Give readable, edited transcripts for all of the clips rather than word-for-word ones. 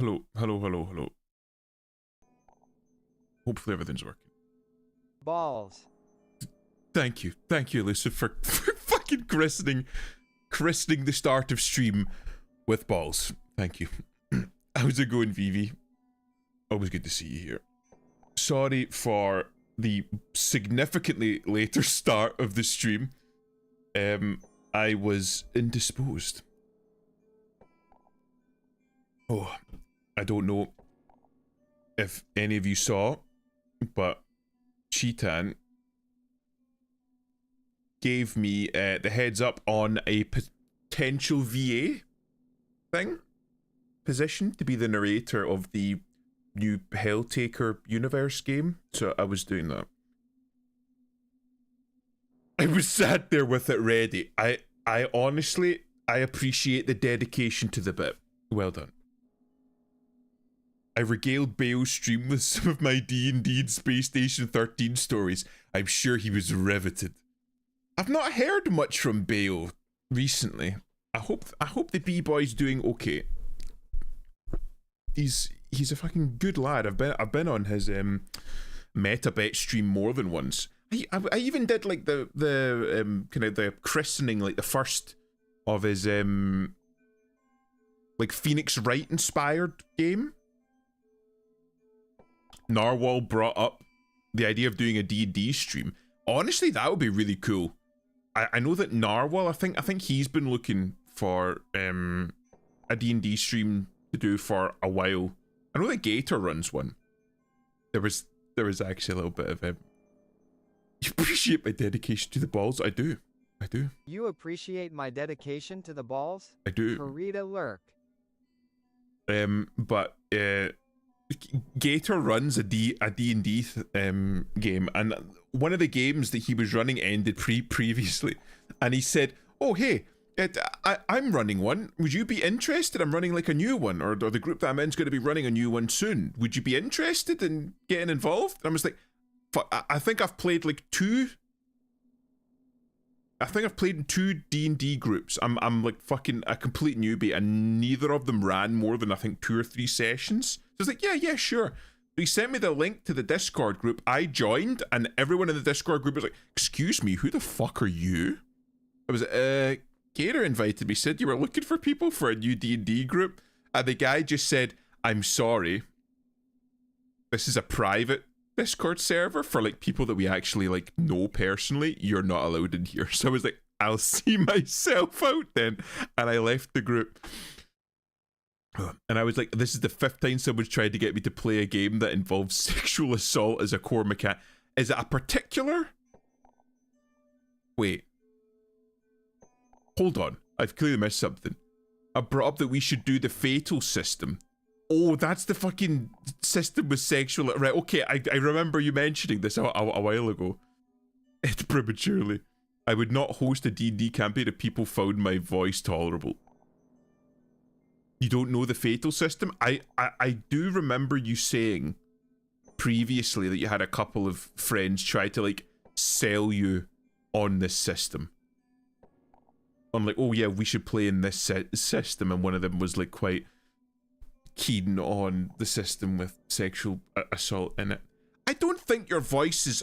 Hello, hello, hello, hello. Hopefully everything's working. Balls. Thank you, Lucifer, for fucking christening the start of stream with balls. Thank you. How's it going, Vivi? Always good to see you here. Sorry for the significantly later start of the stream. I was indisposed. Oh, I don't know if any of you saw, but Cheetan gave me the heads up on a potential VA position to be the narrator of the new Helltaker universe game. So I was doing that. I was sat there with it ready. I honestly, I appreciate the dedication to the bit. Well done. I regaled Bale's stream with some of my D&D and Space Station 13 stories. I'm sure he was riveted. I've not heard much from Bale recently. I hope the B-boy's doing okay. He's a fucking good lad. I've been on his MetaBet stream more than once. I even did like the kind of the christening, like the first of his like Phoenix Wright inspired game. Narwhal brought up the idea of doing a D&D stream. Honestly, that would be really cool. I know that Narwhal, I think he's been looking for a D&D stream to do for a while. I know that Gator runs one. There was actually a little bit of you appreciate my dedication to the balls? I do. You appreciate my dedication to the balls? I do. Farida Lurk. But Gator runs a D&D game, and one of the games that he was running ended previously, and he said, "Oh hey, I'm running one. Would you be interested? I'm running like a new one, or the group that I'm in is going to be running a new one soon. Would you be interested in getting involved?" And I was like, I think I've played like two. I think I've played in two D&D groups. I'm like fucking a complete newbie, and neither of them ran more than I think 2 or 3 sessions. So I was like, yeah, sure. So he sent me the link to the Discord group. I joined, and everyone in the Discord group was like, "Excuse me, who the fuck are you?" I was Gator invited me, said you were looking for people for a new D&D group, and the guy just said, "I'm sorry. This is a private Discord server for like people that we actually like know personally. You're not allowed in here." So I was like, "I'll see myself out then," and I left the group. And I was like, this is the 5th time someone's tried to get me to play a game that involves sexual assault as a core mechanic. Is it a particular? Wait. Hold on. I've clearly missed something. I brought up that we should do the fatal system. Oh, that's the fucking system with sexual... Right, okay, I remember you mentioning this a while ago. It's prematurely. I would not host a D&D campaign if people found my voice tolerable. You don't know the fatal system? I do remember you saying previously that you had a couple of friends try to like sell you on this system. I'm like, oh yeah, we should play in this system, and one of them was like quite keen on the system with sexual assault in it. I don't think your voice is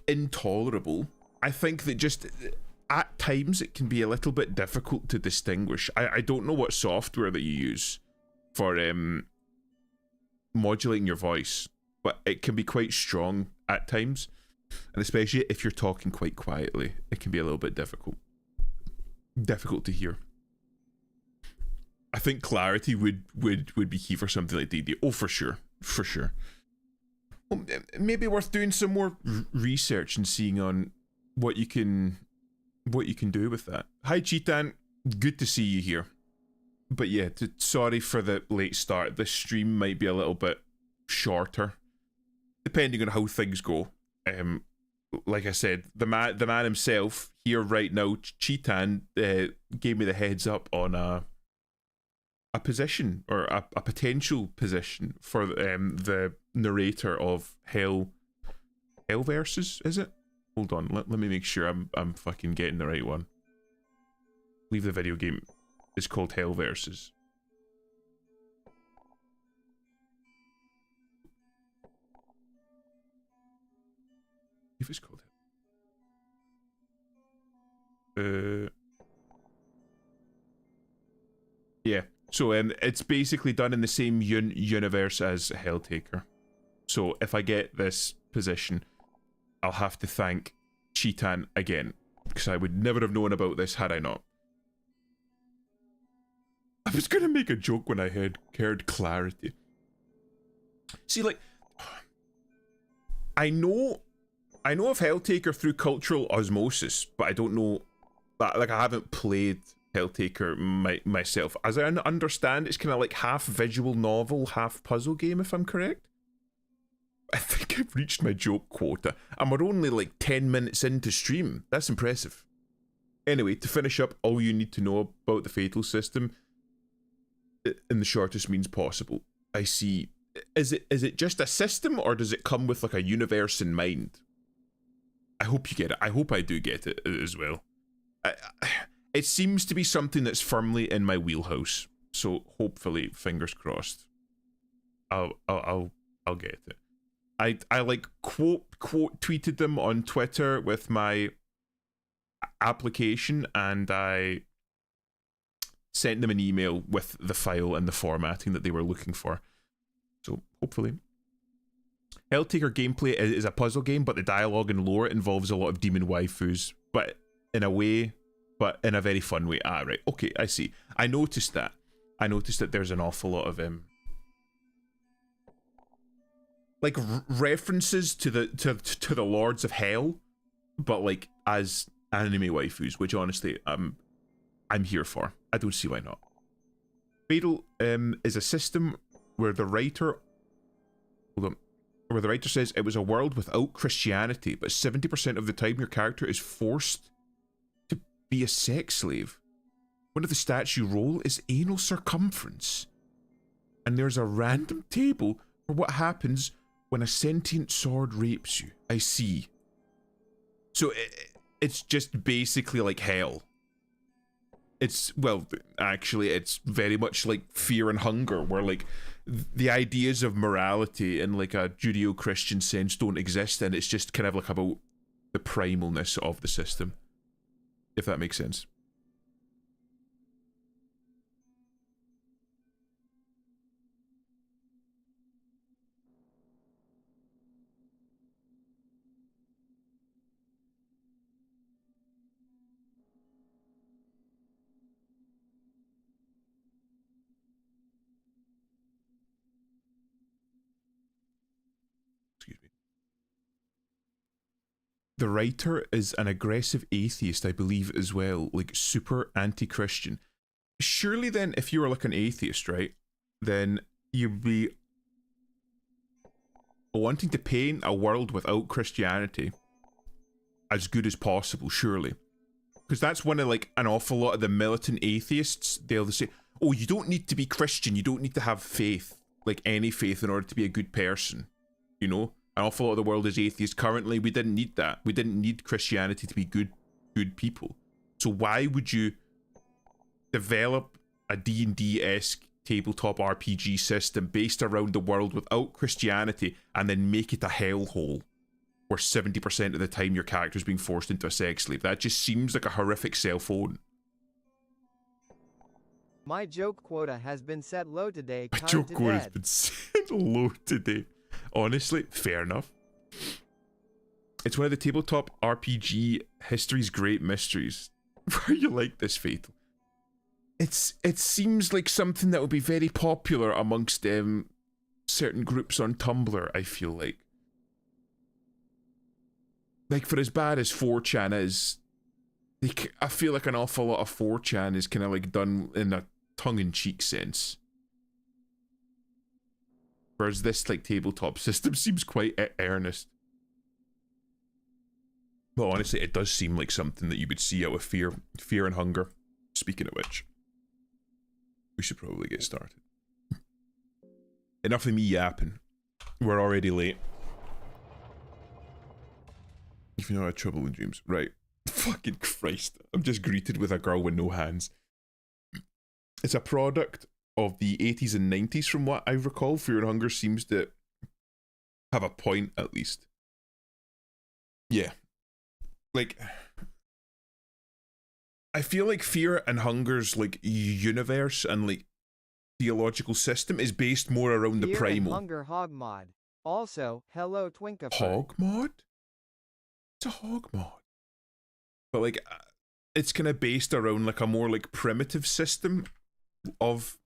intolerable. I think that just at times it can be a little bit difficult to distinguish. I don't know what software that you use for modulating your voice, but it can be quite strong at times, and especially if you're talking quite quietly, it can be a little bit difficult to hear. I think clarity would be key for something like D&D. Oh, for sure. Well, maybe worth doing some more research and seeing on what you can do with that. Hi Cheetan, good to see you here. But yeah, sorry for the late start. This stream might be a little bit shorter, depending on how things go. Like I said, the man himself here right now, Cheetan, gave me the heads up on a position, or a potential position for the narrator of Hellverses, is it? Hold on, let me make sure I'm fucking getting the right one. I believe the video game is called Hellverses. if it's called yeah. So it's basically done in the same universe as Helltaker. So if I get this position, I'll have to thank Cheetan again, because I would never have known about this had I not. I was gonna make a joke when I heard clarity. See, like, I know of Helltaker through cultural osmosis, but I don't know that. Like, I haven't played Helltaker myself. As I understand, it's kind of like half visual novel, half puzzle game, if I'm correct. I think I've reached my joke quota, and we're only like 10 minutes into stream. That's impressive. Anyway, to finish up, all you need to know about the Fatal system in the shortest means possible. I see. Is it just a system, or does it come with like a universe in mind? I hope you get it. I hope I do get it as well. It seems to be something that's firmly in my wheelhouse. So hopefully, fingers crossed, I'll get it. I like quote tweeted them on Twitter with my application, and I sent them an email with the file and the formatting that they were looking for. So hopefully. Helltaker gameplay is a puzzle game, but the dialogue and lore involves a lot of demon waifus, but in a very fun way. Ah, right. Okay, I see. I noticed that there's an awful lot of like references to the Lords of Hell, but like as anime waifus, which honestly I'm here for. I don't see why not. Fatal is a system where the writer says it was a world without Christianity, but 70% of the time your character is forced to be a sex slave. One of the stats you roll is anal circumference, and there's a random table for what happens when a sentient sword rapes you. I see. So it's just basically like hell. Actually, it's very much like Fear and Hunger, where like the ideas of morality in like a Judeo-Christian sense don't exist, and it's just kind of like about the primalness of the system, if that makes sense. The writer is an aggressive atheist, I believe, as well, like super anti-Christian. Surely then, if you were like an atheist, right, then you'd be wanting to paint a world without Christianity as good as possible, surely. Because that's one of like an awful lot of the militant atheists. They'll say, oh, you don't need to be Christian, you don't need to have faith, like any faith, in order to be a good person, you know? An awful lot of the world is atheist currently. We didn't need that. We didn't need Christianity to be good people. So why would you develop a D&D-esque tabletop RPG system based around the world without Christianity and then make it a hellhole where 70% of the time your character's being forced into a sex slave? That just seems like a horrific cell-phone. My joke quota has been set low today. My joke quota has been set low today. Honestly, fair enough. It's one of the tabletop RPG history's great mysteries. Why you like this, Fatal? It seems like something that would be very popular amongst certain groups on Tumblr, I feel like. Like, for as bad as 4chan is, I feel like an awful lot of 4chan is kind of like done in a tongue-in-cheek sense. Whereas this like tabletop system seems quite earnest. Well, honestly, it does seem like something that you would see out of Fear and Hunger. Speaking of which, we should probably get started. Enough of me yapping. We're already late. If you know I had trouble in dreams. Right. Fucking Christ. I'm just greeted with a girl with no hands. It's a product of the 80s and 90s, from what I recall. Fear and Hunger seems to have a point, at least. Yeah. Like, I feel like Fear and Hunger's like universe and like theological system is based more around the Fear and primal. Hunger Hog Mod. Also, hello Twinkifer. Hog mod? It's a hog mod. But like, it's kind of based around like a more like primitive system of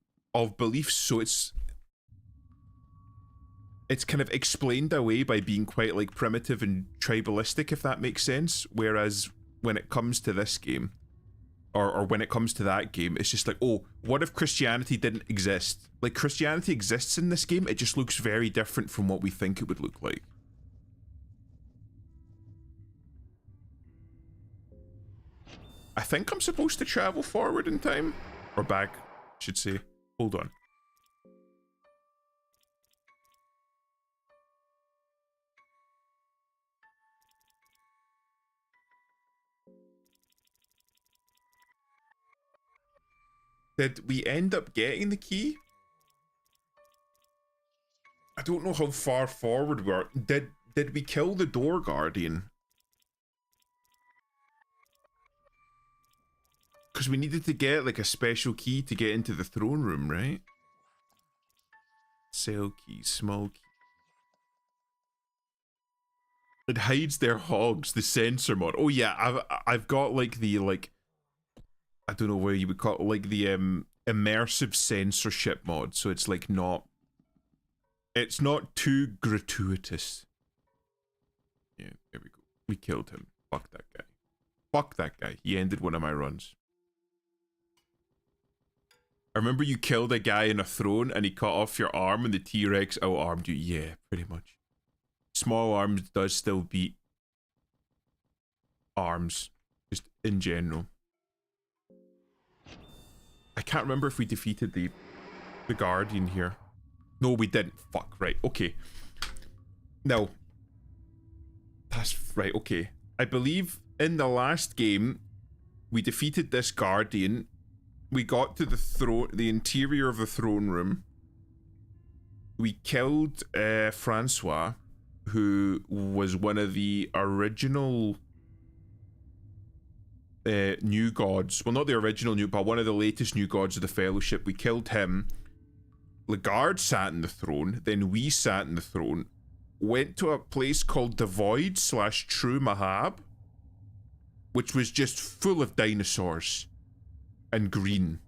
beliefs. So it's kind of explained away by being quite like primitive and tribalistic, if that makes sense. Whereas when it comes to this game, or when it comes to that game, it's just like, oh, what if Christianity didn't exist? Like, Christianity exists in this game, it just looks very different from what we think it would look like. I think I'm supposed to travel forward in time. Or back, I should say. Hold on. Did we end up getting the key? I don't know how far forward we are. Did we kill the door guardian? Because we needed to get like a special key to get into the throne room, right? Cell key, small key. It hides their hogs, the sensor mod. Oh yeah, I've got like the like, I don't know where you would call it, like the immersive censorship mod. So it's like it's not too gratuitous. Yeah, there we go. We killed him. Fuck that guy. Fuck that guy. He ended one of my runs. I remember you killed a guy in a throne and he cut off your arm and the T-Rex out-armed you. Yeah, pretty much. Small arms does still beat arms, just in general. I can't remember if we defeated the Guardian here. No, we didn't. Fuck, right, okay. No. That's right, okay. I believe in the last game, we defeated this Guardian. We got to the interior of the throne room. We killed Francois, who was one of the original new gods. Well, not the original new, but one of the latest new gods of the Fellowship. We killed him. Legarde sat in the throne. Then we sat in the throne. Went to a place called the Void / True Mahab, which was just full of dinosaurs and green.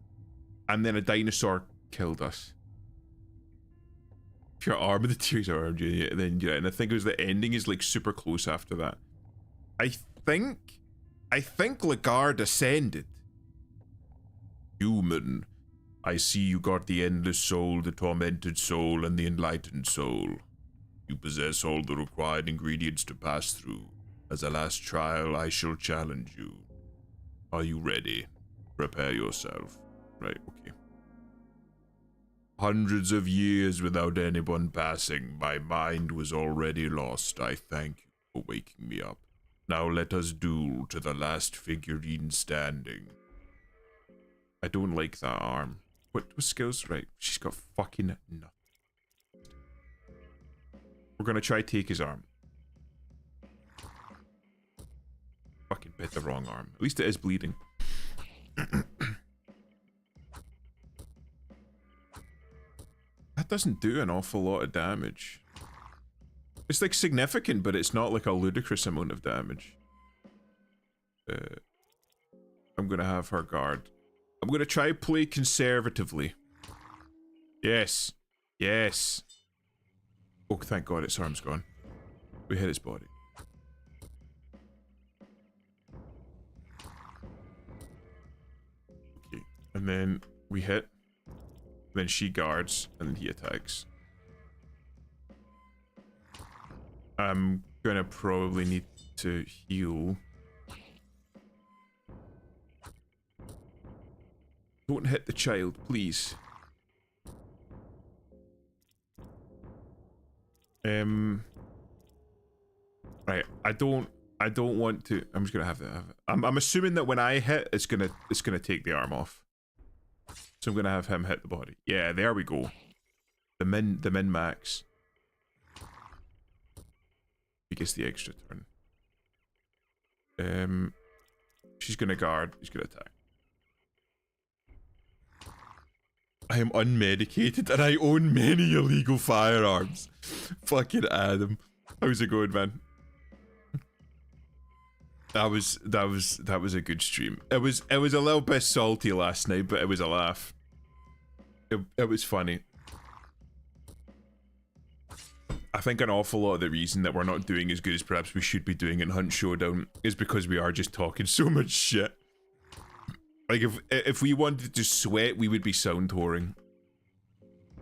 And then a dinosaur killed us. Your arm of the tears armed you, and then yeah, and I think it was the ending is like super close after that. I think Legarde ascended. Human, I see you got the endless soul, the tormented soul, and the enlightened soul. You possess all the required ingredients to pass through. As a last trial, I shall challenge you. Are you ready? Prepare yourself. Right, okay. Hundreds of years without anyone passing, my mind was already lost. I thank you for waking me up. Now let us duel to the last figurine standing. I don't like that arm. What skills? Right, she's got fucking nothing. We're gonna try take his arm. Fucking bit the wrong arm. At least it is bleeding. That doesn't do an awful lot of damage. It's like significant, but it's not like a ludicrous amount of damage. I'm gonna have her guard. I'm gonna try play conservatively. Yes. Yes. Oh, thank God its arm's gone. We hit its body. Okay. And then we hit. Then she guards, and then he attacks. I'm gonna probably need to heal. Don't hit the child, please. Right, I don't want to. I'm just gonna have to have it. I'm assuming that when I hit, it's gonna take the arm off. So I'm gonna have him hit the body. Yeah, there we go. The min max. He gets the extra turn. She's gonna guard. She's gonna attack. I am unmedicated and I own many illegal firearms. Fucking Adam. How's it going, man? That was a good stream. It was a little bit salty last night, but it was a laugh. It was funny. I think an awful lot of the reason that we're not doing as good as perhaps we should be doing in Hunt Showdown is because we are just talking so much shit. Like if we wanted to sweat, we would be sound whoring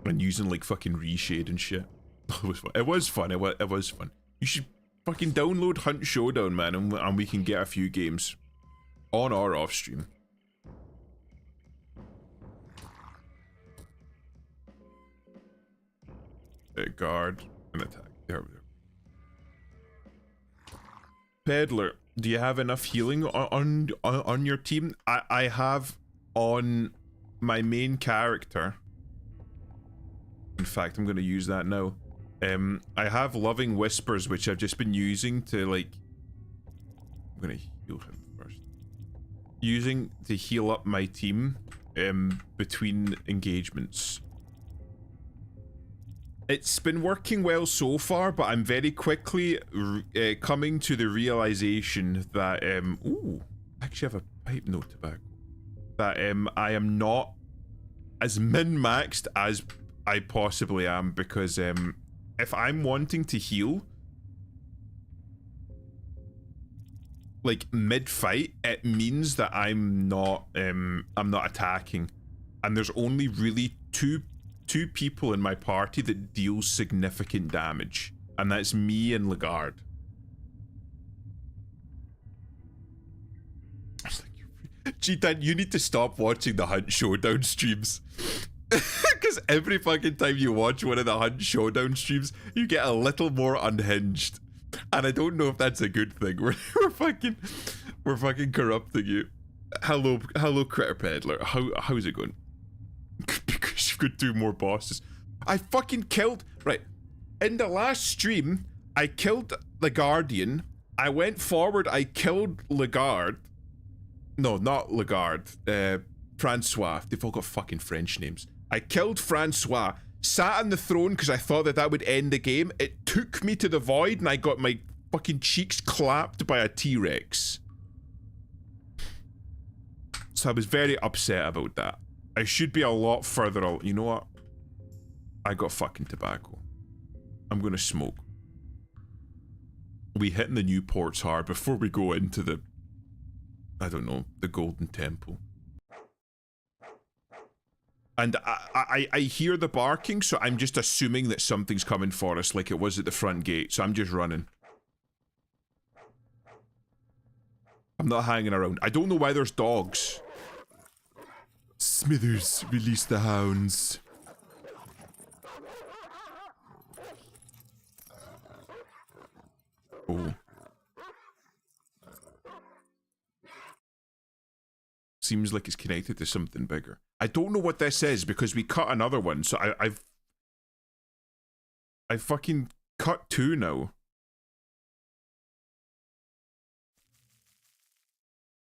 and using like fucking reshade and shit. It was fun. It was fun. It was fun. You should fucking download Hunt Showdown, man, and we can get a few games on or off stream. Guard and attack. There we go. Peddler, do you have enough healing on your team? I have on my main character. In fact, I'm going to use that now. I have Loving Whispers, which I've just been using to like. I'm going to heal him first. Using to heal up my team between engagements. It's been working well so far, but I'm very quickly coming to the realization that ooh, I actually have a pipe no tobacco. That I am not as min-maxed as I possibly am, because if I'm wanting to heal like mid-fight, it means that I'm not attacking, and there's only really two people in my party that deal significant damage, and that's me and Lagarde. G-Dan, you need to stop watching the Hunt Showdown streams. Because every fucking time you watch one of the Hunt Showdown streams, you get a little more unhinged. And I don't know if that's a good thing. We're fucking corrupting you. Hello Critter Peddler. How's it going? Because you've got 2 more bosses. I fucking killed... Right. In the last stream, I killed the Guardian. I went forward, I killed Lagarde. No, not Lagarde. Francois. They've all got fucking French names. I killed Francois. Sat on the throne because I thought that would end the game. It took me to the void and I got my fucking cheeks clapped by a T-Rex. So I was very upset about that. I should be a lot further. You know what? I got fucking tobacco. I'm gonna smoke. We hitting the Newports hard before we go into the, I don't know, the Golden Temple. And I hear the barking, so I'm just assuming that something's coming for us, like it was at the front gate. So I'm just running. I'm not hanging around. I don't know why there's dogs. Smithers, release the hounds. Oh. Seems like it's connected to something bigger. I don't know what this is because we cut another one, so I fucking cut 2 now.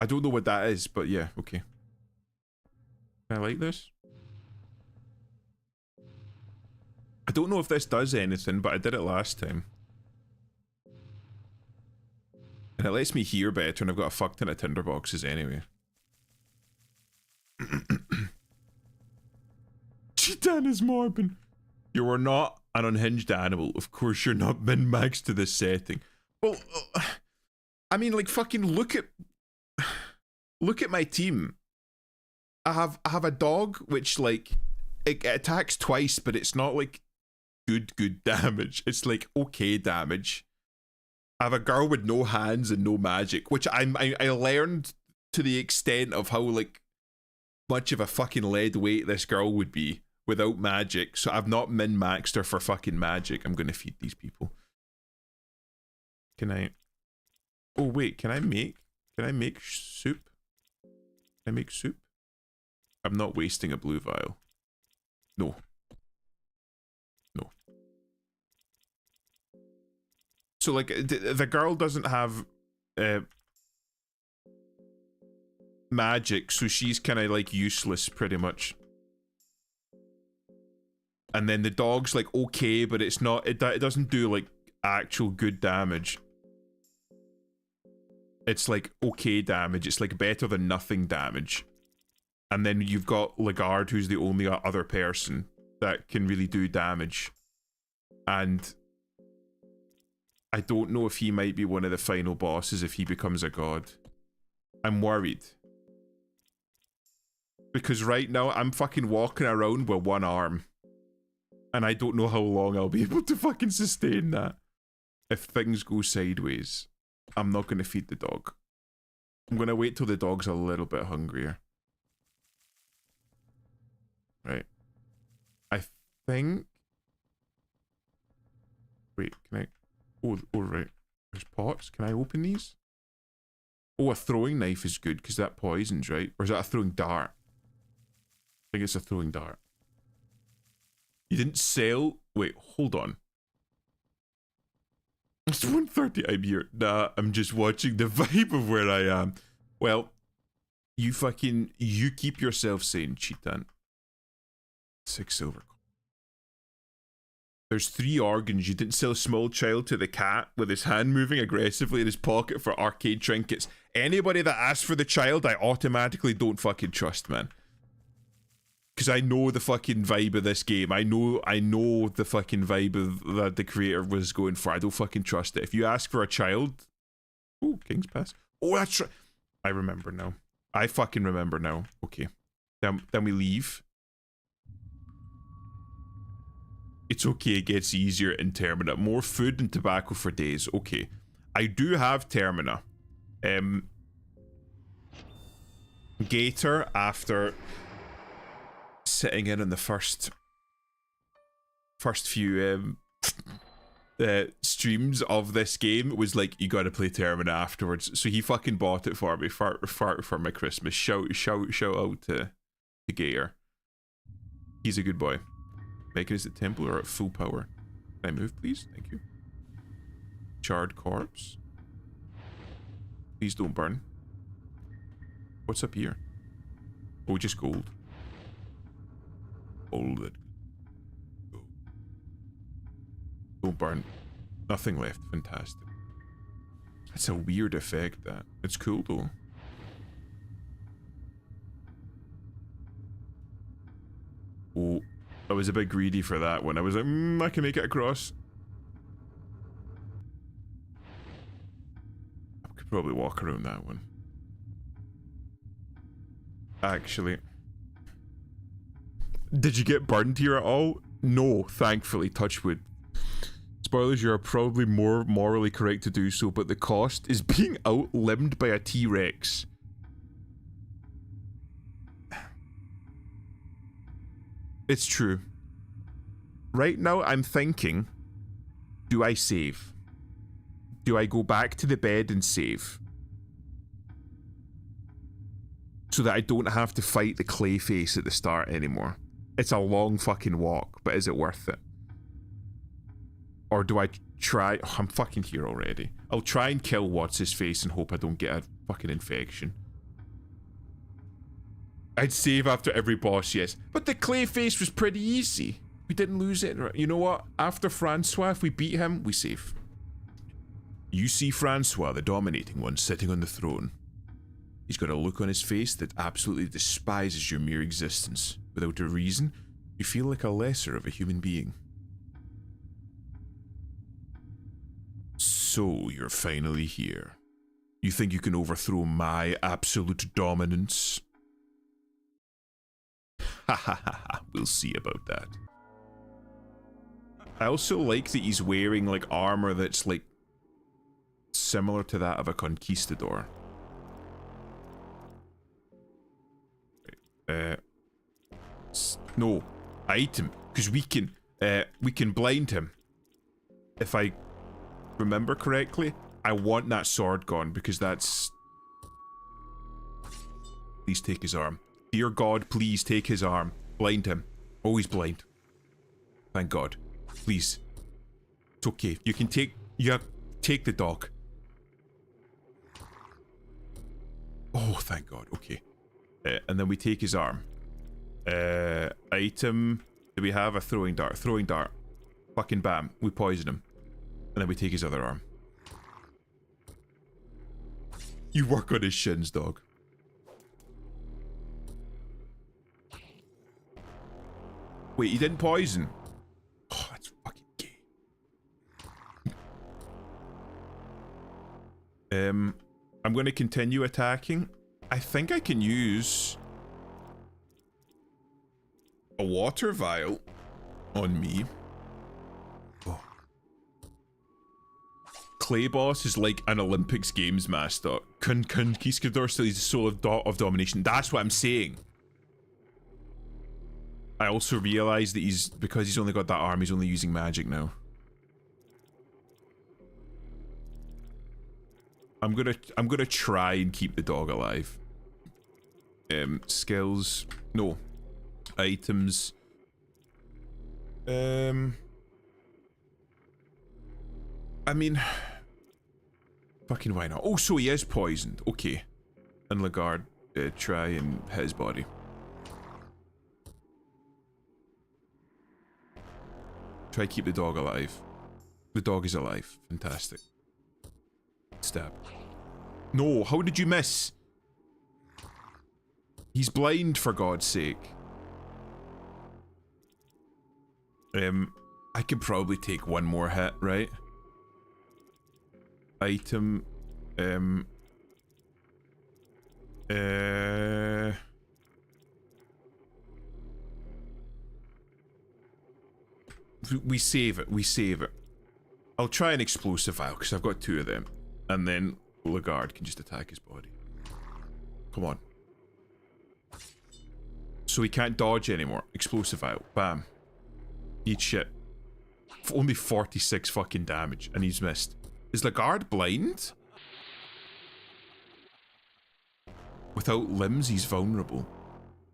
I don't know what that is, but yeah, okay. Can I like this? I don't know if this does anything, but I did it last time. And it lets me hear better, and I've got a fuck ton of tinderboxes anyway. G-Dan is Morbin. You are not an unhinged animal. Of course you're not min-maxed to this setting. Well, I mean, like, fucking look at my team. I have a dog which, like, it attacks twice, but it's not like good damage. It's like okay damage. I have a girl with no hands and no magic, which I learned to the extent of how like much of a fucking lead weight this girl would be without magic. So I've not min-maxed her for fucking magic. I'm gonna feed these people. Can I? Oh wait, can I make soup? Can I make soup? I'm not wasting a blue vial. No. No. So like the girl doesn't have magic, so she's kind of like useless pretty much. And then the dog's like okay, but it's not, it doesn't do like actual good damage. It's like okay damage, it's like better than nothing damage. And then you've got Lagarde, who's the only other person that can really do damage. And I don't know if he might be one of the final bosses if he becomes a god. I'm worried. Because right now I'm fucking walking around with one arm. And I don't know how long I'll be able to fucking sustain that. If things go sideways, I'm not going to feed the dog. I'm going to wait till the dog's a little bit hungrier. Right. I think... Wait, can I... Oh, right. There's pots. Can I open these? Oh, a throwing knife is good because that poisons, right? Or is that a throwing dart? I think it's a throwing dart. You didn't sell... Wait, hold on. It's 1:30. I'm here. Nah, I'm just watching the vibe of where I am. Well, you keep yourself sane, Cheetan. 6 silver. There's 3 organs. You didn't sell small child to the cat with his hand moving aggressively in his pocket for arcade trinkets. Anybody that asks for the child, I automatically don't fucking trust, man. Because I know the fucking vibe of this game. I know the fucking vibe of that the creator was going for. I don't fucking trust it. If you ask for a child... Oh, King's Pass. Oh, that's right. I remember now. I fucking remember now. Okay. Then we leave. It's okay, it gets easier in Termina. More food and tobacco for days. Okay. I do have Termina. Gator, after sitting in on the first few streams of this game, was like, you gotta play Termina afterwards. So he fucking bought it for me for my Christmas. Shout out to Gator. He's a good boy. Make it as a temple or at full power. Can I move, please? Thank you. Charred corpse. Please don't burn. What's up here? Oh, just gold. Hold it. Don't burn. Nothing left. Fantastic. That's a weird effect, that. It's cool, though. Oh. I was a bit greedy for that one. I was like, I can make it across. I could probably walk around that one. Actually. Did you get burned here at all? No, thankfully, touch wood. Spoilers, you are probably more morally correct to do so, but the cost is being outlimbed by a T-Rex. It's true. Right now, I'm thinking, do I save? Do I go back to the bed and save? So that I don't have to fight the clay face at the start anymore. It's a long fucking walk, but is it worth it? Or do I try... Oh, I'm fucking here already. I'll try and kill what's-his-face and hope I don't get a fucking infection. I'd save after every boss, yes. But the clay face was pretty easy. We didn't lose it. You know what? After Francois, if we beat him, we save. You see Francois, the dominating one, sitting on the throne. He's got a look on his face that absolutely despises your mere existence. Without a reason, you feel like a lesser of a human being. So, you're finally here. You think you can overthrow my absolute dominance? Ha ha ha ha, we'll see about that. I also like that he's wearing like armor that's like similar to that of a conquistador. No, item, because we can blind him. If I remember correctly, I want that sword gone because that's... Please take his arm. Dear God, please take his arm. Blind him. Oh, he's blind. Thank God. Please. It's okay. You can take... take the dog. Oh, thank God. Okay. And then we take his arm. Item. Do we have a throwing dart? Throwing dart. Fucking bam. We poison him. And then we take his other arm. You work on his shins, dog. Wait, he didn't poison? Oh, that's fucking gay. I'm going to continue attacking. I think I can use a water vial on me. Oh. Clay Boss is like an Olympics Games master. Conquistador still is the soul of domination. That's what I'm saying. I also realize that because he's only got that arm, he's only using magic now. I'm gonna try and keep the dog alive. Skills, no. Items. I mean, fucking why not? Oh, so he is poisoned. Okay. And Lagarde, try and hit his body. Try to keep the dog alive. The dog is alive. Fantastic. Stab. No, how did you miss? He's blind, for God's sake. I could probably take one more hit, right? Item. We save it. We save it. I'll try an explosive vial because I've got two of them. And then Lagarde can just attack his body. Come on. So he can't dodge anymore. Explosive vial. Bam. Eat shit. Only 46 fucking damage. And he's missed. Is Lagarde blind? Without limbs, he's vulnerable.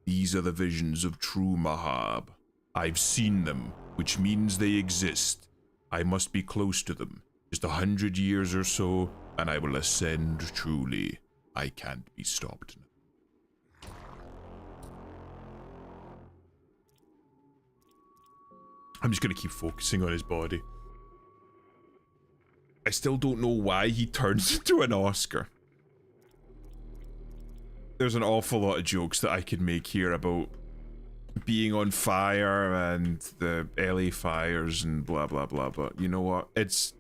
These are the visions of true Mahab. I've seen them, which means they exist. I must be close to them. Just 100 years or so, and I will ascend truly. I can't be stopped. I'm just gonna keep focusing on his body. I still don't know why he turns into an Oscar. There's an awful lot of jokes that I could make here about being on fire and the LA fires and blah blah blah, but you know what? It's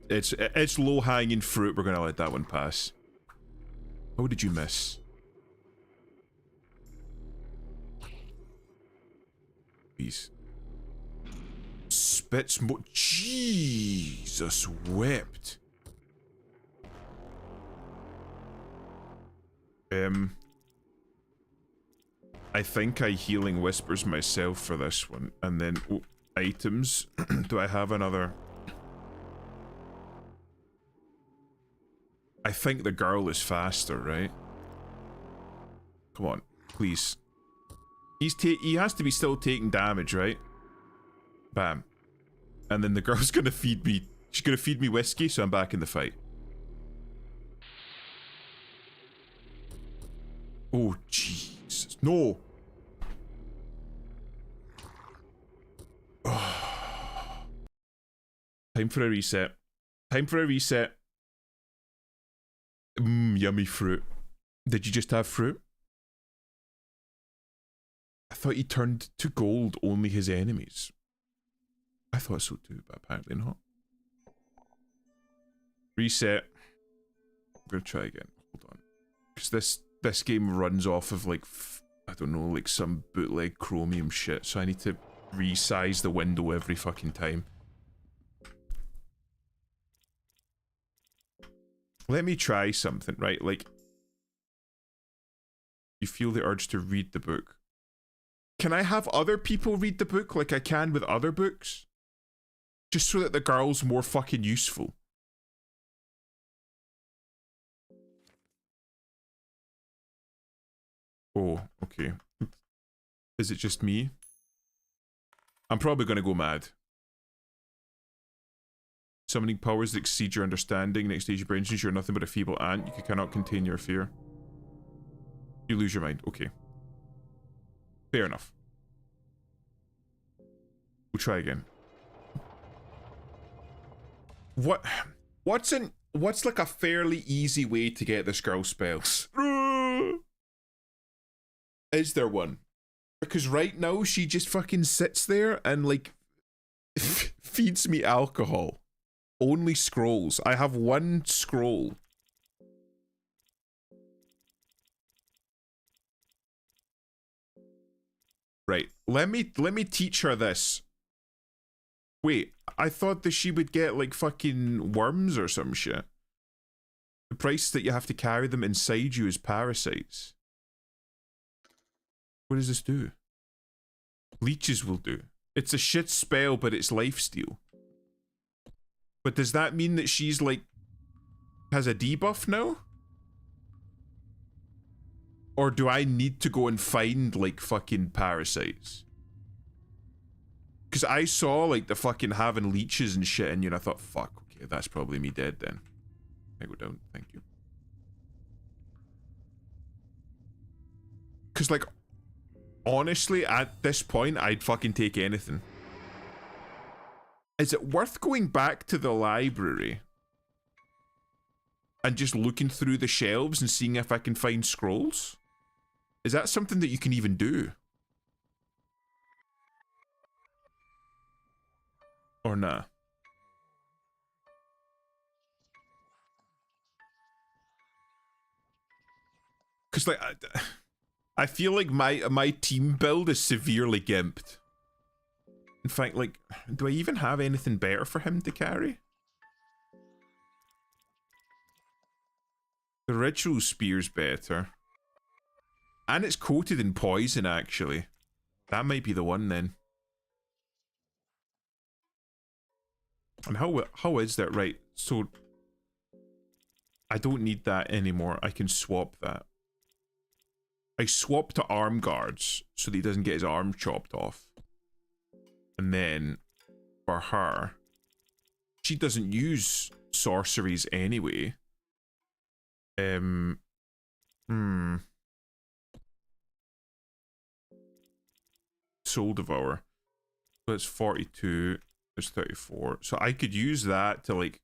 low-hanging fruit. We're gonna let that one pass. How did you miss? Please. Spit smoke. Jesus whipped. I think I Healing Whispers myself for this one. And then, oh, items. Do I have another? I think the girl is faster, right? Come on, please. He has to be still taking damage, right? Bam. And then the girl's gonna feed me. She's gonna feed me whiskey, so I'm back in the fight. Oh, Jesus. No! Oh. Time for a reset. Time for a reset. Yummy fruit. Did you just have fruit? I thought he turned to gold only his enemies. I thought so too, but apparently not. Reset. I'm gonna try again. Hold on. Because this game runs off of like, I don't know, like some bootleg Chromium shit, so I need to resize the window every fucking time. Let me try something, right? Like, you feel the urge to read the book. Can I have other people read the book like I can with other books? Just so that the girl's more fucking useful. Oh, okay. Is it just me? I'm probably gonna go mad. Summoning powers that exceed your understanding. Next stage, your brain, since you're nothing but a feeble ant, you cannot contain your fear. You lose your mind. Okay. Fair enough. We'll try again. What's like a fairly easy way to get this girl spells? Is there one? Because right now she just fucking sits there and like feeds me alcohol. Only scrolls. I have one scroll. Right. Let me teach her this. Wait, I thought that she would get like fucking worms or some shit. The price that you have to carry them inside you is parasites. What does this do? Leeches will do. It's a shit spell, but it's lifesteal. But does that mean that she's like has a debuff now? Or do I need to go and find like fucking parasites? Because I saw like the fucking having leeches and shit in you and I thought, fuck, okay, that's probably me dead then. I go down, thank you. Because like, honestly, at this point, I'd fucking take anything. Is it worth going back to the library and just looking through the shelves and seeing if I can find scrolls? Is that something that you can even do? Or nah? Because like, I feel like my team build is severely gimped. In fact, like, do I even have anything better for him to carry? The ritual spear's better. And it's coated in poison, actually. That might be the one then. And how is that? Right, so I don't need that anymore. I can swap that. I swap to arm guards so that he doesn't get his arm chopped off. And then for her, she doesn't use sorceries anyway. Soul Devour. So it's 42. There's 34. So I could use that to like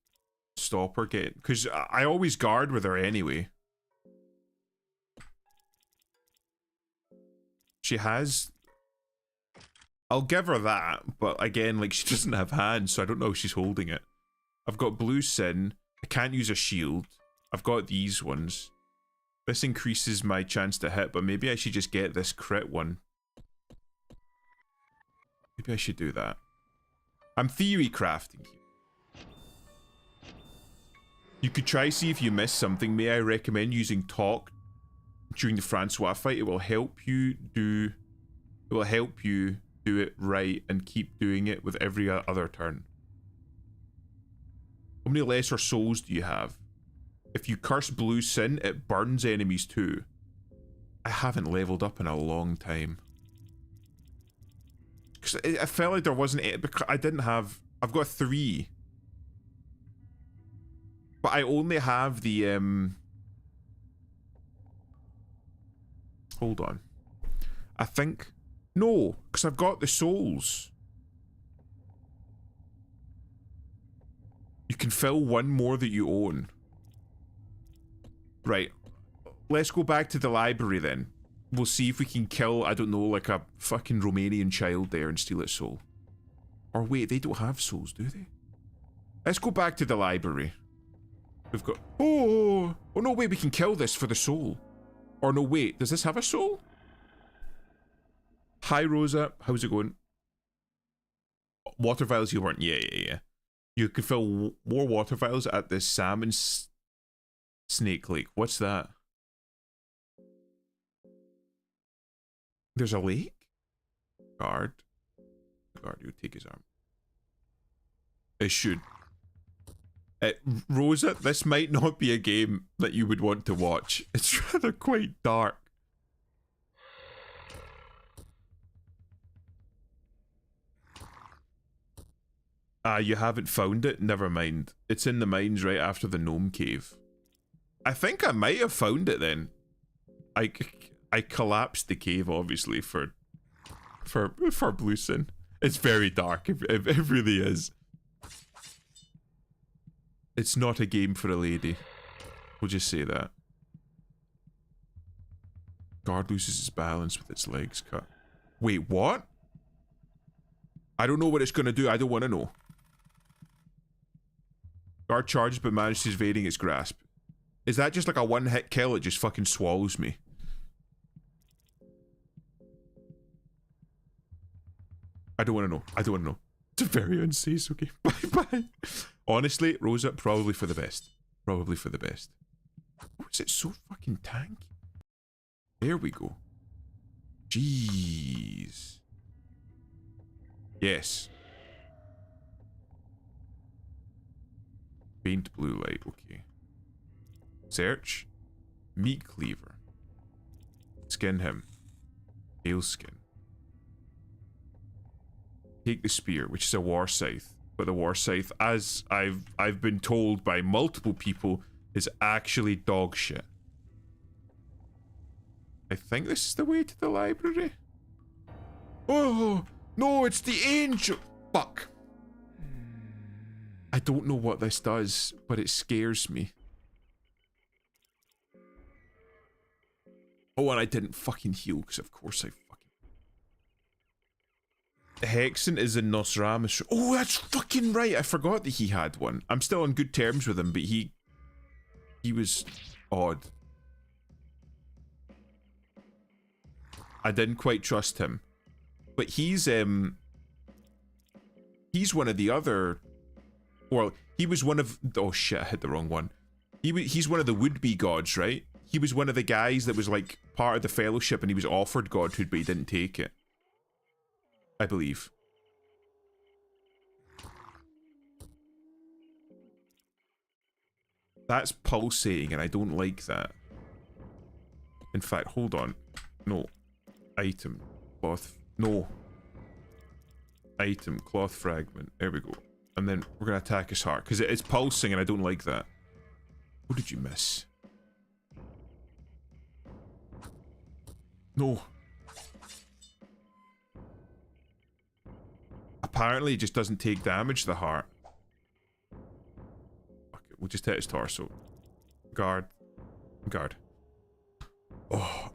stop her getting, because I always guard with her anyway. She has, I'll give her that, but again, like, she doesn't have hands, so I don't know if she's holding it. I've got Blue Sin. I can't use a shield. I've got these ones. This increases my chance to hit, but maybe I should just get this crit one. Maybe I should do that. I'm theory crafting here. You could try see if you miss something. May I recommend using talk during the Francois fight? It will help you do it right and keep doing it with every other turn. How many lesser souls do you have? If you curse Blue Sin, it burns enemies too. I haven't leveled up in a long time. Because I felt like there wasn't any, because I didn't have, I've got 3. But I only have the, hold on. I think, no, because I've got the souls. You can fill one more that you own. Right. Let's go back to the library then. We'll see if we can kill, I don't know, like a fucking Romanian child there and steal its soul. Or wait, they don't have souls, do they? Let's go back to the library. We've got, oh no, wait, we can kill this for the soul. Or no, wait, does this have a soul? Hi Rosa, how's it going? Water vials you weren't, yeah. You can fill more water vials at the Salmon Snake Lake. What's that? There's a lake? Guard, you take his arm. It should. Rosa, this might not be a game that you would want to watch. It's rather quite dark. You haven't found it? Never mind. It's in the mines right after the gnome cave. I think I might have found it then. I collapsed the cave obviously for Bluesin. It's very dark. It really is. It's not a game for a lady. We'll just say that. Guard loses its balance with its legs cut. Wait, what? I don't know what it's gonna do. I don't want to know. Guard charges but manages evading its grasp. Is that just like a one-hit kill? It just fucking swallows me. I don't want to know. I don't want to know. It's a very unsafe game. Bye-bye. Honestly, Rosa, probably for the best. Probably for the best. Oh, is it so fucking tanky? There we go. Jeez. Yes. Faint blue light, okay. Search. Meat cleaver. Skin him. Pale skin. Take the spear, which is a war scythe. But the war scythe, as I've been told by multiple people, is actually dog shit. I think this is the way to the library. Oh no, it's the angel. Fuck. I don't know what this does, but it scares me. Oh, and I didn't fucking heal, because of course I fucking... Hexen is in Nosramis. Oh, that's fucking right. I forgot that he had one. I'm still on good terms with him, but he was odd. I didn't quite trust him. But he's one of the other... Well, he was one of... Oh shit, I hit the wrong one. He's one of the would-be gods, right? He was one of the guys that was like part of the fellowship and he was offered godhood, but he didn't take it. I believe. That's pulsating and I don't like that. In fact, hold on. No. Item. Cloth. No. Item. Cloth fragment. There we go. And then we're going to attack his heart. Because it's pulsing and I don't like that. What did you miss? No. Apparently it just doesn't take damage to the heart. Fuck it. We'll just hit his torso. Guard. Guard. Oh.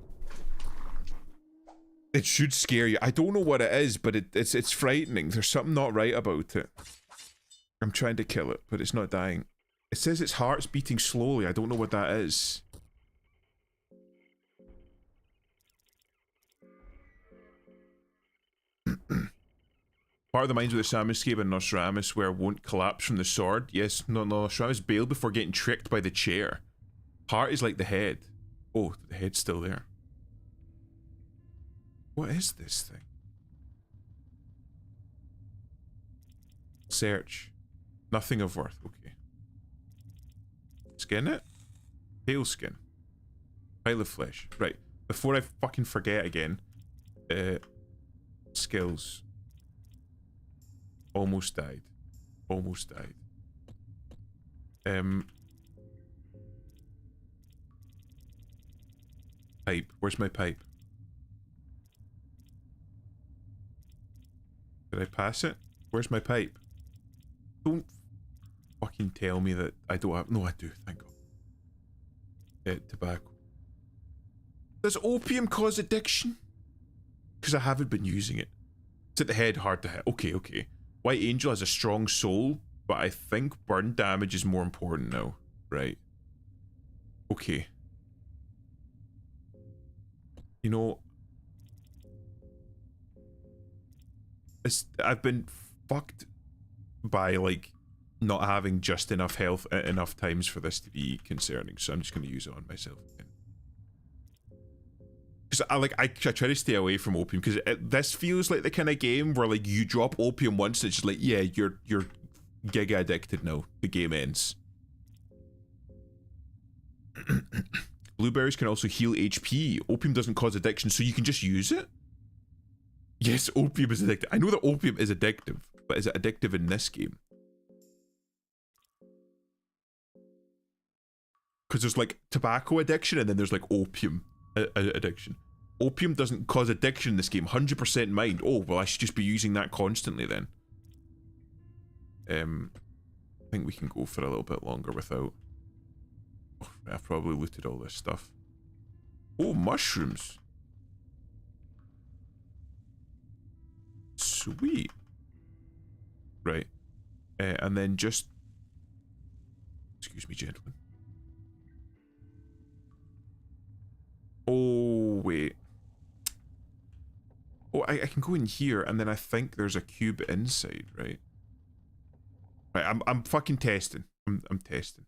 It should scare you. I don't know what it is, but it's frightening. There's something not right about it. I'm trying to kill it, but it's not dying. It says its heart's beating slowly. I don't know what that is. Part of the mines with the Samuscape and Nosramis where won't collapse from the sword. Yes, no, Nosramis bailed before getting tricked by the chair. Heart is like the head. Oh, the head's still there. What is this thing? Search. Nothing of worth. Okay. Skin it? Pale skin. Pile of flesh. Right. Before I fucking forget again. Skills. Almost died. Almost died. Pipe. Where's my pipe? Did I pass it? Where's my pipe? Don't fucking tell me that I don't have... No, I do. Thank God. Tobacco. Does opium cause addiction? Because I haven't been using it. It's at the head, hard to hit. Okay, okay. White Angel has a strong soul, but I think burn damage is more important now. Right. Okay. You know... I've been fucked by, like, not having just enough health at enough times for this to be concerning, so I'm just going to use it on myself again. Because I try to stay away from opium, because this feels like the kind of game where, like, you drop opium once and it's just like, yeah, you're giga addicted now. The game ends. Blueberries can also heal HP. Opium doesn't cause addiction, so you can just use it? Yes, opium is addictive. I know that opium is addictive, but is it addictive in this game? Because there's like tobacco addiction and then there's like opium addiction. Opium doesn't cause addiction in this game. 100% mind. Oh, well, I should just be using that constantly then. I think we can go for a little bit longer without... Oh, I've probably looted all this stuff. Oh, mushrooms. Sweet. Right. And then just... Excuse me, gentlemen. Oh, wait. Oh, I can go in here, and then I think there's a cube inside, right? Right, I'm fucking testing. I'm testing.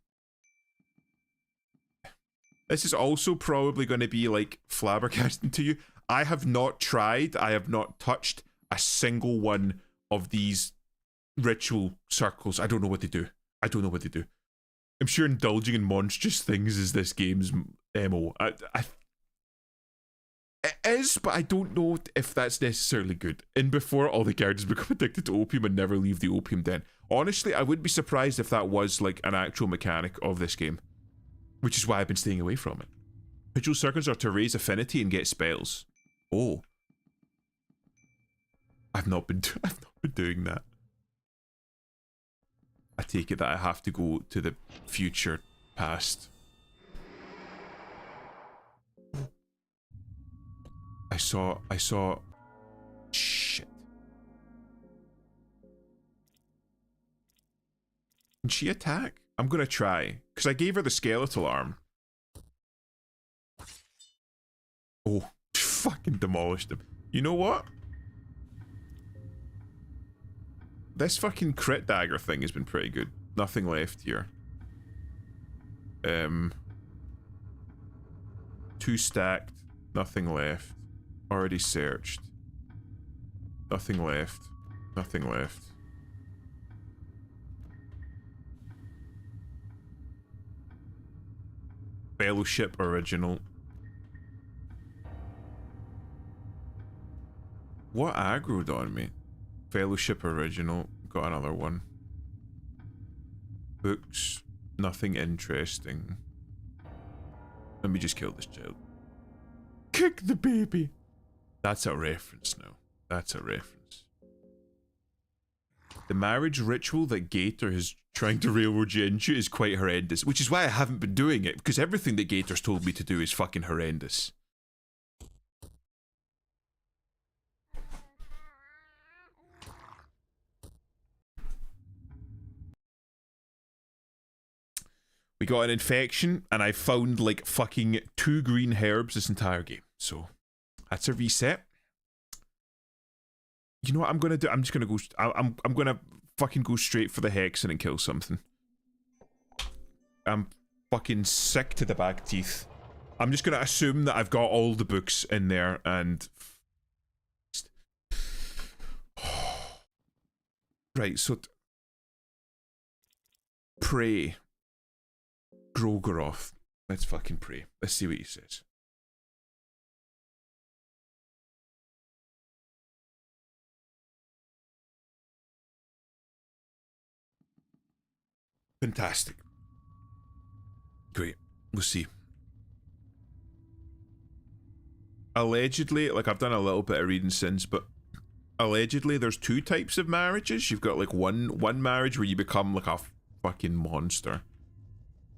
This is also probably going to be like flabbergasting to you. I have not tried, I have not touched a single one of these ritual circles. I don't know what they do. I don't know what they do. I'm sure indulging in monstrous things is this game's MO. It is, but I don't know if that's necessarily good. In before, all the characters become addicted to opium and never leave the opium den. Honestly, I wouldn't be surprised if that was like an actual mechanic of this game. Which is why I've been staying away from it. Ritual circles are to raise affinity and get spells. Oh. I've not been doing that. I take it that I have to go to the future past. I saw... Shit. Can she attack? I'm gonna try. Because I gave her the skeletal arm. Oh, fucking demolished him. You know what? This fucking crit dagger thing has been pretty good. Nothing left here. 2 stacked. Nothing left. Already searched. Nothing left. Nothing left. Fellowship original. What aggroed on me? Fellowship original. Got another one. Books. Nothing interesting. Let me just kill this child. Kick the baby. That's a reference now. That's a reference. The marriage ritual that Gator is trying to railroad you into is quite horrendous, which is why I haven't been doing it, because everything that Gator's told me to do is fucking horrendous. We got an infection, and I found like fucking 2 green herbs this entire game. So, that's a reset. You know what I'm gonna do? I'm just gonna go... I'm gonna fucking go straight for the hexen and kill something. I'm fucking sick to the back teeth. I'm just gonna assume that I've got all the books in there and... Right, so... Pray. Grogoroth. Let's fucking pray. Let's see what he says. Fantastic. Great. We'll see. Allegedly, like I've done a little bit of reading since, but allegedly there's 2 types of marriages. You've got like one marriage where you become like a fucking monster.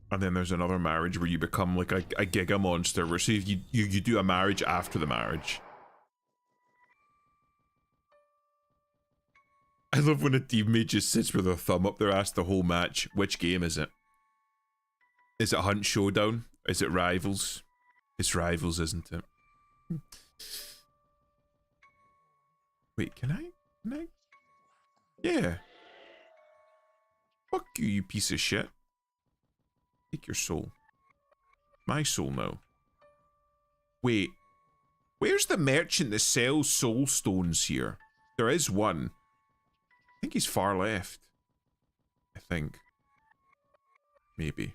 And then there's another marriage where you become like a giga monster, where so you do a marriage after the marriage. I love when a teammate just sits with their thumb up their ass the whole match. Which game is it? Is it Hunt Showdown? Is it Rivals? It's Rivals, isn't it? Wait, can I? Yeah. Fuck you, you piece of shit. Take your soul. My soul now. Wait. Where's the merchant that sells soul stones here? There is one. I think he's far left. I think. Maybe.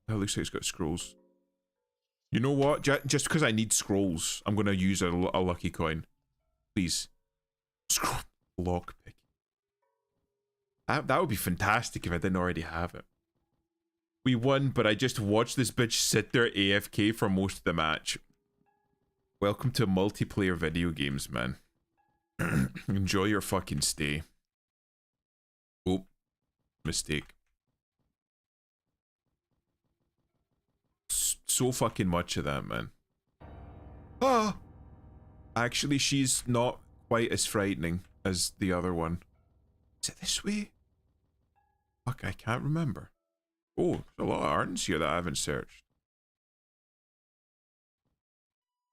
That looks like he's got scrolls. You know what? Just because I need scrolls, I'm going to use a lucky coin. Please. Scroll. Lockpick. That would be fantastic if I didn't already have it. We won, but I just watched this bitch sit there AFK for most of the match. Welcome to multiplayer video games, man. Enjoy your fucking stay. Oh, mistake. So fucking much of that, man. Ah! Actually, she's not quite as frightening as the other one. Is it this way? Fuck, I can't remember. Oh, there's a lot of ardents here that I haven't searched.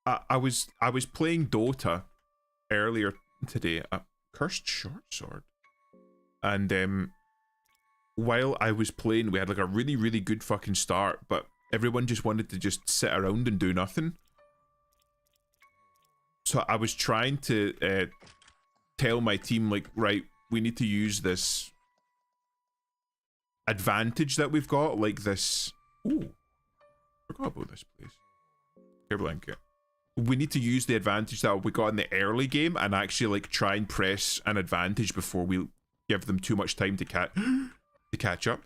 I was playing Dota earlier today. A cursed short sword. And while I was playing, we had like a really, really good fucking start, but everyone just wanted to just sit around and do nothing. So I was trying to tell my team, like, right, we need to use this advantage that we've got, like this. Ooh, forgot about this place. Care blanket. We need to use the advantage that we got in the early game and actually like try and press an advantage before we give them too much time to catch up.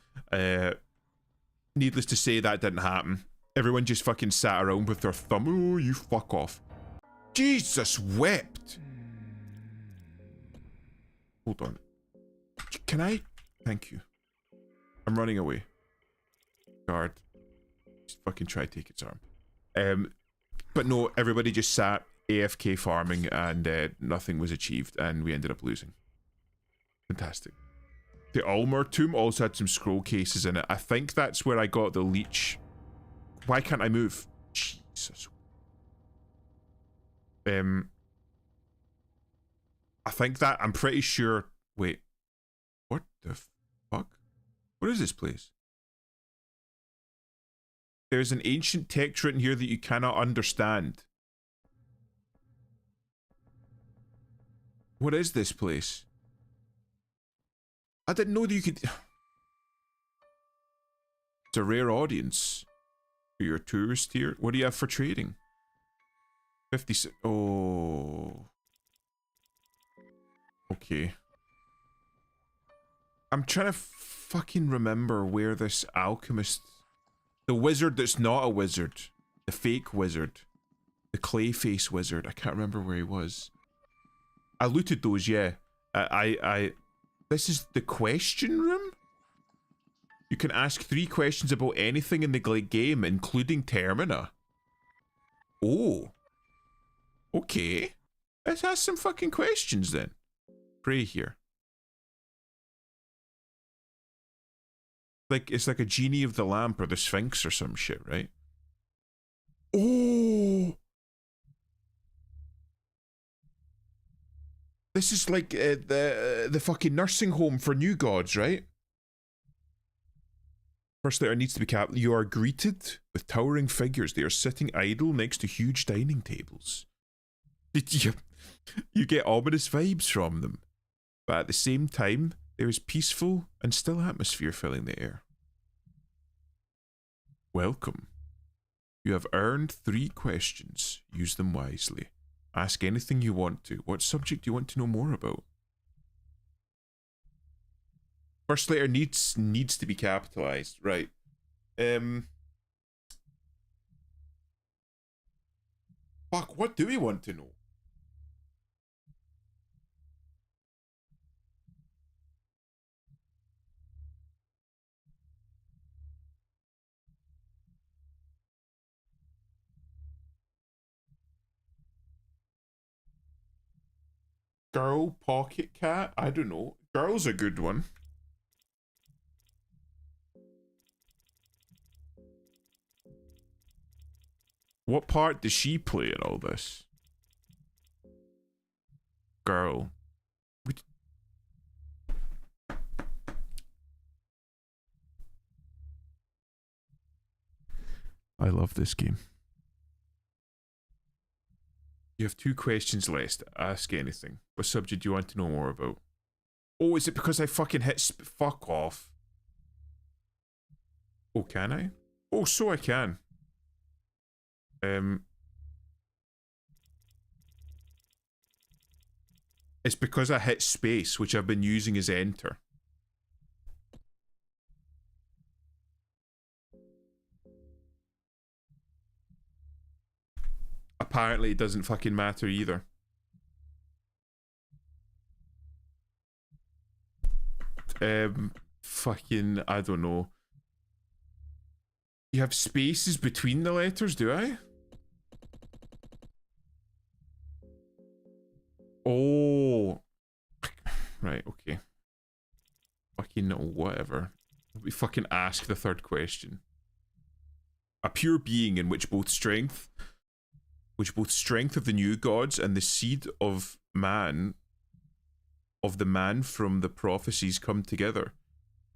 Needless to say, that didn't happen. Everyone just fucking sat around with their thumb. Oh, you fuck off. Jesus wept. Hold on. Can I? Thank you. I'm running away. Guard. Just fucking try to take its arm. But no, everybody just sat AFK farming and nothing was achieved and we ended up losing. Fantastic. The Ulmer tomb also had some scroll cases in it. I think that's where I got the leech. Why can't I move? Jesus. I think that, I'm pretty sure. Wait. What the fuck? What is this place? There's an ancient text written here that you cannot understand. What is this place? I didn't know that you could... It's a rare audience. You're a tourist here. What do you have for trading? 56. Oh. Okay. I'm trying to fucking remember where this alchemist... The wizard that's not a wizard. The fake wizard. The Clayface wizard. I can't remember where he was. I looted those, yeah. This is the question room? You can ask 3 questions about anything in the game, including Termina. Oh. Okay. Let's ask some fucking questions then. Pray here. Like, it's like a genie of the lamp or the Sphinx or some shit, right? Oh! This is like the fucking nursing home for new gods, right? First letter needs to be capped. You are greeted with towering figures. They are sitting idle next to huge dining tables. You get ominous vibes from them. But at the same time, there is peaceful and still atmosphere filling the air. Welcome. You have earned 3 questions. Use them wisely. Ask anything you want to. What subject do you want to know more about? First letter needs to be capitalized. Right. Fuck, what do we want to know? Girl, pocket cat? I don't know. Girl's a good one. What part does she play in all this? Girl. I love this game. You have 2 questions left. Ask anything. What subject do you want to know more about? Oh, is it because I fucking hit fuck off? Oh, can I? Oh, so I can. It's because I hit space, which I've been using as enter. apparently it doesn't fucking matter either. Fucking, I don't know. You have spaces between the letters, do I? Oh. Right, okay. Fucking whatever. We fucking ask the third question. A pure being in which both strength of the new gods and the seed of man, of the man from the prophecies come together.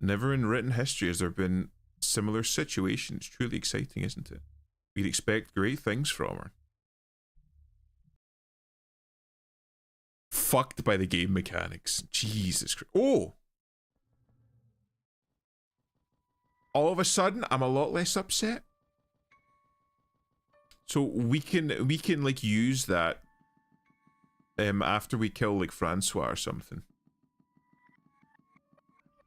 Never in written history has there been similar situations. Truly exciting, isn't it? We'd expect great things from her. Fucked by the game mechanics. Jesus Christ. Oh! All of a sudden, I'm a lot less upset. So we can like use that after we kill like Francois or something.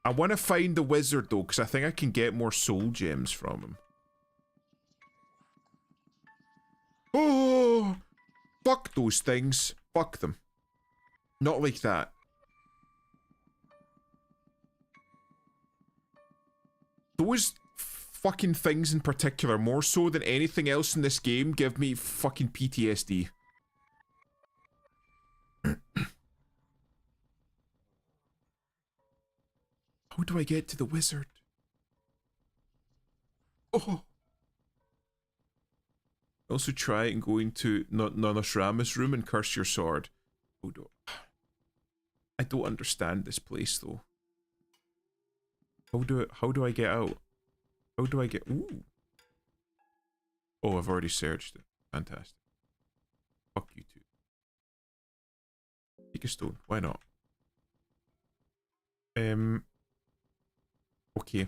I want to find the wizard though, because I think I can get more soul gems from him. Oh, fuck those things. Fuck them. Not like that. Those fucking things in particular, more so than anything else in this game, give me fucking PTSD. How do I get to the wizard? Oh. Also try and go into Nonoshrama's room and curse your sword. Oh, I don't understand this place though. How do I get out? How do I get... Ooh. Oh, I've already searched it. Fantastic. Fuck you too. Take a stone. Why not? Okay.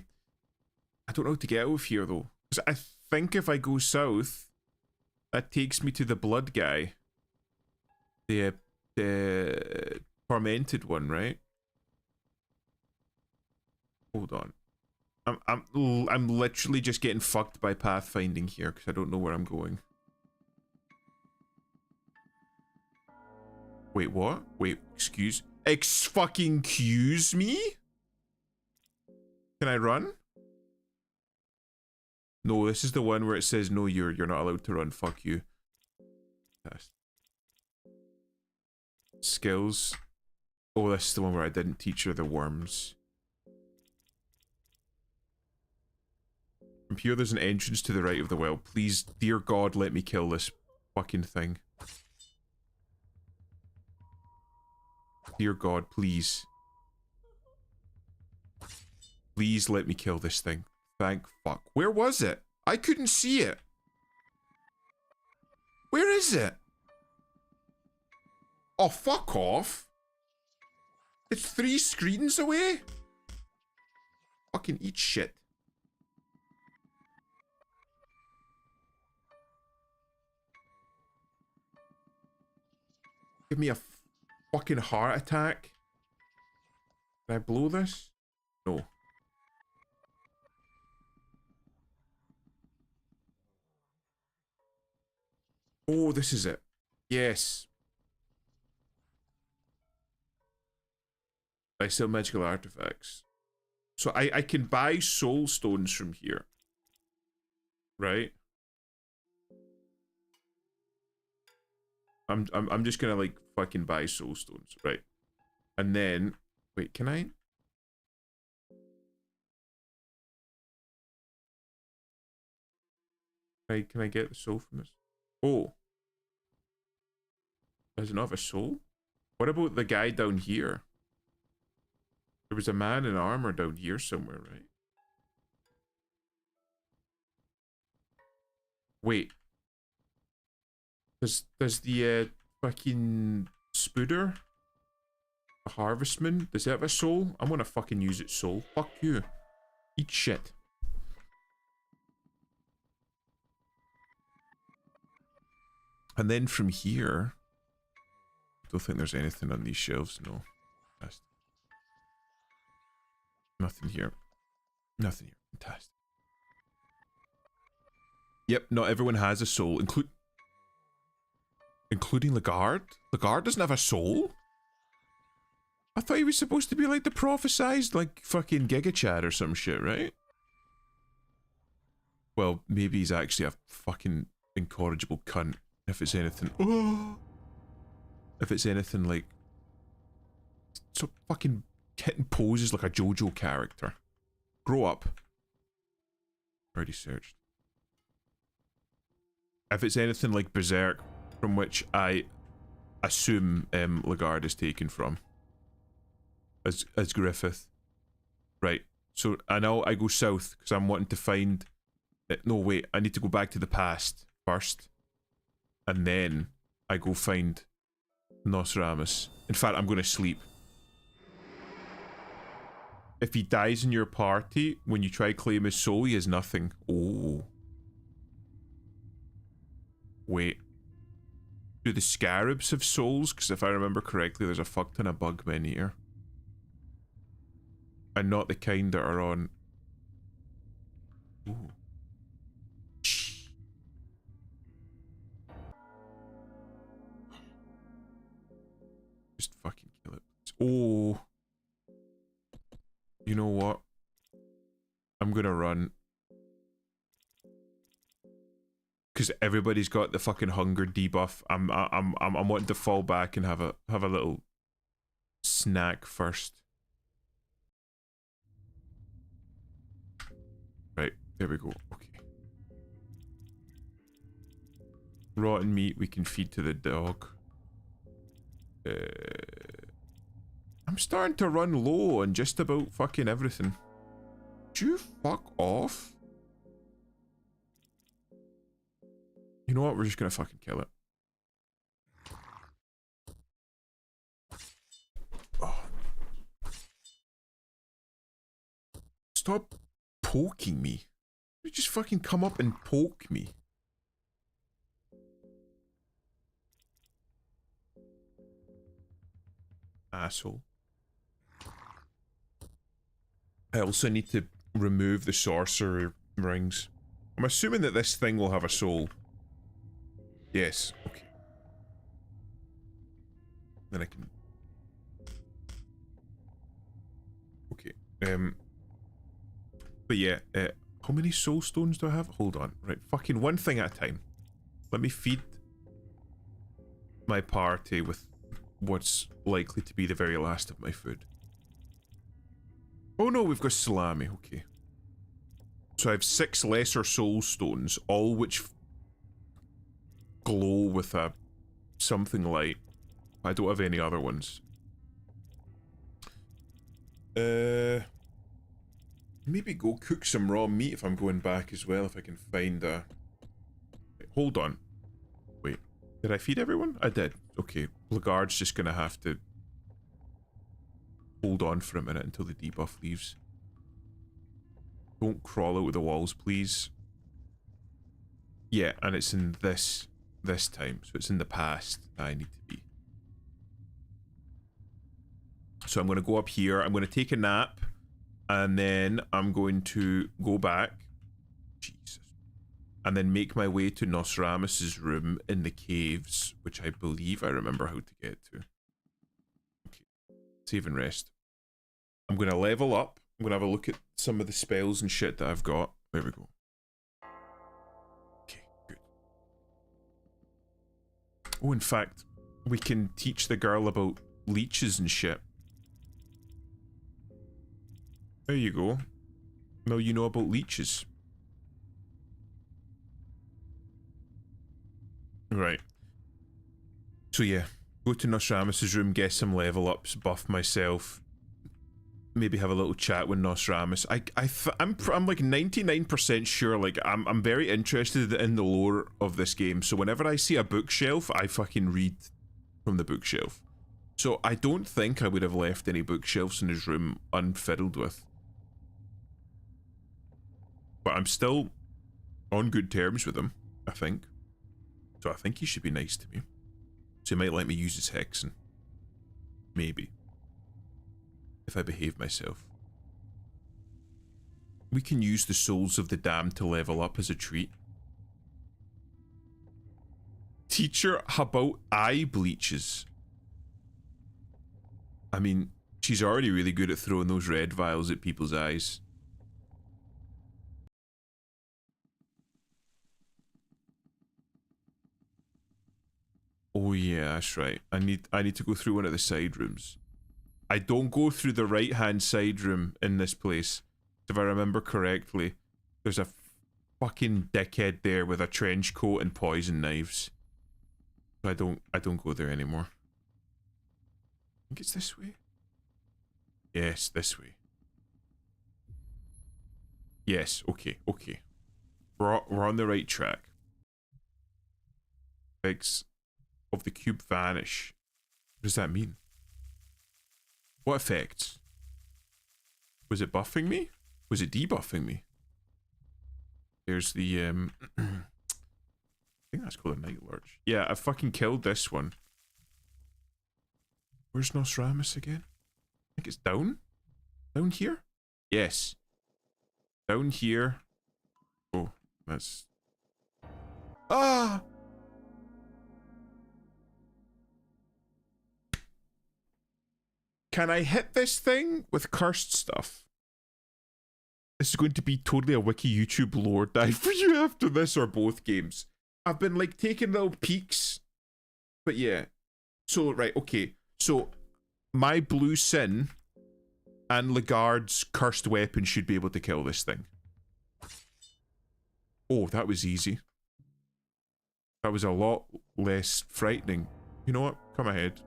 I don't know how to get out of here though. Because I think if I go south, that takes me to the blood guy. The tormented one, right? Hold on. I'm literally just getting fucked by pathfinding here because I don't know where I'm going. Wait, what? Wait, excuse me? Can I run? No, this is the one where it says no, you're not allowed to run. Fuck you. Test. Skills. Oh, this is the one where I didn't teach her the worms. From here, there's an entrance to the right of the well. Please, dear God, let me kill this fucking thing. Dear God, please. Please let me kill this thing. Thank fuck. Where was it? I couldn't see it. Where is it? Oh, fuck off. It's 3 screens away? Fucking eat shit. Give me a fucking heart attack. Can I blow this? No. Oh, this is it. Yes. I sell magical artifacts. So I can buy soul stones from here. Right? I'm just gonna like fucking buy soul stones, right? And then wait, can I? Can I get the soul from this? Oh. Does it not have a soul? What about the guy down here? There was a man in armor down here somewhere, right? Wait. Does the fucking Spooder, a harvestman, does it have a soul? I'm gonna fucking use its soul. Fuck you. Eat shit. And then from here, I don't think there's anything on these shelves. No. Fantastic. Nothing here. Nothing here. Fantastic. Yep, not everyone has a soul, include. Including Lagarde? Lagarde doesn't have a soul? I thought he was supposed to be like the prophesized, like, fucking Giga Chad or some shit, right? Well, maybe he's actually a fucking incorrigible cunt. If it's anything... Oh! If it's anything like... So fucking kitten poses like a JoJo character. Grow up. Already searched. If it's anything like Berserk, from which I assume Lagarde is taken from. As Griffith. Right. So I know I go south because I'm wanting to find... No, wait. I need to go back to the past first. And then I go find Nostradamus. In fact, I'm going to sleep. If he dies in your party, when you try to claim his soul, he has nothing. Oh. Wait. Do the scarabs have souls? Because if I remember correctly, there's a fuck ton of bugmen here. And not the kind that are on... Ooh. Just fucking kill it. Oh. You know what? I'm gonna run. Because everybody's got the fucking hunger debuff. I'm wanting to fall back and have a little snack first. Right, there we go. Okay. Rotten meat we can feed to the dog. I'm starting to run low on just about fucking everything. Would you fuck off? You know what? We're just gonna fucking kill it. Oh. Stop poking me. You just fucking come up and poke me. Asshole. I also need to remove the sorcerer rings. I'm assuming that this thing will have a soul. Yes, okay. Then I can... Okay, but yeah, how many soul stones do I have? Hold on, right, fucking one thing at a time. Let me feed my party with what's likely to be the very last of my food. Oh no, we've got salami, okay. So I have 6 lesser soul stones, all which glow with a something light. I don't have any other ones. Maybe go cook some raw meat if I'm going back as well, if I can find a... Hold on. Wait, did I feed everyone? I did. Okay, Lagarde's just gonna have to hold on for a minute until the debuff leaves. Don't crawl out of the walls, please. Yeah, and it's in this time, so it's in the past that I need to be. So I'm going to go up here, I'm going to take a nap, and then I'm going to go back. Jesus. And then make my way to Nostradamus's room in the caves, which I believe I remember how to get to. Okay. Save and rest. I'm going to level up. I'm going to have a look at some of the spells and shit that I've got. There we go. Okay, good. Oh, in fact, we can teach the girl about leeches and shit. There you go. Now you know about leeches. Right. So yeah, go to Nostradamus' room, get some level ups, buff myself. Maybe have a little chat with Nostradamus. I'm like 99% sure, like I'm very interested in the lore of this game. So whenever I see a bookshelf, I fucking read from the bookshelf. So I don't think I would have left any bookshelves in his room unfiddled with. But I'm still on good terms with him, I think. So I think he should be nice to me. So he might let me use his hexen. Maybe. If I behave myself. We can use the souls of the damned to level up as a treat. teach her about eye bleaches. I mean, she's already really good at throwing those red vials at people's eyes. Oh yeah, that's right. I need to go through one of the side rooms. I don't go through the right-hand side room in this place. If I remember correctly, there's a fucking dickhead there with a trench coat and poison knives. I don't go there anymore. I think it's this way. Yes, this way. Yes, okay. We're on the right track. Effects of the cube vanish. What does that mean? What effects? Was it buffing me? Was it debuffing me? There's the I think that's called a night lurch. Yeah, I fucking killed this one. Where's Nostramus again? I think it's down? Down here? Yes. Down here. Oh, that's... Ah! Can I hit this thing with cursed stuff? This is going to be totally a wiki YouTube lore dive for you after this or both games. I've been like taking little peeks. But yeah. So, right, okay. So, my blue sin and Legarde's cursed weapon should be able to kill this thing. Oh, that was easy. That was a lot less frightening. You know what? Come ahead.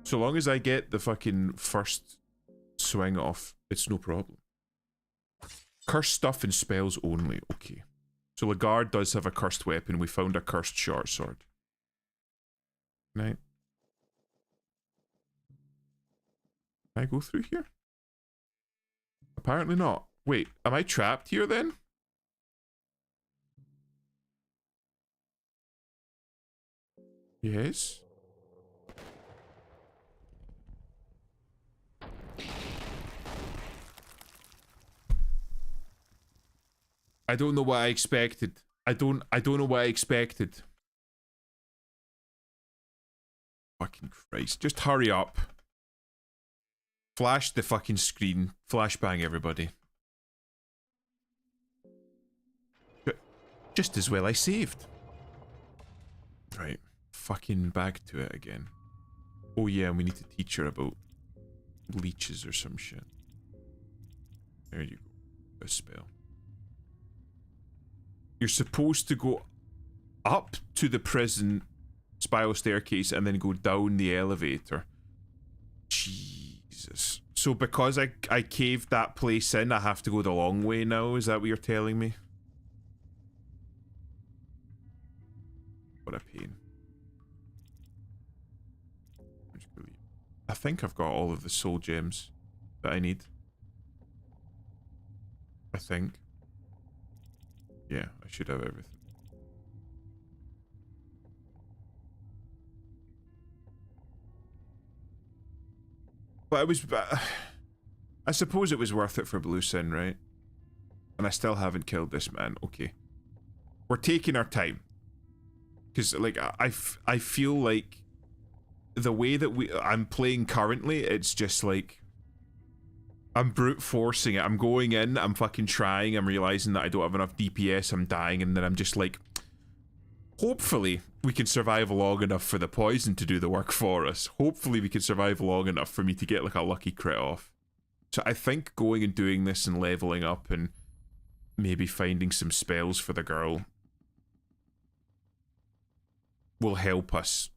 So long as I get the fucking first swing off, it's no problem. Cursed stuff and spells only. Okay. So Legarde does have a cursed weapon. We found a cursed short sword. Right. Can I go through here? Apparently not. Wait, am I trapped here then? Yes. I don't know what I expected. I don't know what I expected. Fucking Christ. Just hurry up. Flash the fucking screen. Flashbang everybody. Just as well I saved. Right. Fucking back to it again. Oh yeah, we need to teach her about leeches or some shit. There you go. A spell. You're supposed to go up to the prison spiral staircase and then go down the elevator. Jesus. So because I caved that place in, I have to go the long way now? Is that what you're telling me? What a pain. I think I've got all of the soul gems that I need. I think. Yeah, I should have everything. But it was... I suppose it was worth it for Blue Sin, right? And I still haven't killed this man. Okay. We're taking our time. Because, like, I feel like the way that I'm playing currently, it's just like... I'm brute forcing it. I'm going in, I'm fucking trying, I'm realizing that I don't have enough DPS, I'm dying, and then I'm just like... Hopefully, we can survive long enough for the poison to do the work for us. Hopefully, we can survive long enough for me to get like a lucky crit off. So I think going and doing this and leveling up and maybe finding some spells for the girl will help us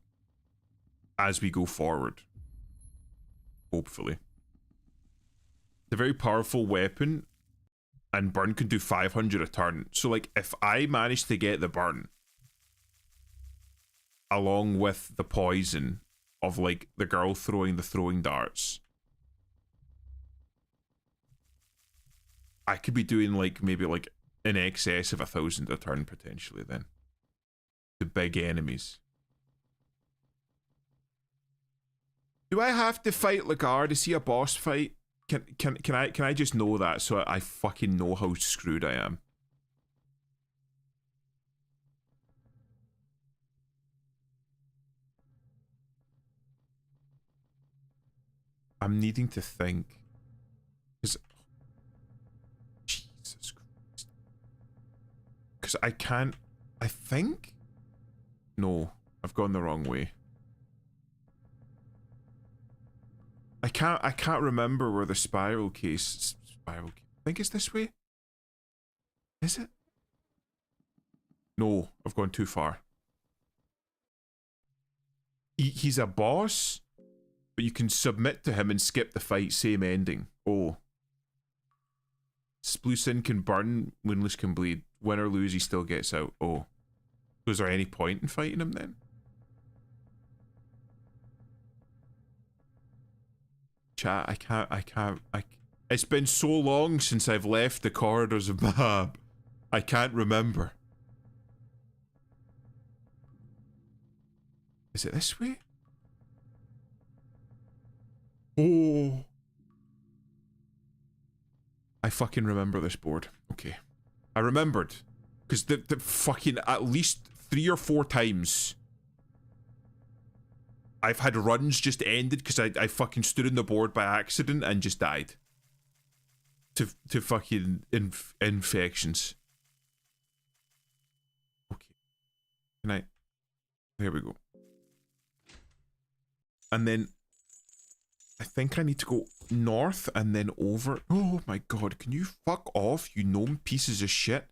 as we go forward. Hopefully. It's a very powerful weapon, and burn can do 500 a turn. So like, if I manage to get the burn along with the poison of like the girl throwing the throwing darts, I could be doing like maybe like in excess of 1,000 a turn potentially then. The big enemies. Do I have to fight Legarde? Is he a boss fight? Can I just know that so I fucking know how screwed I am? I'm needing to think. Because... Jesus Christ. Because I can't... I think? No, I've gone the wrong way. I can't remember where the spiral case... I think it's this way? Is it? No, I've gone too far. He's a boss, but you can submit to him and skip the fight, same ending. Oh. Splucin can burn, Woundless can bleed. Win or lose, he still gets out. Oh. Was there any point in fighting him then? Chat, I can't. It's been so long since I've left the corridors of Mahab. I can't remember. Is it this way? Oh. I fucking remember this board. Okay. I remembered. Because the fucking at least 3 or 4 times I've had runs just ended because I fucking stood on the board by accident and just died. To fucking infections. Okay. Can I... There we go. And then I think I need to go north and then over. Oh my god, can you fuck off, you gnome pieces of shit?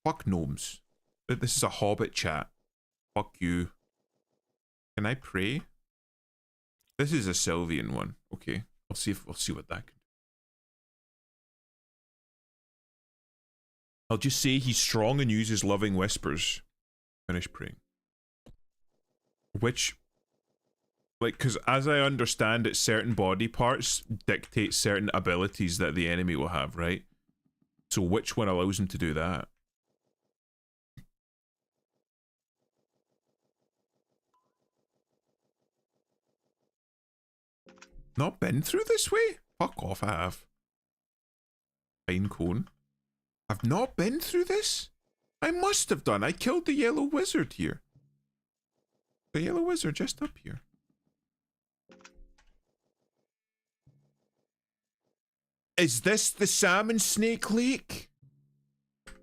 Fuck gnomes. This is a hobbit chat. Fuck you. Can I pray? This is a Sylvian one. Okay, I'll see what that can do. I'll just say he's strong and uses loving whispers. Finish praying. Which... Like, because as I understand it, certain body parts dictate certain abilities that the enemy will have, right? So which one allows him to do that? Not been through this way? Fuck off, I have. Pine cone. I've not been through this? I must have done. I killed the yellow wizard here. The yellow wizard just up here. Is this the Salmon Snake Lake?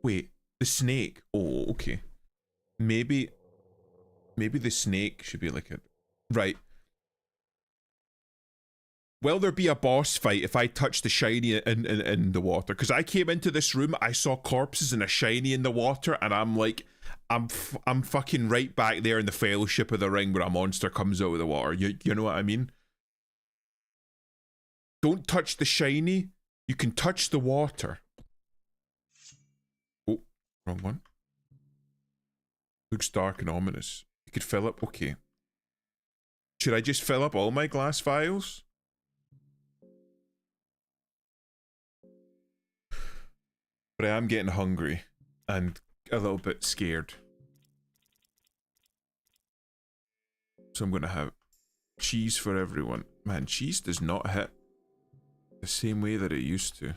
Wait, the snake. Oh, okay. Maybe the snake should be like a... Right. Will there be a boss fight if I touch the shiny in the water? Because I came into this room, I saw corpses and a shiny in the water, and I'm like, I'm fucking right back there in the Fellowship of the Ring where a monster comes out of the water. You know what I mean? Don't touch the shiny. You can touch the water. Oh, wrong one. Looks dark and ominous. You could fill up. Okay. Should I just fill up all my glass vials? But I am getting hungry and a little bit scared. So I'm going to have cheese for everyone. Man, cheese does not hit the same way that it used to.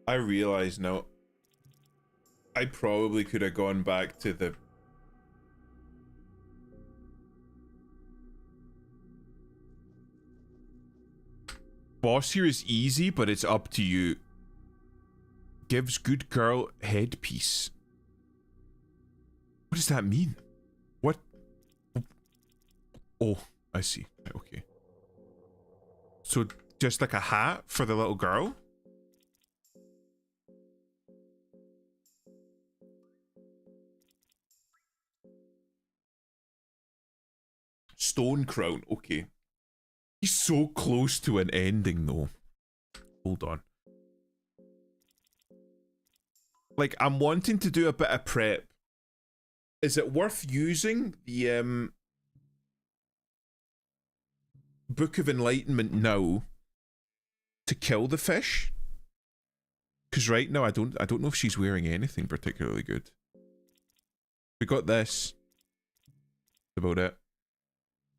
I realize now, I probably could have gone back to the... Boss here is easy, but it's up to you. Gives good girl headpiece. What does that mean? What? Oh, I see. Okay. So just like a hat for the little girl? Stone crown. Okay. He's so close to an ending though. Hold on. Like, I'm wanting to do a bit of prep. Is it worth using the Book of Enlightenment now to kill the fish? Because right now I don't know if she's wearing anything particularly good. We got this. That's about it.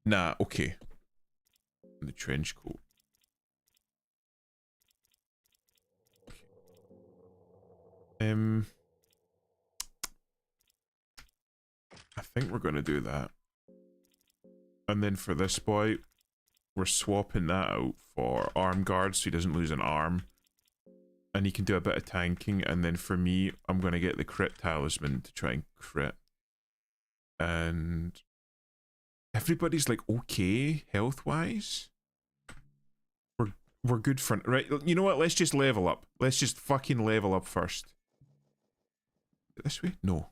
Nah, okay. The trench coat. Okay. I think we're gonna do that. And then for this boy, we're swapping that out for arm guards so he doesn't lose an arm. And he can do a bit of tanking. And then for me, I'm gonna get the crit talisman to try and crit. And everybody's like okay health-wise. We're good for right. You know what? Let's just level up. Let's just fucking level up first. This way? No.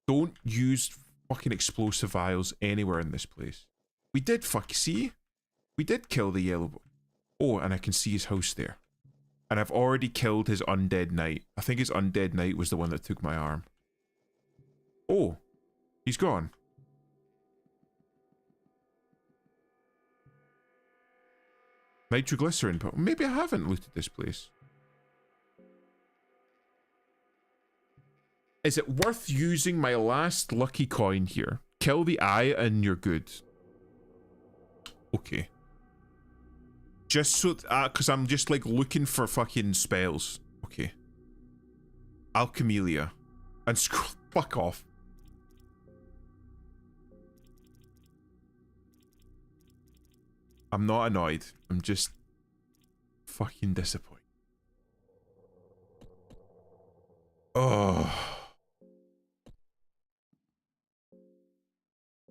Don't use fucking explosive vials anywhere in this place. We did see? We did kill the yellow boy. Oh, and I can see his house there. And I've already killed his undead knight. I think his undead knight was the one that took my arm. Oh, he's gone. Nitroglycerin, but maybe I haven't looted this place. Is it worth using my last lucky coin here? Kill the eye and you're good. Okay. Just so, cause I'm just like looking for fucking spells. Okay. Alchemelia. And fuck off. I'm not annoyed. I'm just fucking disappointed. Oh.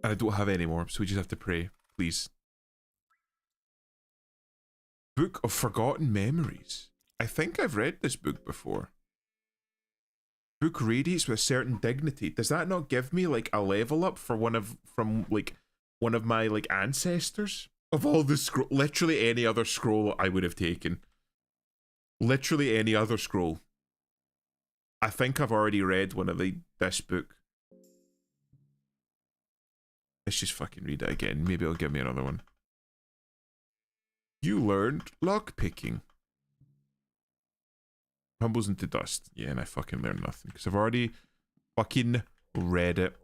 And I don't have any more, so we just have to pray. Please. Book of Forgotten Memories. I think I've read this book before. Book radiates with a certain dignity. Does that not give me like a level up for one of my like ancestors? Of all the scroll, literally any other scroll I would have taken. Literally any other scroll. I think I've already read one of this book. Let's just fucking read it again. Maybe it'll give me another one. You learned lockpicking. Humbles into dust. Yeah, and I fucking learned nothing. Because I've already fucking read it.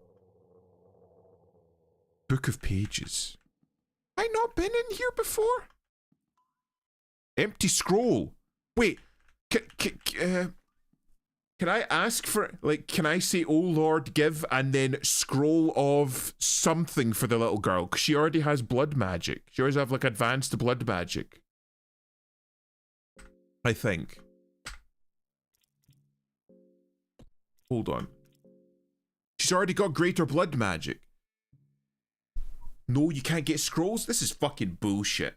Book of Pages. I not been in here before? Empty scroll. Wait. Can I ask for, like, can I say, oh Lord, give, and then scroll of something for the little girl? Because she already has blood magic. She always have, like, advanced blood magic. I think. Hold on. She's already got greater blood magic. No, you can't get scrolls? This is fucking bullshit.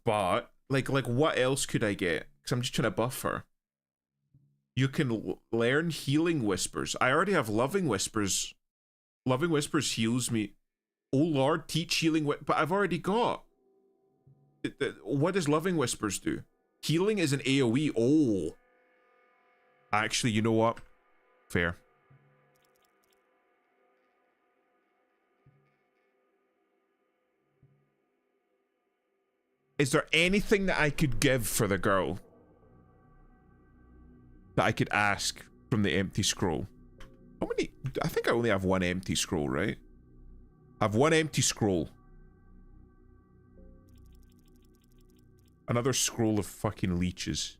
But, like what else could I get? Because I'm just trying to buff her. You can learn Healing Whispers. I already have Loving Whispers. Loving Whispers heals me. Oh Lord, teach Healing Whispers. But I've already got. What does Loving Whispers do? Healing is an AoE. Oh. Actually, you know what? Fair. Is there anything that I could give for the girl? That I could ask from the empty scroll? How many? I think I only have one empty scroll, right? I have one empty scroll. Another scroll of fucking leeches.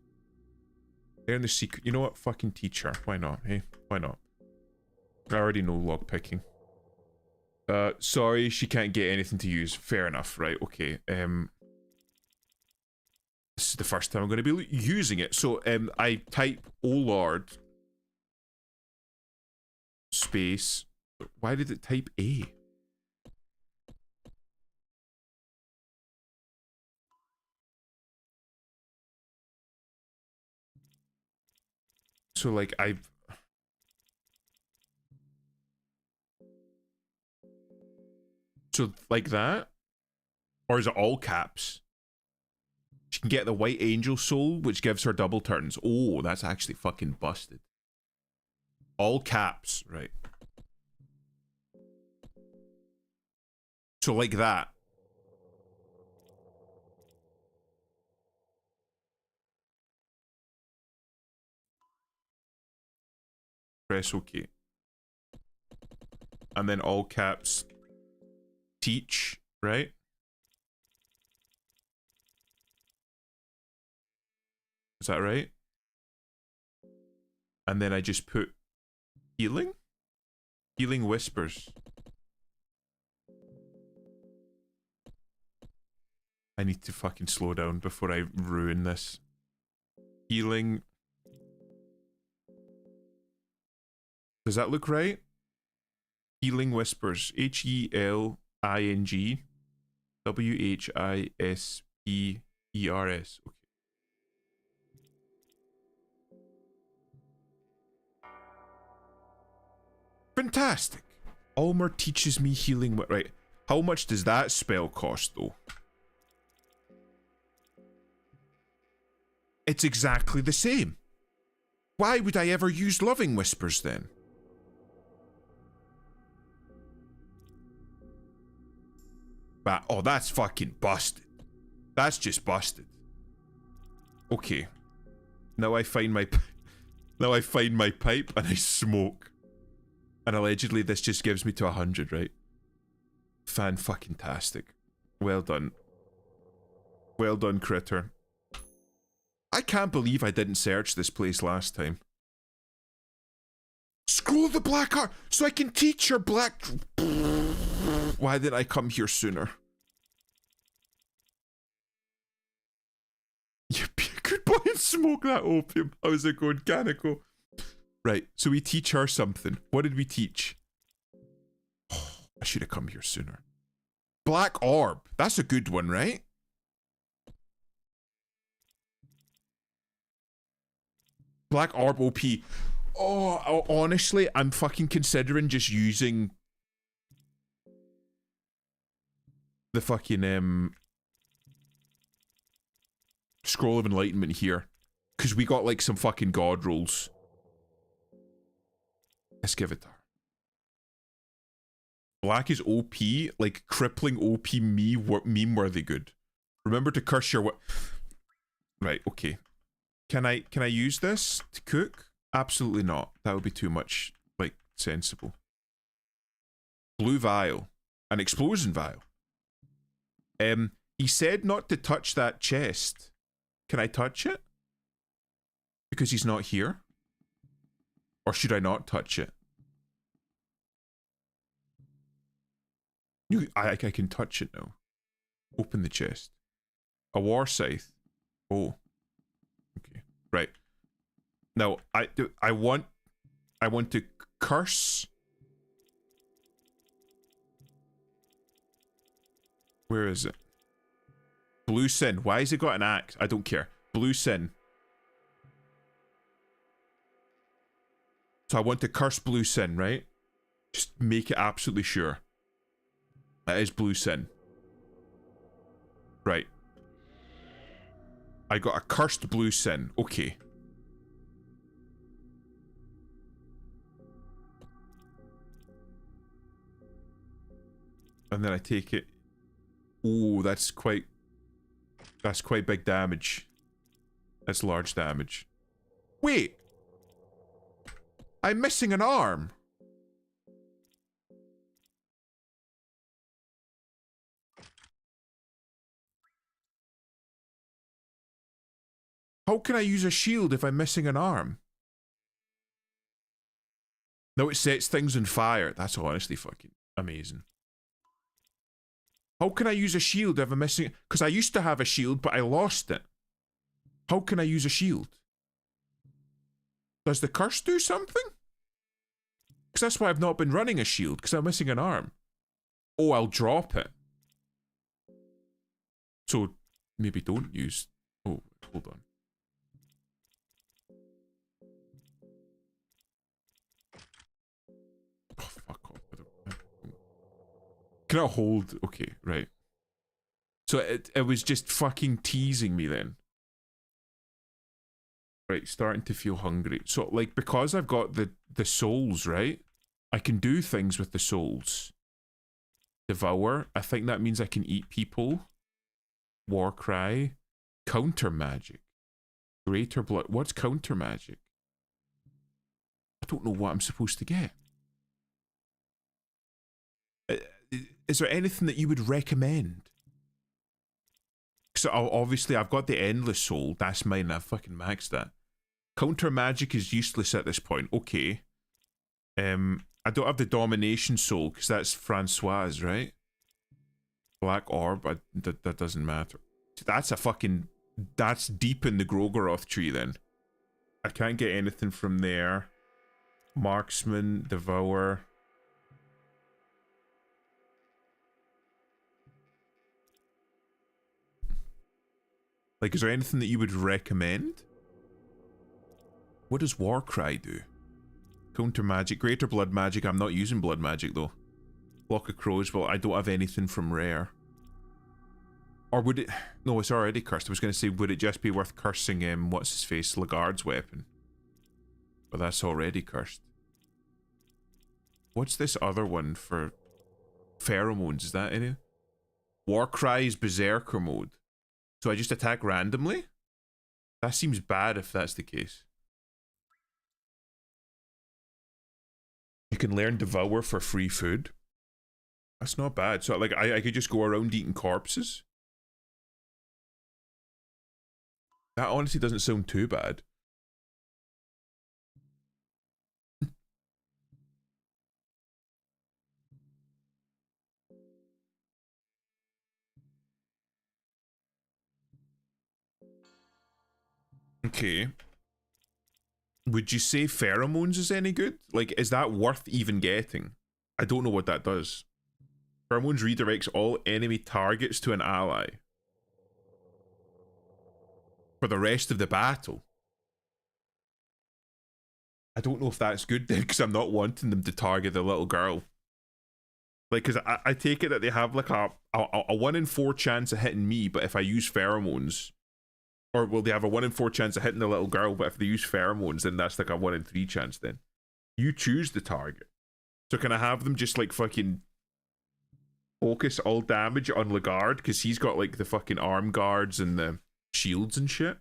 Learn the secret. You know what? Fucking teach her. Why not? Hey, why not? I already know lockpicking. Sorry, she can't get anything to use. Fair enough, right? Okay. This is the first time I'm going to be using it. So, I type, oh Lord. Space. Why did it type A? So, like, So, like that? Or is it all caps? She can get the White Angel Soul, which gives her double turns. Oh, that's actually fucking busted. All caps, right. So like that. Press OK. And then all caps. Teach, right? Is that right? And then I just put healing? Healing whispers. I need to fucking slow down before I ruin this. Healing. Does that look right? Healing whispers. HELING WHISPERS. Okay. Fantastic. Ulmer teaches me healing. Right. How much does that spell cost though? It's exactly the same. Why would I ever use loving whispers then? But, oh, that's fucking busted. That's just busted. Okay. Now I find my pipe and I smoke. And allegedly this just gives me to 100, right? Fan-fucking-tastic. Well done. Well done, critter. I can't believe I didn't search this place last time. Scroll the black art so I can teach your black... Why didn't I come here sooner? You be a good boy and smoke that opium. How's it going, Kaneko? Right, so we teach her something. What did we teach? Oh, I should have come here sooner. Black orb. That's a good one, right? Black orb OP. Oh, honestly, I'm fucking considering just using the fucking Scroll of Enlightenment here. Because we got like some fucking god rolls. Let's give it to her. Black is OP, like crippling OP meme worthy good. Remember to curse your Right, okay. Can I use this to cook? Absolutely not. That would be too much, like, sensible. Blue vial. An explosion vial. He said not to touch that chest. Can I touch it? Because he's not here? Or should I not touch it? I can touch it now. Open the chest. A war scythe. Oh. Okay. Right. Now, I want to curse. Where is it? Blue Sin. Why has it got an axe? I don't care. Blue Sin. So I want to curse Blue Sin, right? Just make it absolutely sure. That is Blue Sin. Right. I got a cursed Blue Sin. Okay. And then I take it. Oh, that's quite big damage. That's large damage. Wait. I'm missing an arm. How can I use a shield if I'm missing an arm? No, it sets things on fire. That's honestly fucking amazing. How can I use a shield if I'm missing... Because I used to have a shield, but I lost it. How can I use a shield? Does the curse do something? Because that's why I've not been running a shield, because I'm missing an arm. Oh, I'll drop it. So, maybe don't use... Oh, hold on. Oh, fuck off. Can I hold? Okay, right. So it was just fucking teasing me then. Right, starting to feel hungry. So, like, because I've got the souls, right? I can do things with the souls. Devour. I think that means I can eat people. War cry. Counter magic. Greater blood. What's counter magic? I don't know what I'm supposed to get. Is there anything that you would recommend? So obviously I've got the endless soul. That's mine. I've fucking maxed that. Counter magic is useless at this point. Okay. I don't have the domination soul because that's Francoise, right? Black orb, that doesn't matter. That's a fucking... That's deep in the Grogoroth tree then. I can't get anything from there. Marksman, Devour. Like, is there anything that you would recommend? What does Warcry do? Counter magic, greater blood magic. I'm not using blood magic though. Flock of Crows, well, I don't have anything from rare. Or would it... No, it's already cursed. I was going to say, would it just be worth cursing, what's his face, Lagarde's weapon? But that's already cursed. What's this other one for pheromones? Is that any? Warcry's Berserker mode. So I just attack randomly? That seems bad if that's the case. You can learn Devour for free food. That's not bad. So like I could just go around eating corpses. That honestly doesn't sound too bad. Okay. Would you say pheromones is any good? Like, is that worth even getting? I don't know what that does. Pheromones redirects all enemy targets to an ally for the rest of the battle. I don't know if that's good then, because I'm not wanting them to target the little girl. Like, because I take it that they have like a 1 in 4 chance of hitting me, but if I use pheromones, or will they have a 1 in 4 chance of hitting the little girl, but if they use pheromones, then that's like a 1 in 3 chance then. You choose the target. So can I have them just like fucking focus all damage on Lagarde, because he's got like the fucking arm guards and the shields and shit?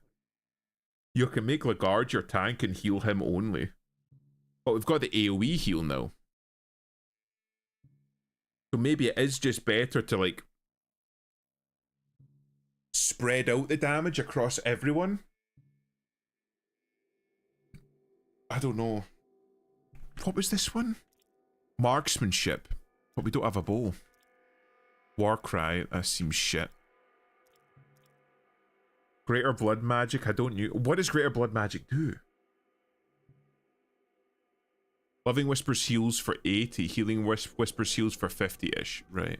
You can make Lagarde your tank and heal him only. But we've got the AoE heal now. So maybe it is just better to like spread out the damage across everyone. I don't know. What was this one? Marksmanship. But we don't have a bow. Warcry, that seems shit. Greater blood magic, I don't know. What does greater blood magic do? Loving Whispers heals for 80, Healing Whispers heals for 50-ish, right?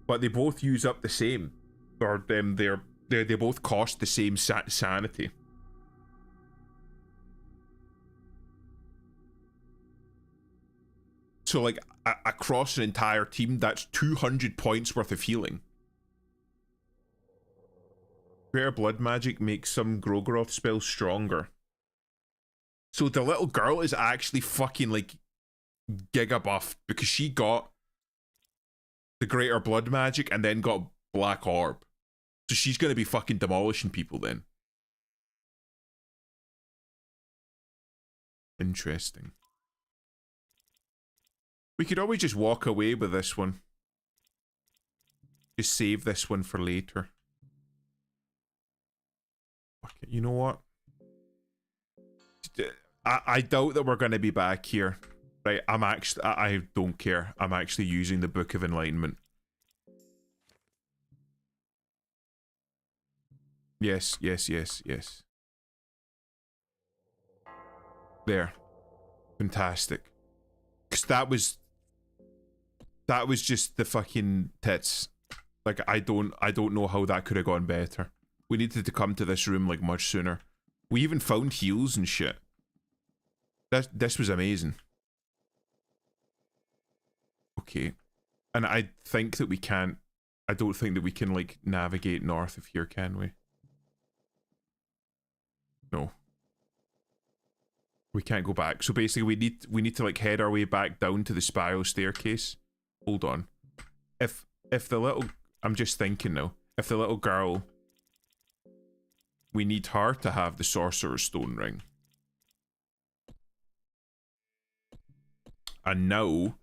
But they both use up the same. Or they both cost the same sanity. So like across an entire team, that's 200 points worth of healing. Greater blood magic makes some Grogoroth spells stronger. So the little girl is actually fucking like giga buff because she got the greater blood magic and then got black orb. So she's gonna be fucking demolishing people then. Interesting. We could always just walk away with this one. Just save this one for later. Okay, you know what? I doubt that we're going to be back here. Right, I don't care. I'm actually using the Book of Enlightenment. Yes, yes, yes, yes. There. Fantastic. Because that was just the fucking tits. Like, I don't know how that could have gone better. We needed to come to this room like much sooner. We even found heals and shit. This was amazing. Okay. And I think that we can't... I don't think that we can, like, navigate north of here, can we? No. We can't go back. So basically we need to, like, head our way back down to the spiral staircase. Hold on. If the little... I'm just thinking now. If the little girl... We need her to have the Sorcerer's Stone ring. And now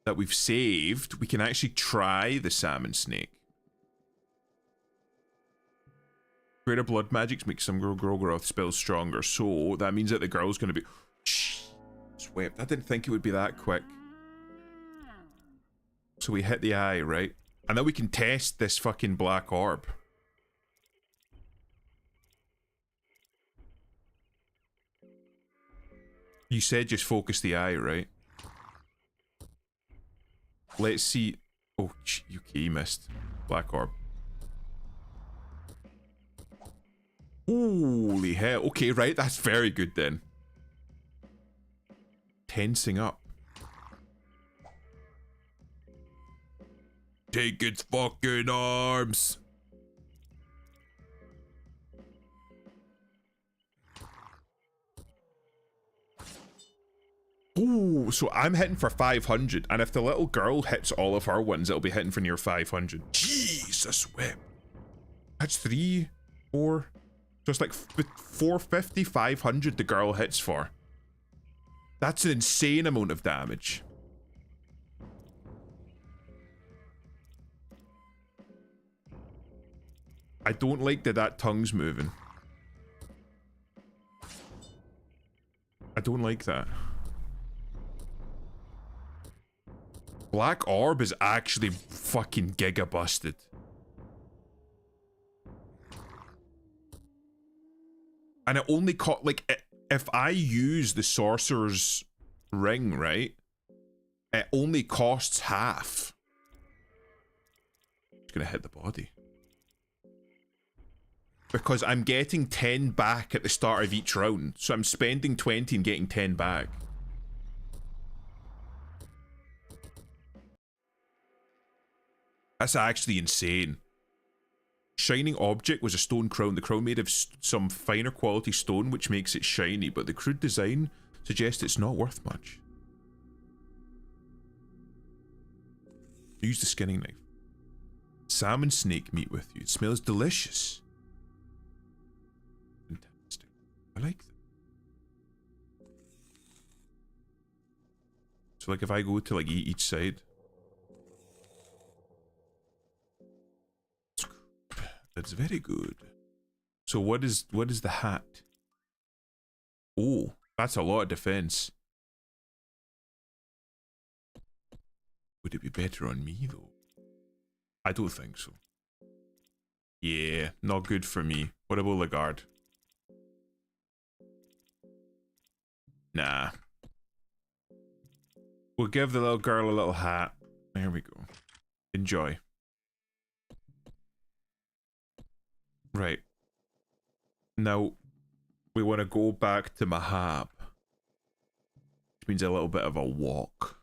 that we've saved, we can actually try the salmon snake. Greater blood magics make some Grogoroth spells stronger, so that means that the girl's going to be... Swept. I didn't think it would be that quick. So we hit the eye, right? And then we can test this fucking black orb. You said just focus the eye, right? Let's see. Oh, okay, you missed. Black orb. Holy hell. Okay, right, that's very good then. Tensing up. Take its fucking arms. Ooh, so I'm hitting for 500, and if the little girl hits all of her ones, it'll be hitting for near 500. Jesus whip. That's 3, 4. So it's like 450, 500 the girl hits for. That's an insane amount of damage. I don't like that tongue's moving. I don't like that. Black Orb is actually fucking giga busted. And it only caught, like, if I use the Sorcerer's Ring, right? It only costs half. It's gonna hit the body. Because I'm getting 10 back at the start of each round. So I'm spending 20 and getting 10 back. That's actually insane. Shining object was a stone crown. The crown made of some finer quality stone, which makes it shiny, but the crude design suggests it's not worth much. Use the skinning knife. Salmon snake meat with you. It smells delicious. Fantastic. I like that. So like if I go to like eat each side. That's very good. So what is the hat? Oh, that's a lot of defense. Would it be better on me though? I don't think so. Yeah, not good for me. What about Lagarde? Nah. We'll give the little girl a little hat. There we go. Enjoy. Right. Now, we want to go back to Mahab. Which means a little bit of a walk.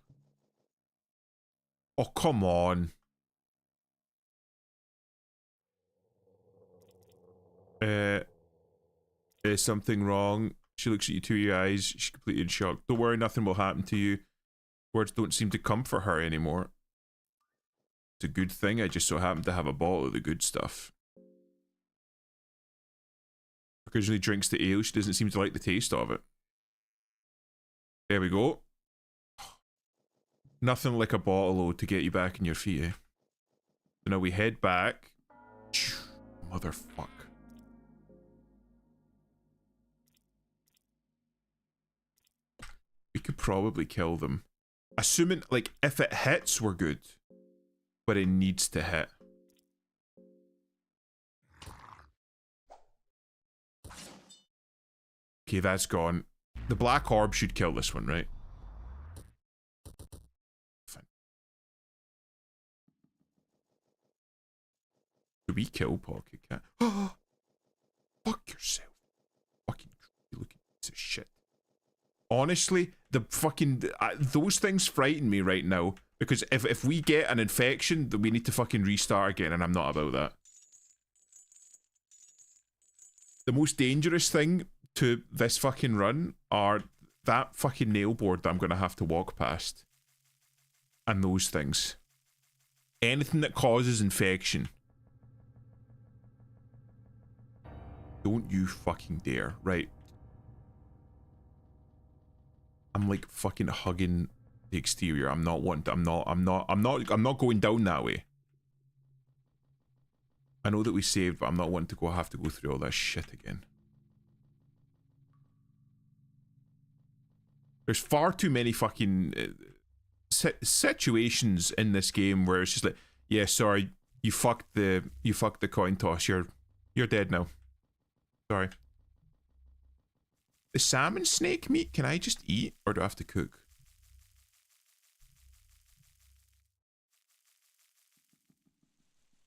Oh, come on. Is something wrong? She looks at you through your eyes. She's completely in shock. Don't worry, nothing will happen to you. Words don't seem to comfort her anymore. It's a good thing. I just so happen to have a bottle of the good stuff. Occasionally drinks the ale. She doesn't seem to like the taste of it. There we go. Nothing like a bottle to get you back on your feet, eh? So now we head back. Motherfuck. We could probably kill them. Assuming, like, if it hits, we're good. But it needs to hit. Okay, that's gone. The black orb should kill this one, right? Fine. Do we kill Pocket Cat? Fuck yourself. Fucking looking piece of shit. Honestly, the fucking... those things frighten me right now. Because if we get an infection, then we need to fucking restart again, and I'm not about that. The most dangerous thing to this fucking run are that fucking nail board that I'm gonna have to walk past. And those things. Anything that causes infection. Don't you fucking dare. Right. I'm like fucking hugging the exterior. I'm not going down that way. I know that we saved, but I'm not wanting to have to go through all that shit again. There's far too many fucking situations in this game where it's just like, yeah, sorry, you fucked the coin toss. You're dead now. Sorry. The salmon snake meat, can I just eat or do I have to cook?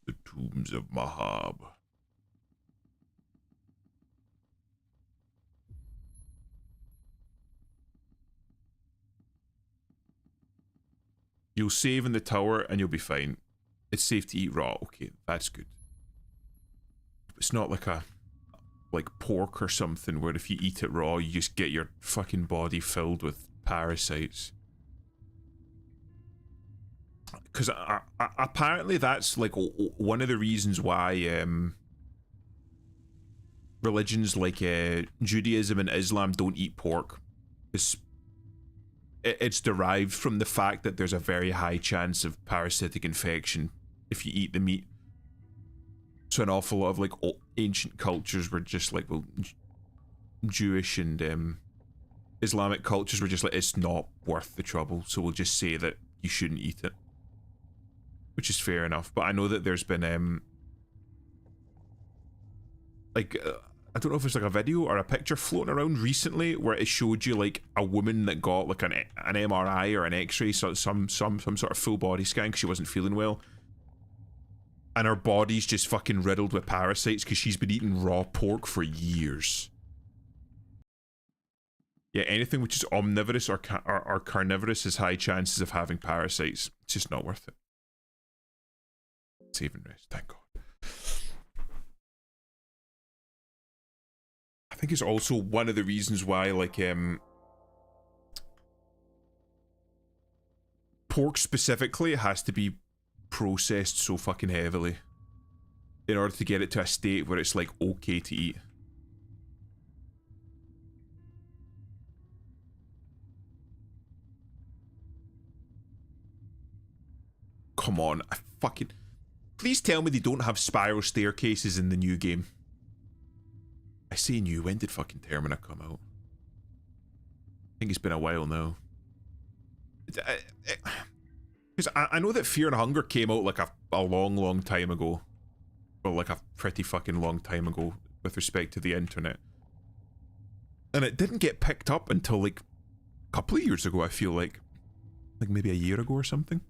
The tombs of Mahab. You'll save in the tower and you'll be fine. It's safe to eat raw. Okay, that's good. It's not like pork or something where if you eat it raw, you just get your fucking body filled with parasites. Because apparently that's like one of the reasons why religions like Judaism and Islam don't eat pork. It's derived from the fact that there's a very high chance of parasitic infection if you eat the meat. So an awful lot of like ancient cultures were just like, well, Jewish and Islamic cultures were just like, it's not worth the trouble, so we'll just say that you shouldn't eat it. Which is fair enough, but I know that there's been I don't know if it's like a video or a picture floating around recently where it showed you like a woman that got like an MRI or an X-ray, so some sort of full body scan because she wasn't feeling well, and her body's just fucking riddled with parasites because she's been eating raw pork for years. Yeah, anything which is omnivorous or carnivorous has high chances of having parasites. It's just not worth it. Save and rest, thank God. I think it's also one of the reasons why, like, pork specifically has to be processed so fucking heavily in order to get it to a state where it's, like, okay to eat. Come on, I fucking... Please tell me they don't have spiral staircases in the new game. I say new, when did fucking Termina come out? I think it's been a while now. Because I know that Fear and Hunger came out like a long time ago. Or like a pretty fucking long time ago with respect to the internet. And it didn't get picked up until like a couple of years ago, I feel like. Like maybe a year ago or something.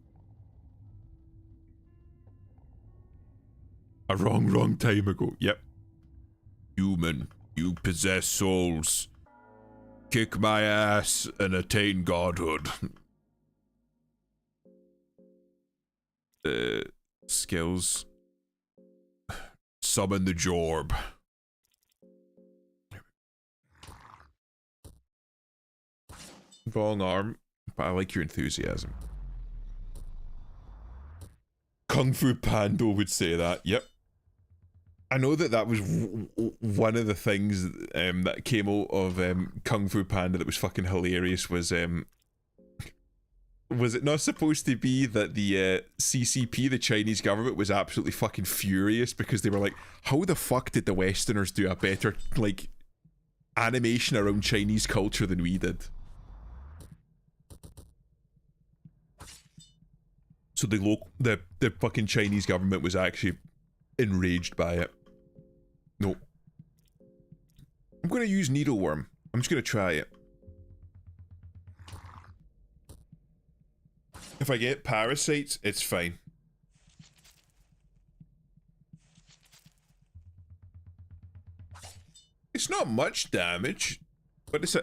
A wrong time ago, yep. Human, you possess souls. Kick my ass and attain godhood. Skills. Summon the Jorb. Wrong arm, but I like your enthusiasm. Kung Fu Panda would say that, yep. I know that was one of the things that came out of Kung Fu Panda that was fucking hilarious was it not supposed to be that the CCP, the Chinese government, was absolutely fucking furious because they were like, how the fuck did the Westerners do a better, like, animation around Chinese culture than we did? So the fucking Chinese government was actually enraged by it. No. I'm gonna use needleworm. I'm just gonna try it. If I get parasites, it's fine. It's not much damage, but it's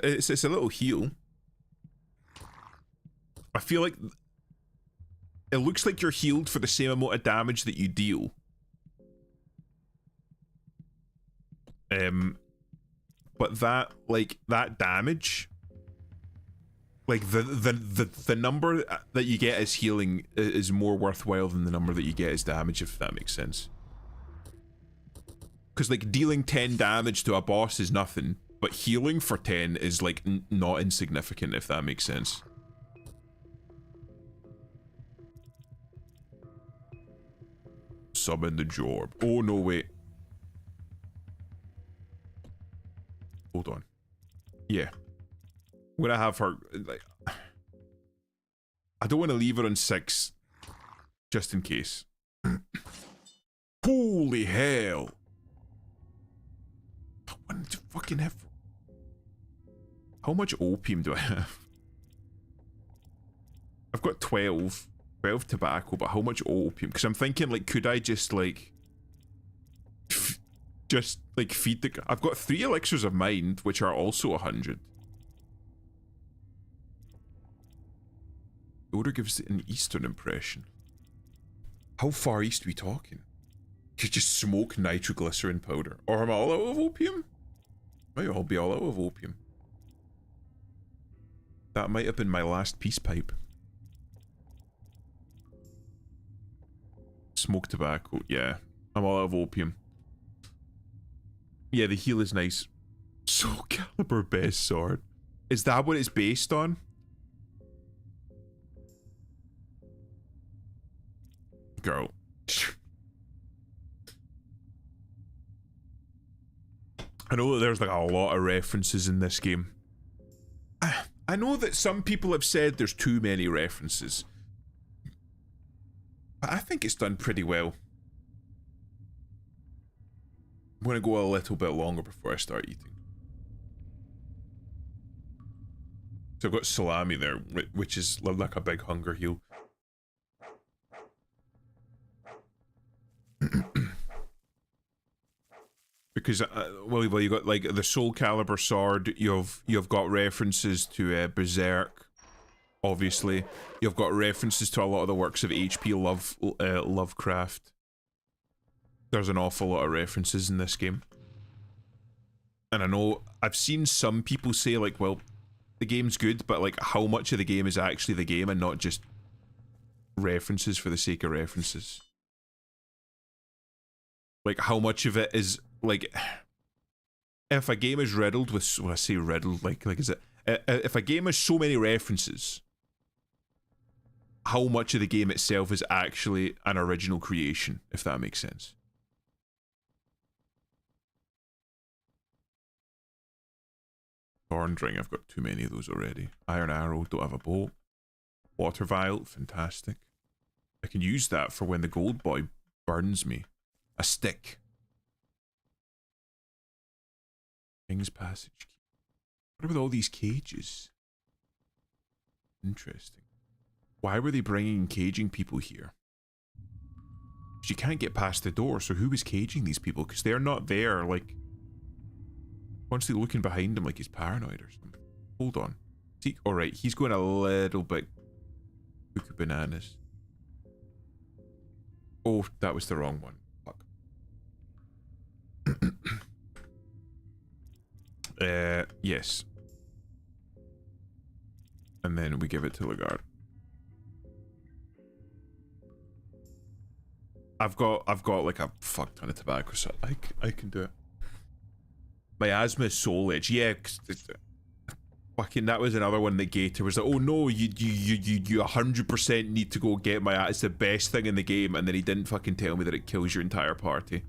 a little heal. I feel like it looks like you're healed for the same amount of damage that you deal. But that damage, like the number that you get as healing is more worthwhile than the number that you get as damage, if that makes sense. Because like dealing 10 damage to a boss is nothing, but healing for 10 is like not insignificant, if that makes sense. Summon the Jorb. Oh, no, wait. Hold on. Yeah. I'm gonna have her, like... I don't want to leave her on 6. Just in case. Holy hell. I wanted to fucking have... How much opium do I have? I've got 12 tobacco, but how much opium? Because I'm thinking, like, could I just, like... just, like, feed the... I've got 3 elixirs of mind, which are also 100. The odor gives it an eastern impression. How far east are we talking? Could just smoke nitroglycerin powder. Or am I all out of opium? Might all be all out of opium. That might have been my last peace pipe. Smoke tobacco, yeah. I'm all out of opium. Yeah, the heal is nice. Soul Calibur best sword. Is that what it's based on? Girl. I know that there's like a lot of references in this game. I know that some people have said there's too many references. But I think it's done pretty well. I'm gonna go a little bit longer before I start eating. So I've got salami there, which is like a big hunger heal. Because well, you got like the Soul Calibur sword. You've got references to Berserk, obviously. You've got references to a lot of the works of H.P. Lovecraft. There's an awful lot of references in this game, and I know I've seen some people say like, well, the game's good, but like, how much of the game is actually the game and not just references for the sake of references? Like, how much of it is, like, if a game is riddled with, well, I say riddled, like is it, if a game has so many references, how much of the game itself is actually an original creation, if that makes sense? Thorn Ring, I've got too many of those already. Iron Arrow, don't have a bow. Water Vial, fantastic. I can use that for when the gold boy burns me. A stick. King's Passage key. What about all these cages? Interesting. Why were they bringing caging people here? You can't get past the door, so who was caging these people? Because they're not there, like... Constantly looking behind him like he's paranoid or something. Hold on. See, alright, he's going a little bit... cuckoo bananas. Oh, that was the wrong one. Fuck. Yes. And then we give it to Lagarde. I've got like a fuck ton of tobacco, so I can do it. My asthma is soul edge, yeah. Fucking, that was another one that Gator was like, oh no, you 100% need to go get my, it's the best thing in the game, and then he didn't fucking tell me that it kills your entire party.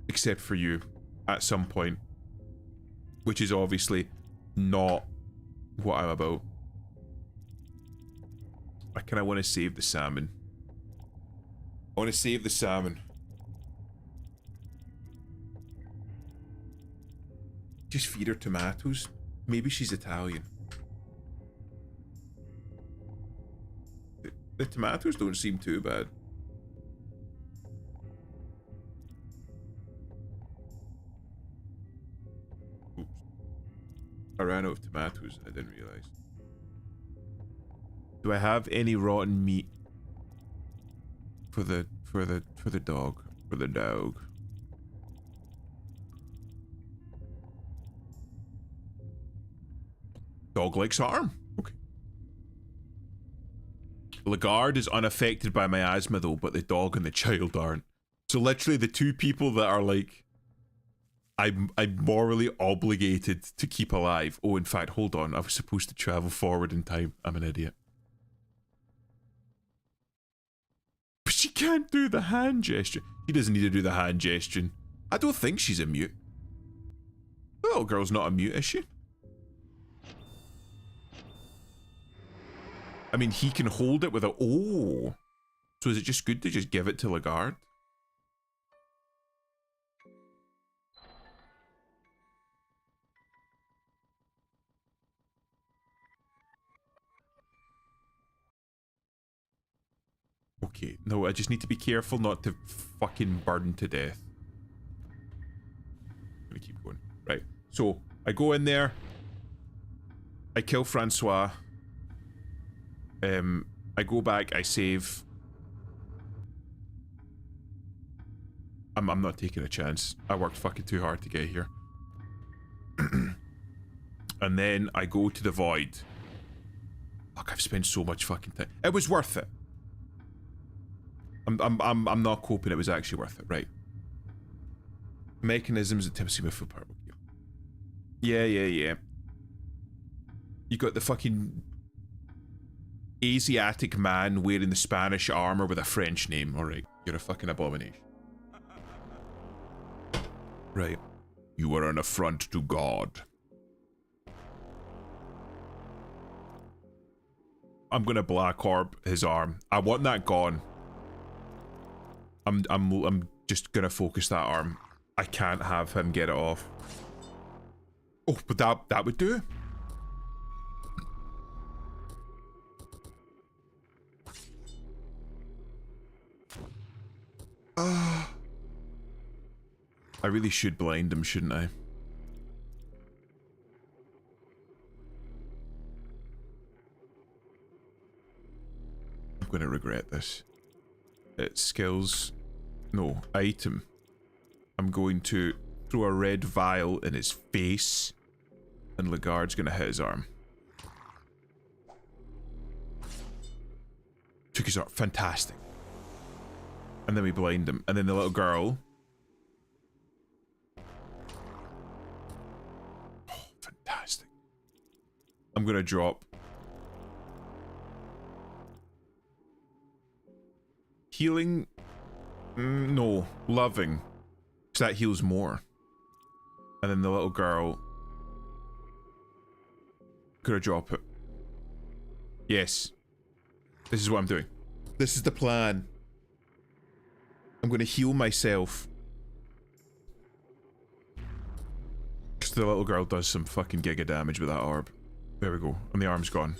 Except for you, at some point. Which is obviously not what I'm about. I kinda want to save the salmon. I want to save the salmon. Just feed her tomatoes. Maybe she's Italian. The tomatoes don't seem too bad. Oops. I ran out of tomatoes. I didn't realize. Do I have any rotten meat for the dog? For the dog. Dog likes arm. Okay. Lagarde is unaffected by my asthma though, but the dog and the child aren't. So literally the two people that are like, I'm morally obligated to keep alive. Oh, in fact, hold on. I was supposed to travel forward in time. I'm an idiot. She can't do the hand gesture. She doesn't need to do the hand gesture. I don't think she's a mute. The little girl's not a mute, is she? I mean, he can hold it with a... Oh. So is it just good to just give it to Lagarde? Okay, no, I just need to be careful not to fucking burn to death. I'm gonna keep going. Right, so I go in there. I kill Francois. I go back, I save. I'm not taking a chance. I worked fucking too hard to get here. And then I go to the void. Fuck, I've spent so much fucking time. It was worth it. I'm not coping, it was actually worth it, right? Mechanisms that Timothy with full power. Yeah. You got the fucking Asiatic man wearing the Spanish armor with a French name. Alright, you're a fucking abomination. Right. You are an affront to God. I'm gonna Black Orb his arm. I want that gone. I'm just gonna focus that arm. I can't have him get it off. Oh, but that would do. I really should blind him, shouldn't I? I'm gonna regret this. It's skills. No, item. I'm going to throw a red vial in his face, and Lagarde's gonna hit his arm. Took his arm. Fantastic. And then we blind him. And then the little girl. Oh, fantastic. I'm gonna drop. Healing? No. Loving. Because that heals more. And then the little girl. Gonna drop it. Yes. This is what I'm doing. This is the plan. I'm gonna heal myself. Because the little girl does some fucking giga damage with that orb. There we go. And the arm's gone.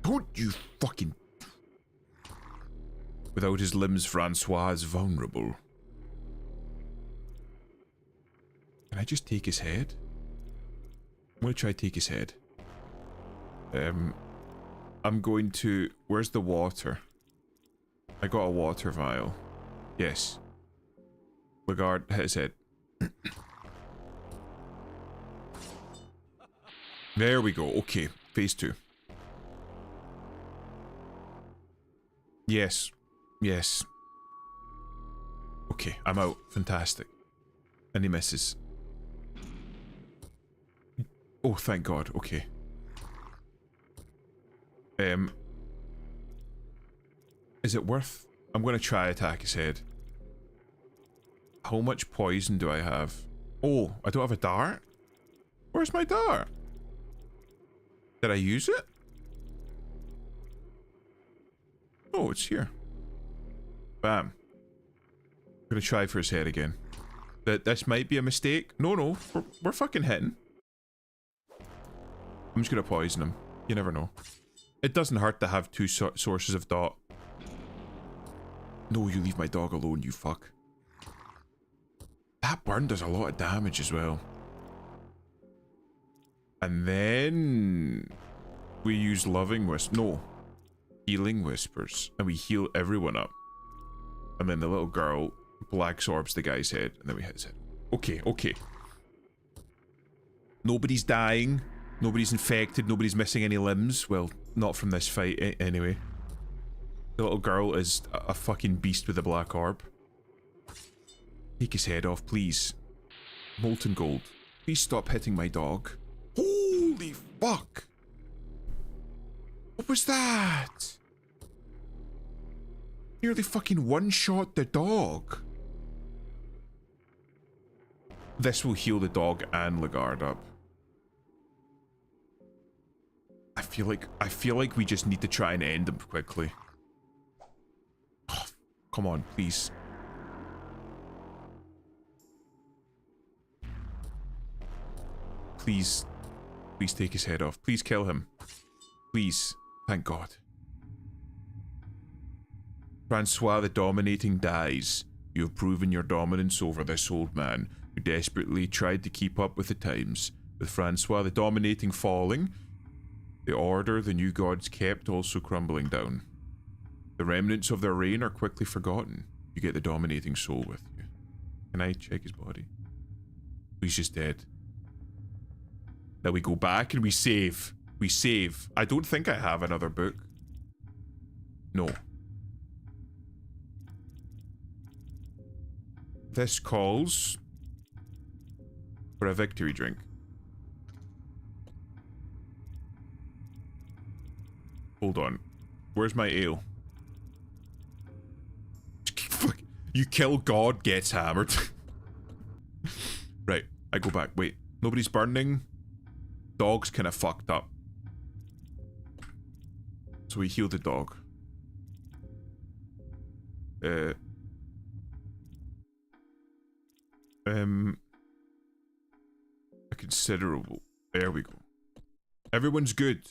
Don't you fucking... Without his limbs, Francois is vulnerable. Can I just take his head? I'm gonna try to take his head. I'm going to... Where's the water? I got a water vial. Yes. Lagarde hit his head. There we go. Okay. Phase 2. Yes. Yes. Okay. I'm out. Fantastic. And he misses. Oh, thank God. Okay. Is it worth... I'm going to try attack his head. How much poison do I have? Oh, I don't have a dart? Where's my dart? Did I use it? Oh, it's here. Bam. I'm going to try for his head again. This might be a mistake. No. We're fucking hitting. I'm just going to poison him. You never know. It doesn't hurt to have two sources of dot. No, you leave my dog alone, you fuck. That burn does a lot of damage as well. And then... we use Loving Whispers. No. Healing Whispers. And we heal everyone up. And then the little girl Black Orbs the guy's head. And then we hit his head. Okay, okay. Nobody's dying. Nobody's infected. Nobody's missing any limbs. Well, not from this fight anyway. The little girl is a fucking beast with a black orb. Take his head off, please. Molten gold. Please stop hitting my dog. Holy fuck! What was that? Nearly fucking one-shot the dog. This will heal the dog and Lagarde up. I feel like we just need to try and end him quickly. Oh, come on, please. Please take his head off. Please kill him. Please. Thank God. Francois the Dominating dies. You have proven your dominance over this old man, who desperately tried to keep up with the times. With Francois the Dominating falling, the order the new gods kept also crumbling down. The remnants of their reign are quickly forgotten. You get the dominating soul with you. Can I check his body? He's just dead. Now we go back and we save. We save. I don't think I have another book. No. This calls for a victory drink. Hold on. Where's my ale? Fuck. You kill God, gets hammered. Right. I go back. Wait. Nobody's burning. Dog's kind of fucked up. So we heal the dog. A considerable. There we go. Everyone's good.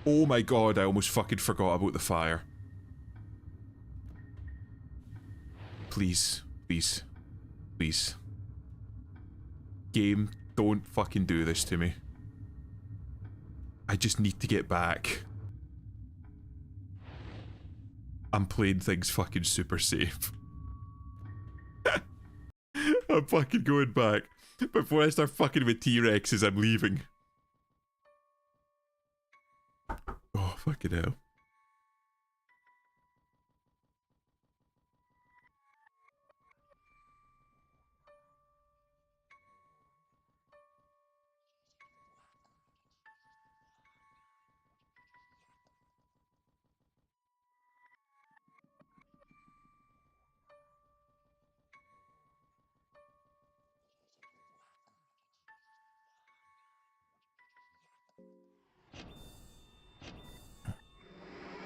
Oh my God, I almost fucking forgot about the fire. Please, please, please. Game, don't fucking do this to me. I just need to get back. I'm playing things fucking super safe. I'm fucking going back. Before I start fucking with T-Rexes, I'm leaving. Oh, fucking hell.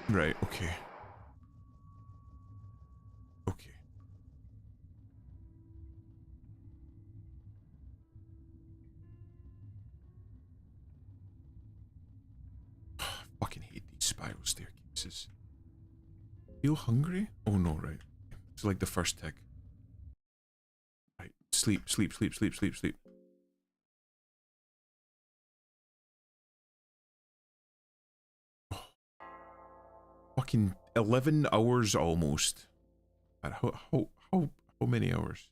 Right, okay. Okay. I fucking hate these spiral staircases. Feel hungry? Oh no, right. It's like the first tick. Right, sleep, sleep, sleep, sleep, sleep, sleep. Fucking 11 hours almost. And how many hours?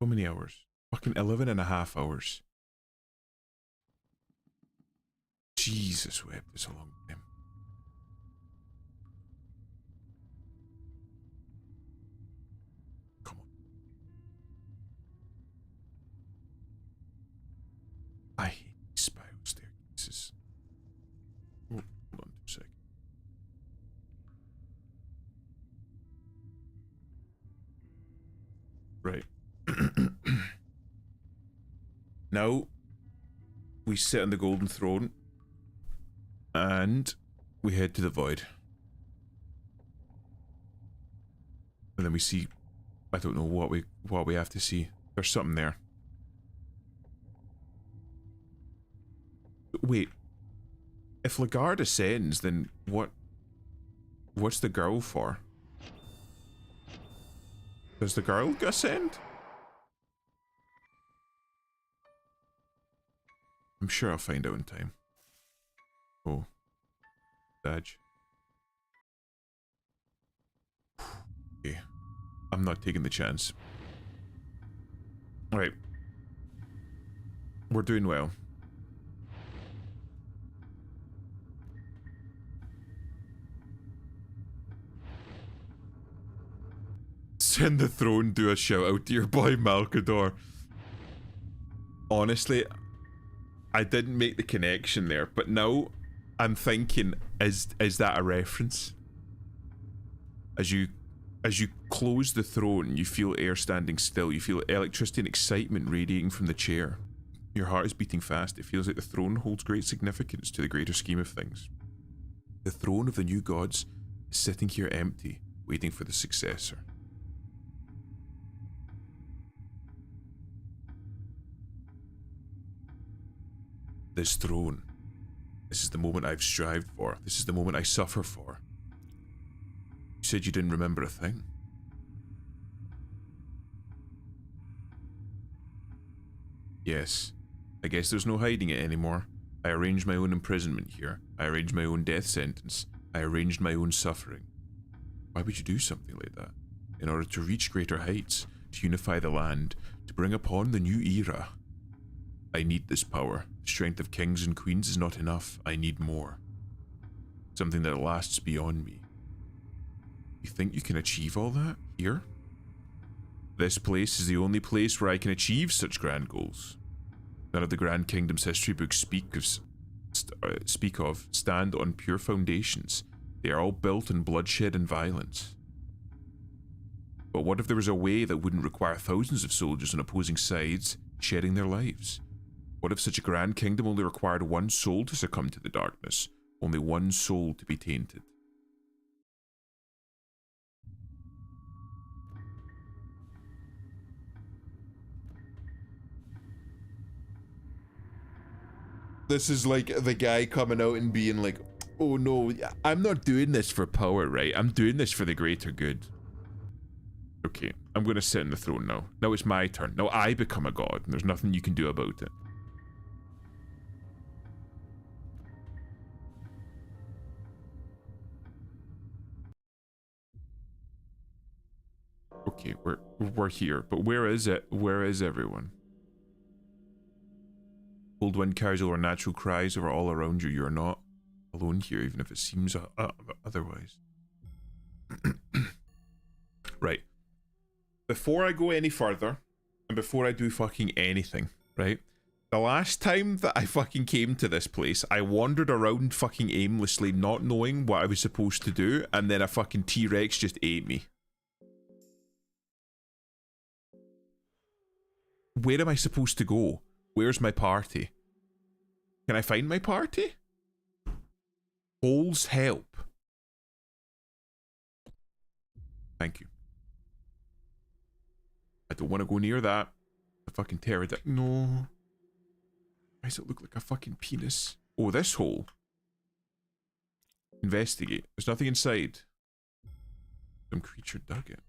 How many hours? Fucking 11 and a half hours. Jesus wept, it's a long time. Come on. I hate these spiral staircases. Oh, hold on 2 seconds. Right. Now, we sit on the golden throne, and we head to the void. And then we see, I don't know what we have to see. There's something there. Wait, if Lagarde ascends, then what's the girl for? Does the girl ascend? I'm sure I'll find out in time. Oh. Dodge. Okay. I'm not taking the chance. Alright. We're doing well. Send the throne, do a shout out to your boy Malcador. Honestly, I didn't make the connection there, but now I'm thinking, is that a reference? As you close the throne, you feel air standing still. You feel electricity and excitement radiating from the chair. Your heart is beating fast. It feels like the throne holds great significance to the greater scheme of things. The throne of the new gods is sitting here empty, waiting for the successor. This throne. This is the moment I've strived for. This is the moment I suffer for. You said you didn't remember a thing. Yes. I guess there's no hiding it anymore. I arranged my own imprisonment here. I arranged my own death sentence. I arranged my own suffering. Why would you do something like that? In order to reach greater heights, to unify the land, to bring upon the new era. I need this power. The strength of kings and queens is not enough. I need more. Something that lasts beyond me. You think you can achieve all that here? This place is the only place where I can achieve such grand goals. None of the Grand Kingdom's history books speak of stand on pure foundations. They are all built on bloodshed and violence. But what if there was a way that wouldn't require thousands of soldiers on opposing sides shedding their lives? What if such a grand kingdom only required one soul to succumb to the darkness? Only one soul to be tainted? This is like the guy coming out and being like, oh no, I'm not doing this for power, right? I'm doing this for the greater good. Okay, I'm going to sit on the throne now. Now it's my turn. Now I become a god, and there's nothing you can do about it. Okay, we're here, but where is it? Where is everyone? Cold wind carries over natural cries over all around you. You're not alone here, even if it seems otherwise. Right. Before I go any further, and before I do fucking anything, right? The last time that I fucking came to this place, I wandered around fucking aimlessly, not knowing what I was supposed to do, and then a fucking T-Rex just ate me. Where am I supposed to go? Where's my party? Can I find my party? Holes help. Thank you. I don't want to go near that. The fucking pterodactyl. No. Why does it look like a fucking penis? Oh, this hole. Investigate. There's nothing inside. Some creature dug it.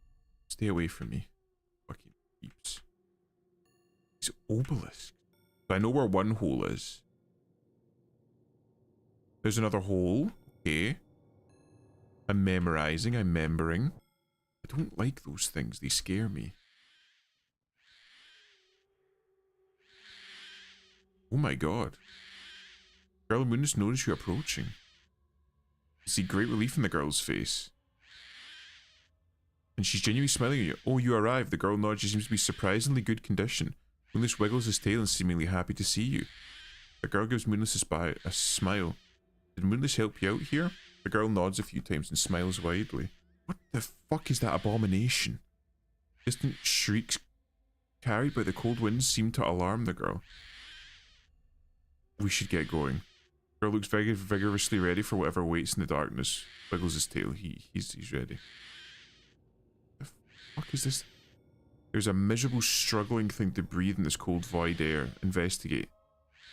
Stay away from me. Fucking peeps. These obelisks. So I know where one hole is. There's another hole. Okay. I'm memorizing. I'm membering. I don't like those things. They scare me. Oh my god. Girl of Moon noticed you approaching. You see great relief in the girl's face. And she's genuinely smiling at you. Oh, you arrived. The girl nods. She seems to be surprisingly good condition. Moonless wiggles his tail and seemingly happy to see you. The girl gives Moonless a smile. Did Moonless help you out here? The girl nods a few times and smiles widely. What the fuck is that abomination? Distant shrieks carried by the cold winds seem to alarm the girl. We should get going. Girl looks very vigorously ready for whatever waits in the darkness. Wiggles his tail. He's ready. The fuck is this? There's a miserable struggling thing to breathe in this cold void air. Investigate.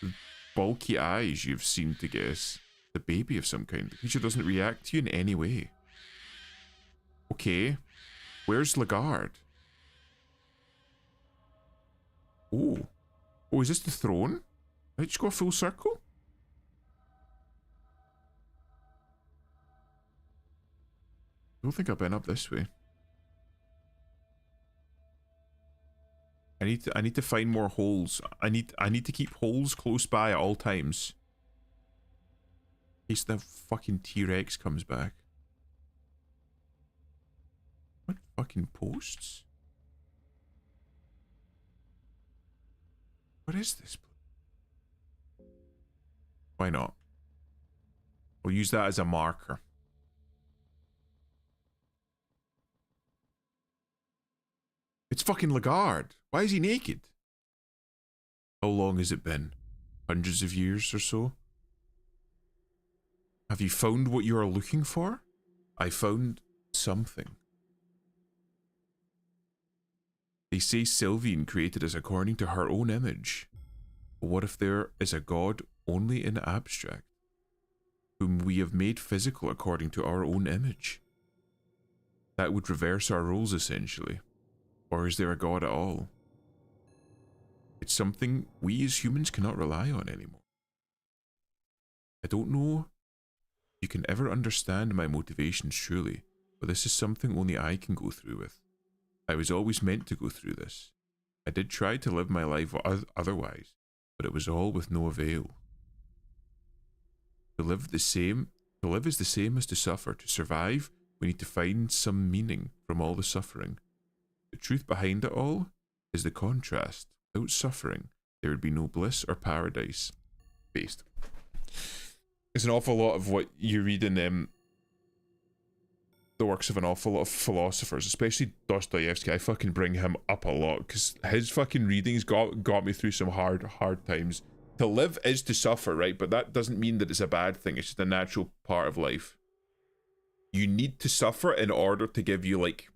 The bulky eyes you've seemed to guess. The baby of some kind. The creature doesn't react to you in any way. Okay. Where's Lagarde? Oh. Oh, is this the throne? Did I just go a full circle? I don't think I've been up this way. I need to find more holes. I need to keep holes close by at all times. In case the fucking T-Rex comes back. What fucking posts? What is this? Why not? We'll use that as a marker. It's fucking Lagarde. Why is he naked? How long has it been? Hundreds of years or so? Have you found what you are looking for? I found something. They say Sylvian created us according to her own image. But what if there is a god only in abstract, whom we have made physical according to our own image? That would reverse our roles essentially. Or is there a god at all? It's something we as humans cannot rely on anymore. I don't know if you can ever understand my motivations truly, but this is something only I can go through with. I was always meant to go through this. I did try to live my life otherwise, but it was all with no avail. To live is the same as to suffer. To survive, we need to find some meaning from all the suffering. The truth behind it all is the contrast. Without suffering, there would be no bliss or paradise. Based. There's an awful lot of what you read in the works of an awful lot of philosophers, especially Dostoevsky. I fucking bring him up a lot because his fucking readings got me through some hard times. To live is to suffer, right? But that doesn't mean that it's a bad thing. It's just a natural part of life. You need to suffer in order to give you, like,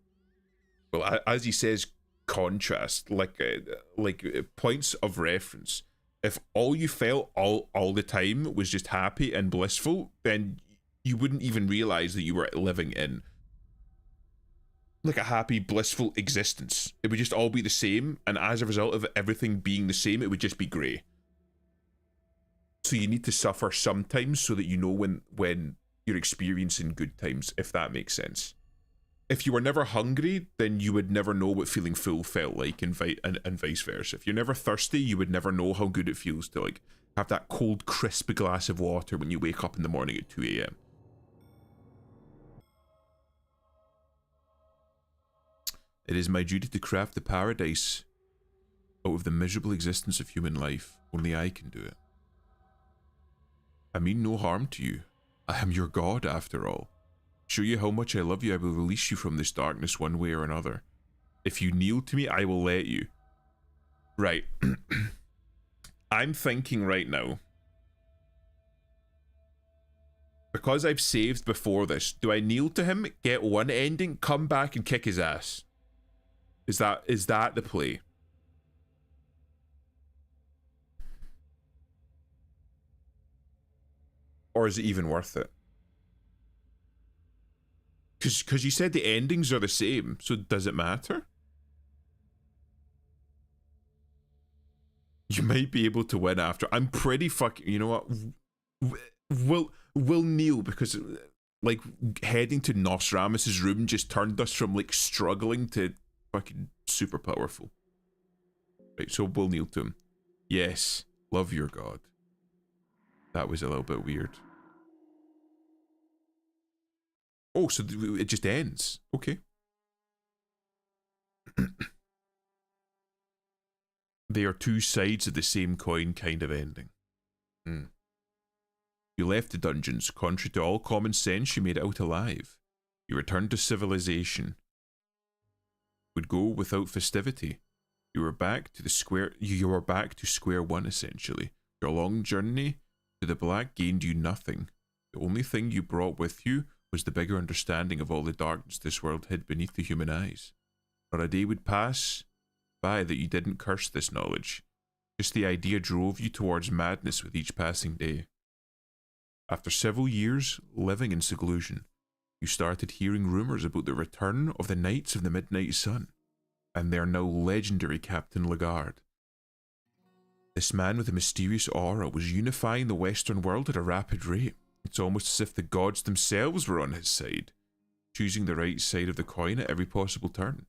well, as he says, contrast, like points of reference. If all you felt all the time was just happy and blissful, then you wouldn't even realize that you were living in like a happy, blissful existence. It would just all be the same, and as a result of everything being the same, it would just be grey. So you need to suffer sometimes so that you know when you're experiencing good times, if that makes sense. If you were never hungry, then you would never know what feeling full felt like, and vice versa. If you're never thirsty, you would never know how good it feels to, like, have that cold, crisp glass of water when you wake up in the morning at 2 a.m. It is my duty to craft the paradise out of the miserable existence of human life. Only I can do it. I mean no harm to you. I am your god, after all. Show you how much I love you, I will release you from this darkness one way or another. If you kneel to me, I will let you. Right. I'm thinking right now, because I've saved before this, do I kneel to him, get one ending, come back and kick his ass? Is that the play? Or is it even worth it? Because you said the endings are the same, so does it matter? You might be able to win after. I'm pretty fucking... You know what? We'll kneel, because like heading to Nostradamus' room just turned us from like struggling to fucking super powerful. Right, so we'll kneel to him. Yes, love your god. That was a little bit weird. Oh, so it just ends. Okay. They are two sides of the same coin kind of ending. You left the dungeons. Contrary to all common sense, you made it out alive. You returned to civilization. Would go without festivity. You were back to square one, essentially. Your long journey to the black gained you nothing. The only thing you brought with you was the bigger understanding of all the darkness this world hid beneath the human eyes. Not a day would pass by that you didn't curse this knowledge. Just the idea drove you towards madness with each passing day. After several years living in seclusion, you started hearing rumours about the return of the Knights of the Midnight Sun, and their now legendary Captain Lagarde. This man with a mysterious aura was unifying the Western world at a rapid rate. It's almost as if the gods themselves were on his side, choosing the right side of the coin at every possible turn.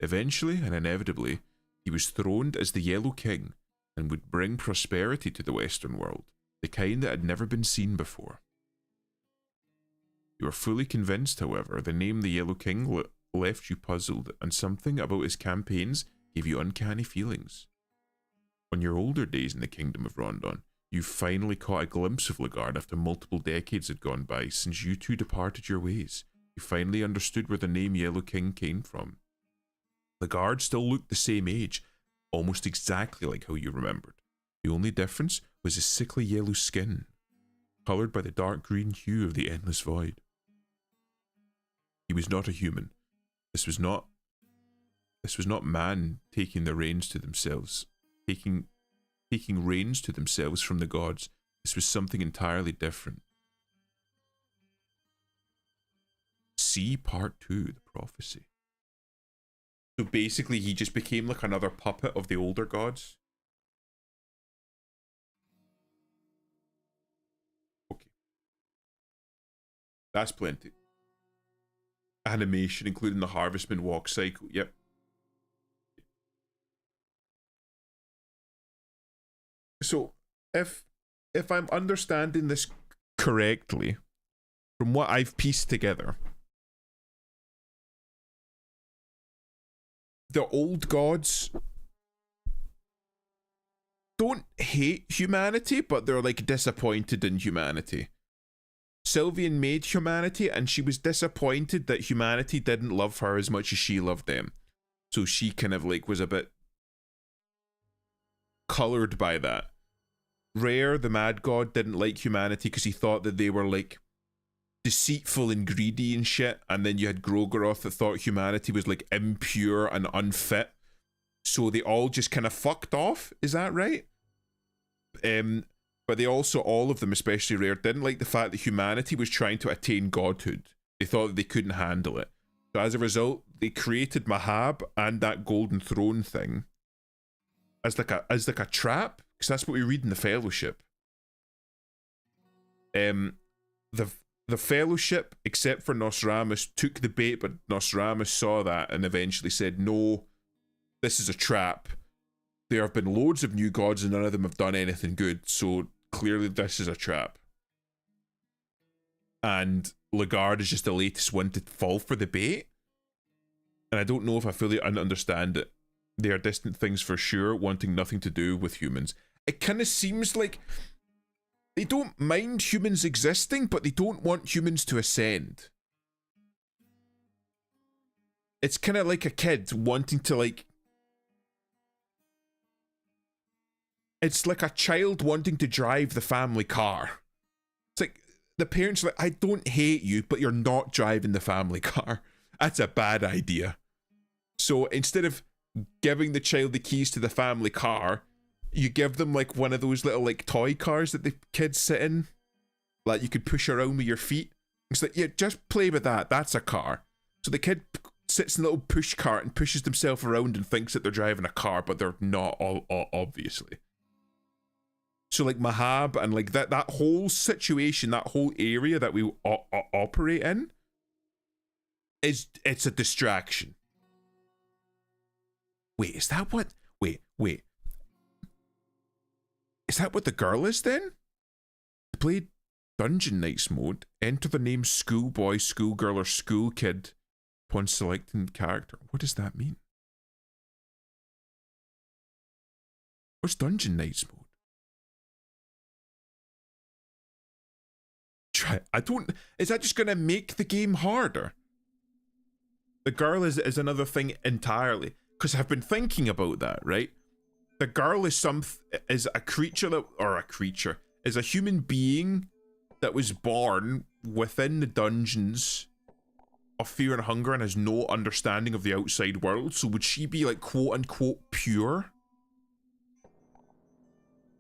Eventually, and inevitably, he was throned as the Yellow King, and would bring prosperity to the Western world, the kind that had never been seen before. You are fully convinced, however, the name the Yellow King left you puzzled, and something about his campaigns gave you uncanny feelings. On your older days in the Kingdom of Rondon, You finally caught a glimpse of Legarde after multiple decades had gone by since you two departed your ways. You finally understood where the name Yellow King came from. Legarde still looked the same age, almost exactly like how you remembered. The only difference was his sickly yellow skin, coloured by the dark green hue of the endless void. He was not a human. This was not man taking the reins to themselves, taking reins to themselves from the gods. This was something entirely different. See part 2, the prophecy. So basically he just became like another puppet of the older gods. Okay. That's plenty. Animation, including the Harvestman walk cycle. Yep. So, if I'm understanding this correctly, from what I've pieced together, the old gods don't hate humanity, but they're like disappointed in humanity. Sylvian made humanity, and she was disappointed that humanity didn't love her as much as she loved them. So she kind of like was a bit colored by that. Rare, the mad god, didn't like humanity because he thought that they were like deceitful and greedy and shit. And then you had Grogoroth that thought humanity was like impure and unfit. So they all just kind of fucked off. Is that right? But they also, all of them, especially Rare, didn't like the fact that humanity was trying to attain godhood. They thought that they couldn't handle it. So as a result, they created Mahab and that golden throne thing as like a trap, because that's what we read in the Fellowship. The Fellowship, except for Nostramus, took the bait, but Nostramus saw that and eventually said, no, this is a trap. There have been loads of new gods and none of them have done anything good, so clearly this is a trap. And Legarde is just the latest one to fall for the bait. And I don't know if I fully understand it. They are distant things for sure, wanting nothing to do with humans. It kind of seems like they don't mind humans existing, but they don't want humans to ascend. It's kind of like a kid wanting to like... It's like a child wanting to drive the family car. It's like the parents are like, I don't hate you, but you're not driving the family car. That's a bad idea. So instead of giving the child the keys to the family car, you give them like one of those little like toy cars that the kids sit in, like you could push around with your feet. It's like, yeah, just play with that. That's a car. So the kid sits in a little push cart and pushes themselves around and thinks that they're driving a car, but they're not, obviously. So like Mahab and like that whole situation, that whole area that we operate in, it's a distraction. Wait, is that what? Wait. Is that what the girl is then? To play Dungeon Knights mode, enter the name schoolboy, schoolgirl, or school kid upon selecting the character. What does that mean? What's Dungeon Knights mode? Is that just gonna make the game harder? The girl is another thing entirely. Because I've been thinking about that, right? The girl is a creature is a human being that was born within the dungeons of Fear and Hunger and has no understanding of the outside world. So would she be like quote unquote pure?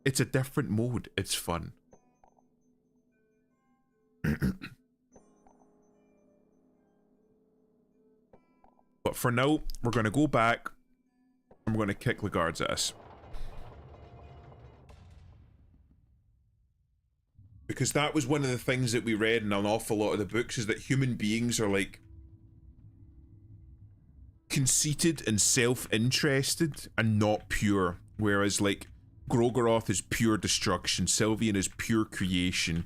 It's a different mode. It's fun. But for now, we're going to go back and we're going to kick Legarde's ass. Because that was one of the things that we read in an awful lot of the books, is that human beings are like conceited and self-interested and not pure. Whereas like Grogoroth is pure destruction, Sylvian is pure creation,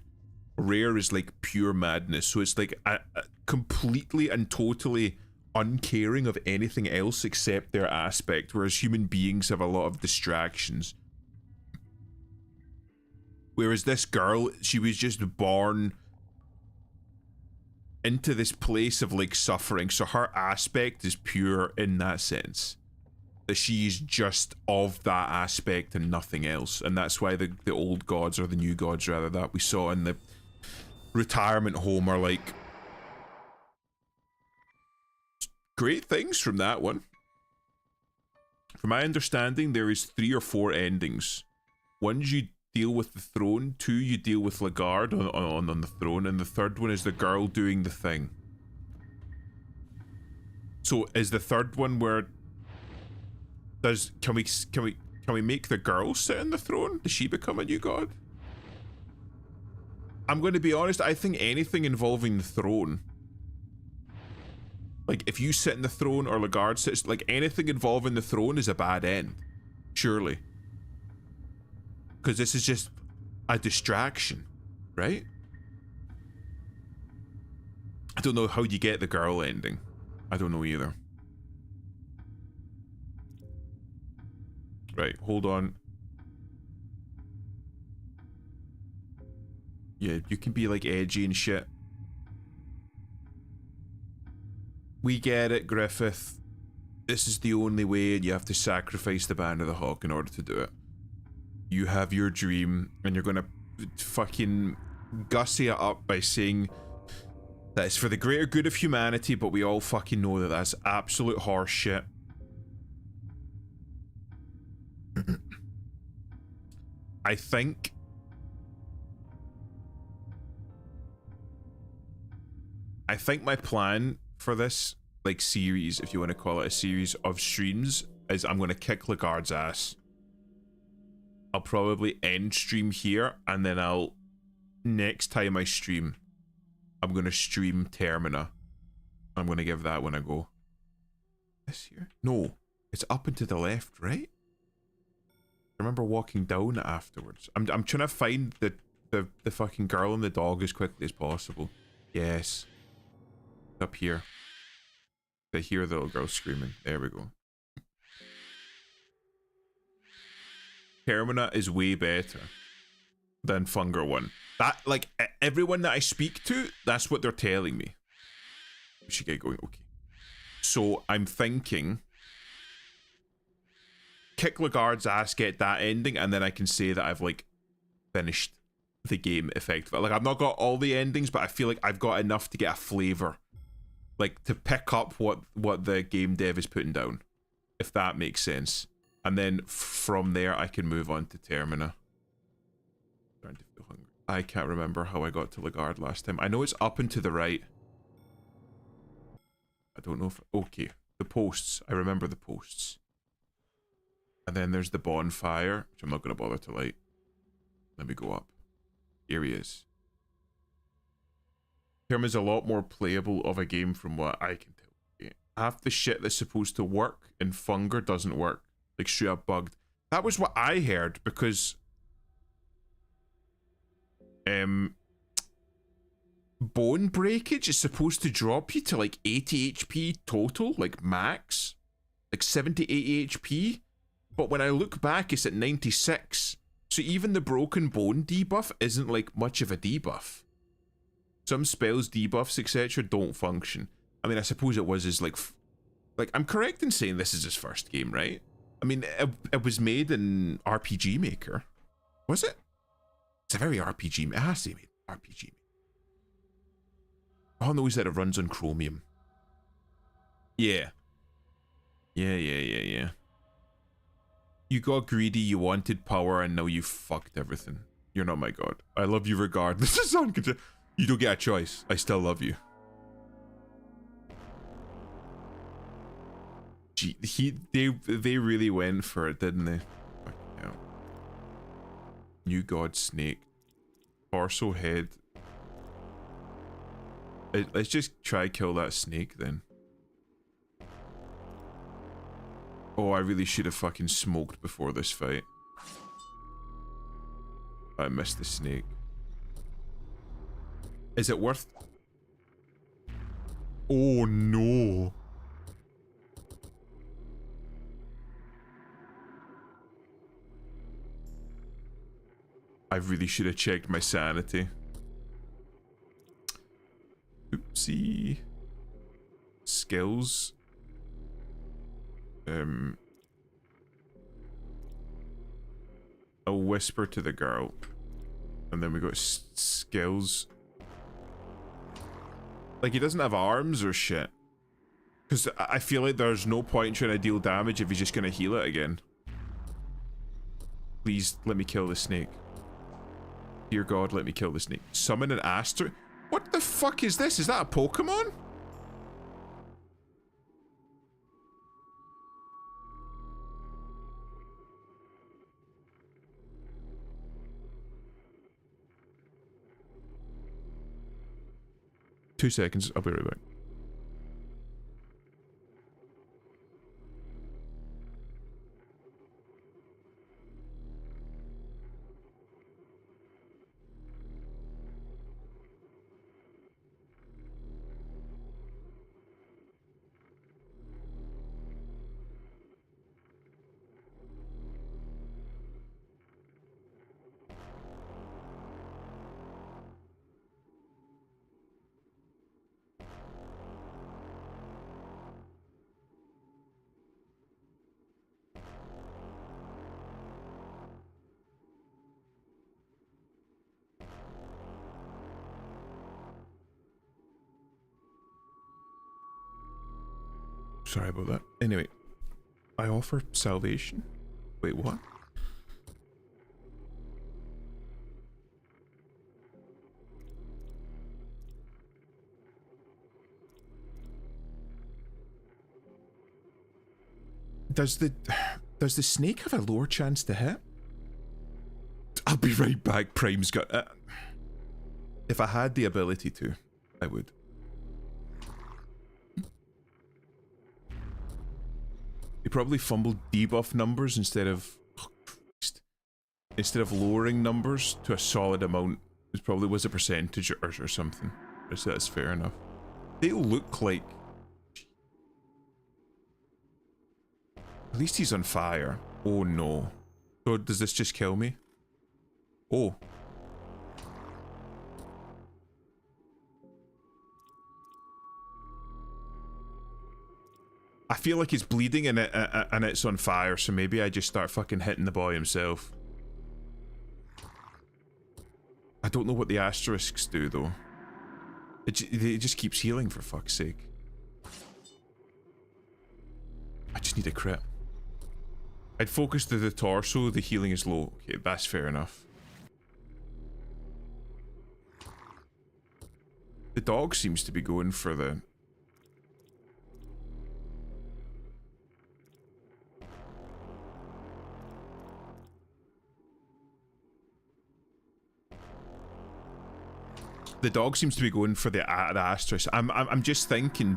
Rare is like pure madness. So it's like a completely and totally uncaring of anything else except their aspect, whereas human beings have a lot of distractions. Whereas this girl, she was just born into this place of like suffering, so her aspect is pure in that sense. That she's just of that aspect and nothing else. And that's why the old gods, or the new gods rather, that we saw in the retirement home are like great things from that one. From my understanding, there is 3 or 4 endings. One, you deal with the throne. 2, you deal with Le'garde on the throne. And the third one is the girl doing the thing. So is the third one where can we make the girl sit on the throne? Does she become a new god? I'm going to be honest, I think anything involving the throne, like if you sit in the throne or Le'garde sits, like anything involving the throne is a bad end. Surely. Because this is just a distraction, right? I don't know how you get the girl ending. I don't know either. Right, hold on. Yeah, you can be like edgy and shit. We get it, Griffith. This is the only way, and you have to sacrifice the Band of the Hawk in order to do it. You have your dream, and you're gonna fucking gussy it up by saying that it's for the greater good of humanity, but we all fucking know that that's absolute horse shit. I think my plan for this, like, series, if you want to call it a series of streams, is I'm going to kick Le'garde's ass. I'll probably end stream here, and then next time I stream, I'm going to stream Termina. I'm going to give that one a go. This here? No, it's up and to the left, right? I remember walking down afterwards. I'm trying to find the fucking girl and the dog as quickly as possible. Yes. Up here. I hear the little girl screaming. There we go. Termina is way better than Funger 1. That, like, everyone that I speak to, that's what they're telling me. We should get going. Okay. So I'm thinking kick Le'garde's ass, get that ending, and then I can say that I've, like, finished the game effectively. Like, I've not got all the endings, but I feel like I've got enough to get a flavour. Like, to pick up what the game dev is putting down. If that makes sense. And then from there, I can move on to Termina. Starting to feel hungry. I can't remember how I got to Le'garde last time. I know it's up and to the right. I don't know if... Okay. The posts. I remember the posts. And then there's the bonfire, which I'm not going to bother to light. Let me go up. Here he is. Termina's a lot more playable of a game from what I can tell. Half the shit that's supposed to work in Funger doesn't work. Like, straight up bugged. That was what I heard, because bone breakage is supposed to drop you to like 80 HP total, like max. Like 70, 80 HP. But when I look back, it's at 96. So even the broken bone debuff isn't like much of a debuff. Some spells, debuffs, etc. don't function. I mean, I suppose it was his like I'm correct in saying this is his first game, right? I mean, it was made in RPG Maker. Was it? It's a very RPG. It has to be RPG Maker. All I know is that it runs on Chromium. Yeah. Yeah. You got greedy, you wanted power, and now you fucked everything. You're not my god. I love you regardless. You don't get a choice. I still love you. Gee, they really went for it, didn't they? Fucking hell. New god snake. Torso head. Let's just try kill that snake then. Oh, I really should have fucking smoked before this fight. I missed the snake. Is it worth... Oh no. I really should have checked my sanity. Oopsie. Skills. I'll whisper to the girl. And then we got skills. Like, he doesn't have arms or shit. Because I feel like there's no point in trying to deal damage if he's just going to heal it again. Please, let me kill the snake. Dear God, let me kill the snake. Summon an Aster. What the fuck is this? Is that a Pokemon? Two seconds, I'll be right back. Sorry about that. Anyway, I offer salvation. Wait, what? Does the snake have a lower chance to hit? I'll be right back. Prime's got. If I had the ability to, I would. He probably fumbled debuff numbers instead of lowering numbers to a solid amount. It probably was a percentage or something. So that's fair enough. They look like. At least he's on fire. Oh no. So does this just kill me? Oh. I feel like he's bleeding and it's on fire, so maybe I just start fucking hitting the boy himself. I don't know what the asterisks do though. It just keeps healing for fuck's sake. I just need a crit. I'd focus to the torso, the healing is low. Okay, that's fair enough. The dog seems to be going for the... The dog seems to be going for the asterisk. I'm just thinking,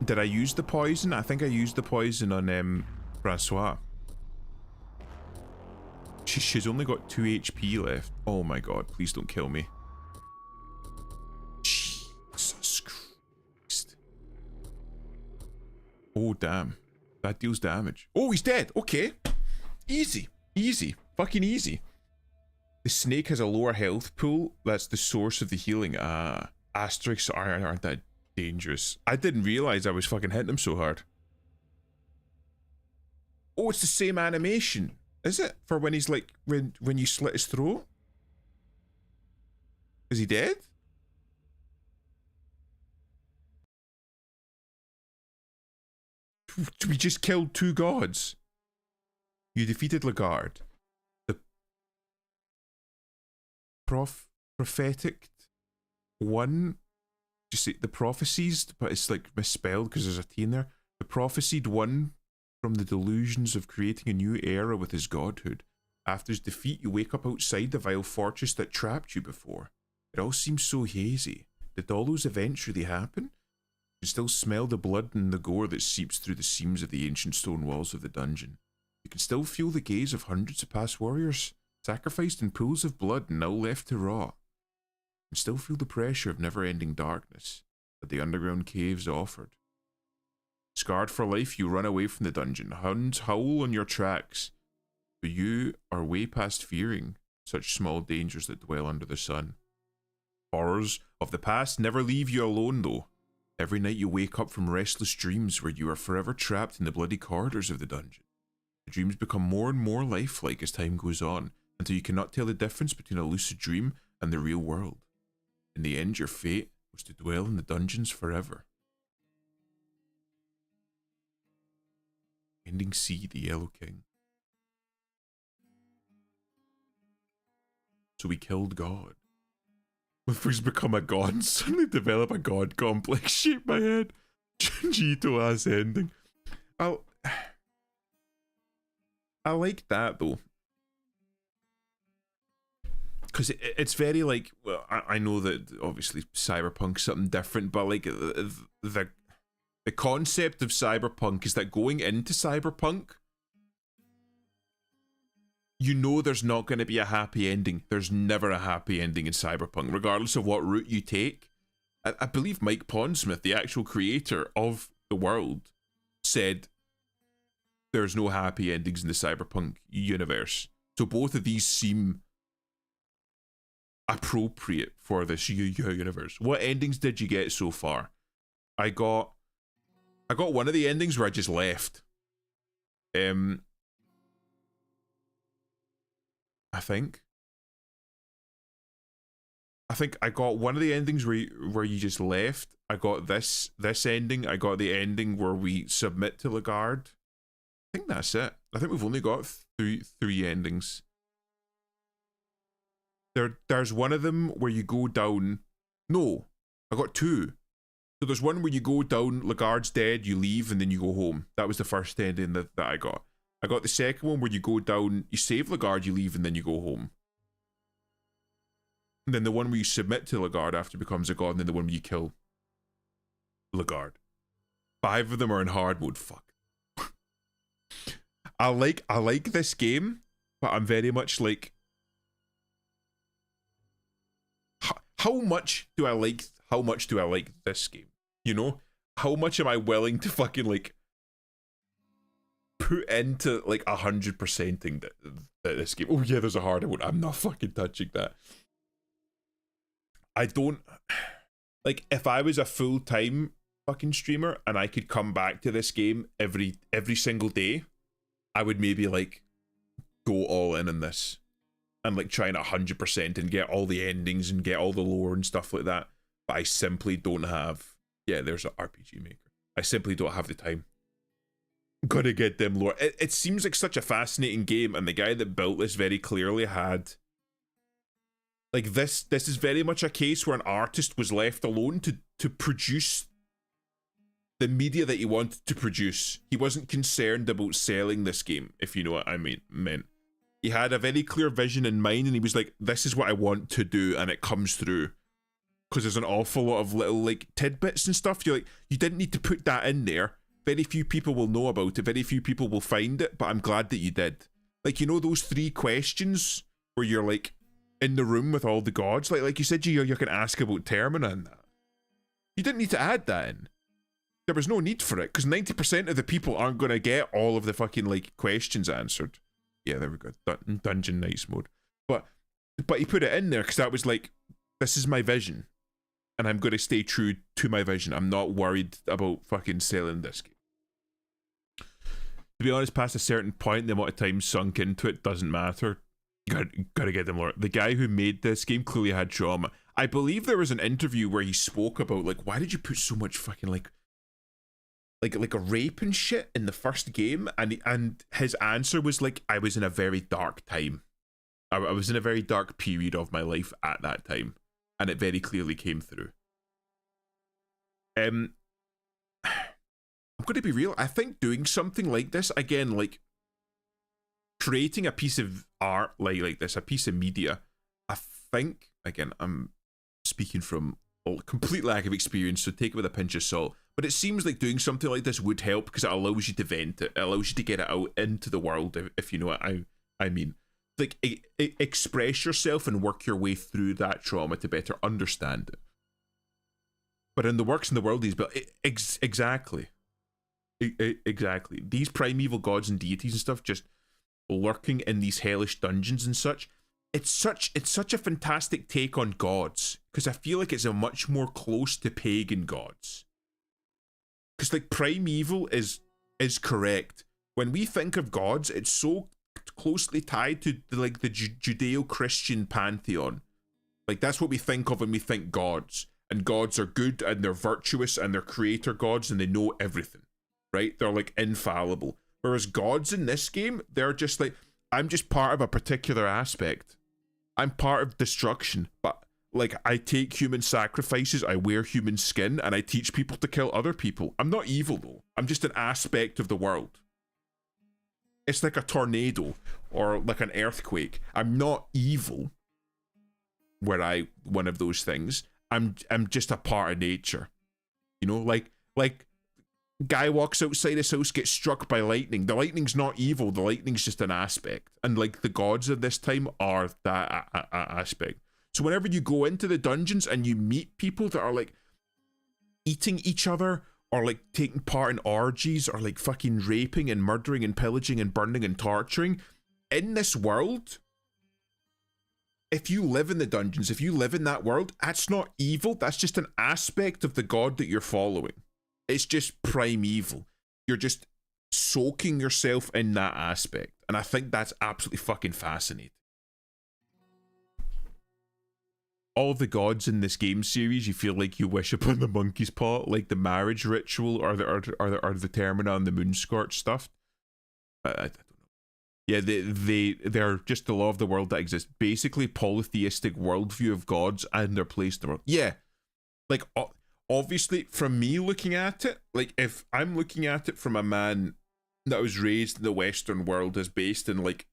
did I use the poison? I think I used the poison on Francois. She's only got 2 HP left. Oh my god, please don't kill me. Jesus Christ. Oh damn. That deals damage. Oh, he's dead. Okay. Easy. Easy. Fucking easy. The snake has a lower health pool. That's the source of the healing. Asterisks aren't that dangerous. I didn't realize I was fucking hitting him so hard. Oh, it's the same animation. Is it? For when he's like, when you slit his throat? Is he dead? We just killed 2 gods. You defeated Lagarde. The prophetic one. Just say the prophesies, but it's like misspelled because there's a T in there. The prophesied one from the delusions of creating a new era with his godhood. After his defeat, you wake up outside the vile fortress that trapped you before. It all seems so hazy. Did all those events really happen? You can still smell the blood and the gore that seeps through the seams of the ancient stone walls of the dungeon. You can still feel the gaze of hundreds of past warriors, sacrificed in pools of blood now left to rot. You can still feel the pressure of never-ending darkness that the underground caves offered. Scarred for life, you run away from the dungeon. Hounds howl on your tracks, but you are way past fearing such small dangers that dwell under the sun. Horrors of the past never leave you alone, though. Every night you wake up from restless dreams where you are forever trapped in the bloody corridors of the dungeon. The dreams become more and more lifelike as time goes on, until you cannot tell the difference between a lucid dream and the real world. In the end, your fate was to dwell in the dungeons forever. Ending C, the Yellow King. So we killed God. When first become a god and suddenly develop a god complex. Shake my head. Junjito ass ending. I like that though. Because it's very like, well, I know that obviously Cyberpunk's something different, but like the concept of Cyberpunk is that going into Cyberpunk, you know there's not going to be a happy ending. There's never a happy ending in Cyberpunk, regardless of what route you take. I believe Mike Pondsmith, the actual creator of the world, said there's no happy endings in the Cyberpunk universe. So both of these seem appropriate for this universe. What endings did you get so far? I got one of the endings where I just left. I think I got one of the endings where you just left. I got this ending. I got the ending where we submit to Legarde. I think that's it. I think we've only got three endings. There's one of them where you go down. No, I got two. So there's one where you go down, Legarde's dead, you leave, and then you go home. That was the first ending that I got. I got the second one where you go down, you save Legarde, you leave, and then you go home. And then the one where you submit to Legarde after it becomes a god, and then the one where you kill Legarde. 5 of them are in hard mode. Fuck. I like this game, but I'm very much like, how much do I like this game? You know? How much am I willing to fucking like put into like 100%ing this game? Oh yeah, there's a harder one. I'm not fucking touching that. I don't like, if I was a full-time fucking streamer and I could come back to this game every single day, I would maybe like go all in on this and like try and 100% and get all the endings and get all the lore and stuff like that. But I simply don't have. Yeah, there's an RPG Maker. I simply don't have the time. Gotta get them lore. It seems like such a fascinating game, and the guy that built this very clearly had like this is very much a case where an artist was left alone to produce the media that he wanted to produce. He wasn't concerned about selling this game, if you know what I meant. He had a very clear vision in mind, and he was like, this is what I want to do, and it comes through. Because there's an awful lot of little like tidbits and stuff. You're like, you didn't need to put that in there. Very few people will know about it. Very few people will find it, but I'm glad that you did. Like, you know those 3 questions where you're like in the room with all the gods? Like you said, you can ask about Termina and that. You didn't need to add that in. There was no need for it, because 90% of the people aren't going to get all of the fucking like questions answered. Yeah, there we go. Dungeon Knights mode. But he put it in there because that was like, this is my vision. And I'm going to stay true to my vision. I'm not worried about fucking selling this game. To be honest, past a certain point, the amount of time sunk into it doesn't matter. Gotta get them, Lord. The guy who made this game clearly had trauma. I believe there was an interview where he spoke about like, why did you put so much fucking like a rape and shit in the first game? And his answer was like, I was in a very dark time. I was in a very dark period of my life at that time. And it very clearly came through. I'm going to be real. I think doing something like this, again, like creating a piece of art like this, a piece of media, I think, again, I'm speaking from a complete lack of experience, so take it with a pinch of salt, but it seems like doing something like this would help because it allows you to vent it. It allows you to get it out into the world, if you know what I mean. Like, express yourself and work your way through that trauma to better understand it. But in the works in the world he's built, exactly. Exactly. These primeval gods and deities and stuff just lurking in these hellish dungeons and such. it's such a fantastic take on gods, because I feel like it's a much more close to pagan gods. Because like primeval is correct. When we think of gods, it's so closely tied to like the Judeo-Christian pantheon. Like that's what we think of when we think gods. And gods are good and they're virtuous and they're creator gods and they know everything, right? They're like infallible. Whereas gods in this game, they're just like, I'm just part of a particular aspect. I'm part of destruction, but like I take human sacrifices, I wear human skin, and I teach people to kill other people. I'm not evil though. I'm just an aspect of the world. It's like a tornado or like an earthquake. I'm not evil. One of those things. I'm just a part of nature. You know, like guy walks outside his house, gets struck by lightning. The lightning's not evil. The lightning's just an aspect. And like the gods of this time are that aspect. So whenever you go into the dungeons and you meet people that are like eating each other or like taking part in orgies or like fucking raping and murdering and pillaging and burning and torturing, in this world, if you live in the dungeons, if you live in that world, that's not evil. That's just an aspect of the god that you're following. It's just primeval. You're just soaking yourself in that aspect. And I think that's absolutely fucking fascinating. All of the gods in this game series, you feel like you wish upon the monkey's paw, like the marriage ritual or the Termina and the Moonscorch stuff. I don't know. Yeah, they're just the law of the world that exists. Basically, polytheistic worldview of gods and their place in the world. Yeah, like obviously, from me looking at it, like if I'm looking at it from a man that was raised in the Western world as based in like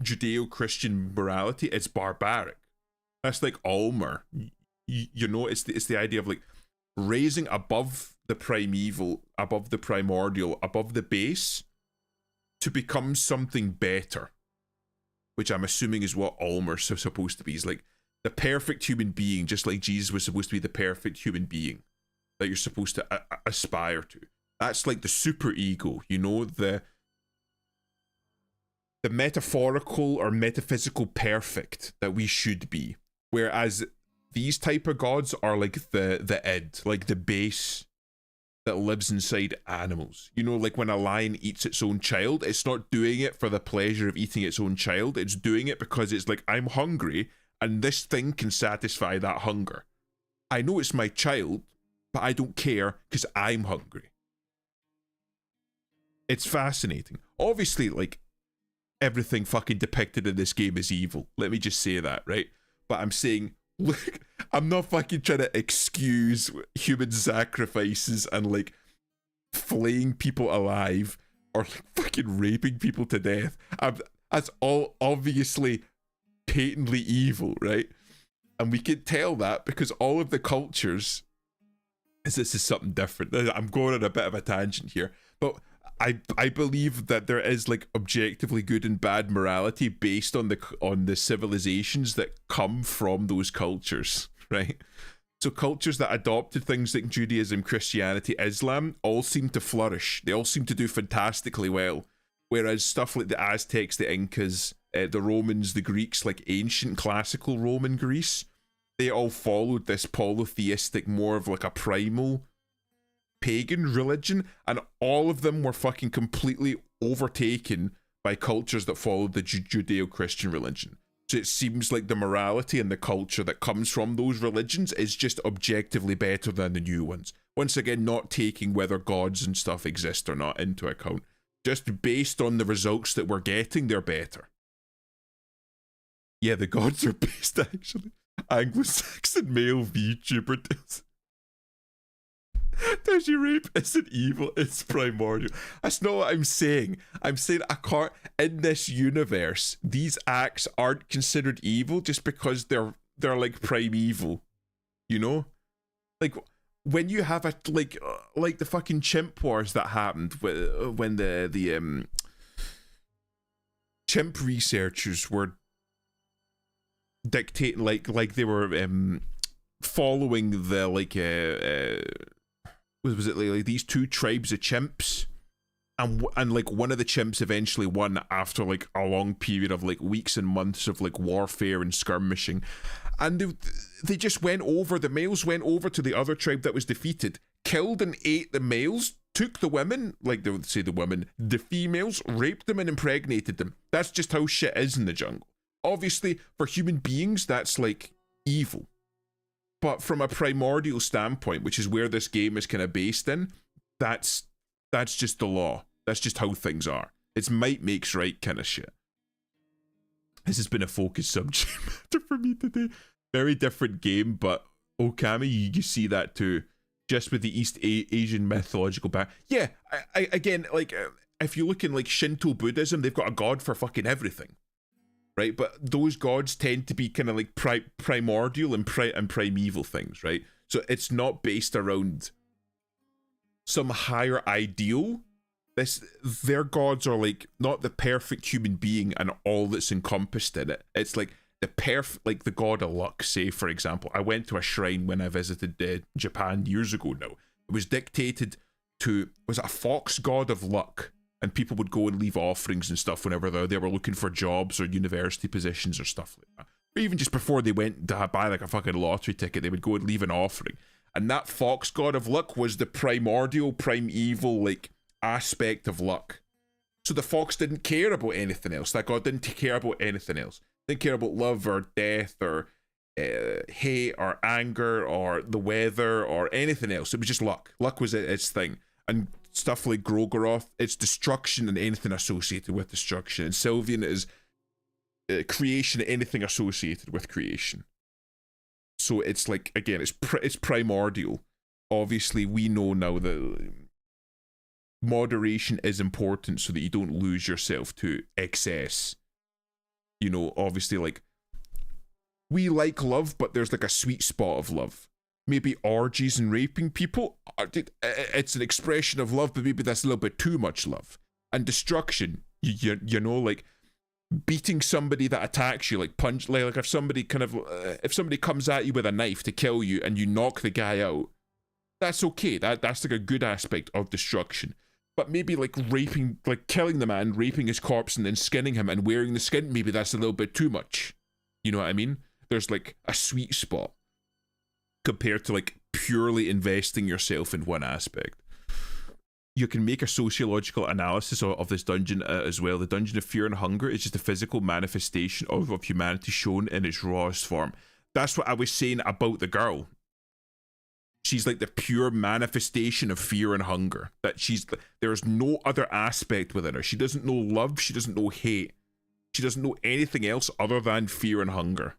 Judeo-Christian morality, it's barbaric. That's like Ulmer. You know, it's the idea of like raising above the primeval, above the primordial, above the base, to become something better, which I'm assuming is what Ulmer's supposed to be. He's like the perfect human being, just like Jesus was supposed to be the perfect human being that you're supposed to aspire to. That's like the super ego, you know, the metaphorical or metaphysical perfect that we should be. Whereas these type of gods are like the id, like the base that lives inside animals. You know, like when a lion eats its own child, it's not doing it for the pleasure of eating its own child. It's doing it because it's like, I'm hungry and this thing can satisfy that hunger. I know it's my child, but I don't care because I'm hungry. It's fascinating. Obviously, like, everything fucking depicted in this game is evil. Let me just say that, right? But I'm saying, look, I'm not fucking trying to excuse human sacrifices and like flaying people alive or like fucking raping people to death. That's all obviously patently evil, right? And we can tell that because all of the cultures, this is something different. I'm going on a bit of a tangent here, but I believe that there is like objectively good and bad morality based on the civilizations that come from those cultures, right? So cultures that adopted things like Judaism, Christianity, Islam all seem to flourish. They all seem to do fantastically well. Whereas stuff like the Aztecs, the Incas, the Romans, the Greeks, like ancient classical Roman Greece, they all followed this polytheistic, more of like a primal pagan religion, and all of them were fucking completely overtaken by cultures that followed the Judeo-Christian religion. So it seems like the morality and the culture that comes from those religions is just objectively better than the new ones. Once again, not taking whether gods and stuff exist or not into account. Just based on the results that we're getting, they're better. Yeah, the gods are based actually. Anglo-Saxon male VTuber does. Does you rape isn't evil, it's primordial. That's not what I'm saying. I'm saying in this universe, these acts aren't considered evil just because they're like primeval. You know? Like when you have like the fucking chimp wars that happened when the chimp researchers were dictating like they were following the like was it like these two tribes of chimps and like one of the chimps eventually won after like a long period of like weeks and months of like warfare and skirmishing, and they just went over. The males went over to the other tribe that was defeated, killed and ate the males, took the women, like they would say the women, the females, raped them and impregnated them. That's just how shit is in the jungle. Obviously, for human beings, that's like evil. But from a primordial standpoint, which is where this game is kind of based in, that's just the law. That's just how things are. It's might makes right kind of shit. This has been a focus subject matter for me today. Very different game, but Okami, you see that too. Just with the East Asian mythological back. Yeah, I again, like, if you look in like Shinto Buddhism, they've got a god for fucking everything. Right? But those gods tend to be kind of like primordial and primeval things, right? So it's not based around some higher ideal. Their gods are like not the perfect human being and all that's encompassed in it. It's like like the god of luck. Say, for example, I went to a shrine when I visited Japan years ago now. It was dictated to, was it a fox god of luck? And people would go and leave offerings and stuff whenever they were looking for jobs or university positions or stuff like that. Or even just before they went to buy like a fucking lottery ticket, they would go and leave an offering. And that fox god of luck was the primordial, primeval, like, aspect of luck. So the fox didn't care about anything else. That god didn't care about anything else. Didn't care about love or death or hate or anger or the weather or anything else. It was just luck. Luck was its thing. And stuff like Grogoroth, it's destruction and anything associated with destruction. And Sylvian is creation, anything associated with creation. So it's like, again, it's primordial. Obviously, we know now that moderation is important so that you don't lose yourself to excess. You know, obviously, like, we like love, but there's like a sweet spot of love. Maybe orgies and raping people, it's an expression of love, but maybe that's a little bit too much love. And destruction, you know, like beating somebody that attacks you, like punch, like if somebody if somebody comes at you with a knife to kill you and you knock the guy out, that's okay. That's like a good aspect of destruction. But maybe like raping, like killing the man, raping his corpse and then skinning him and wearing the skin, maybe that's a little bit too much. You know what I mean? There's like a sweet spot compared to like purely investing yourself in one aspect. You can make a sociological analysis of this dungeon as well. The Dungeon of Fear and Hunger is just a physical manifestation of humanity shown in its rawest form. That's what I was saying about the girl. She's like the pure manifestation of fear and hunger. That there's no other aspect within her. She doesn't know love. She doesn't know hate. She doesn't know anything else other than fear and hunger.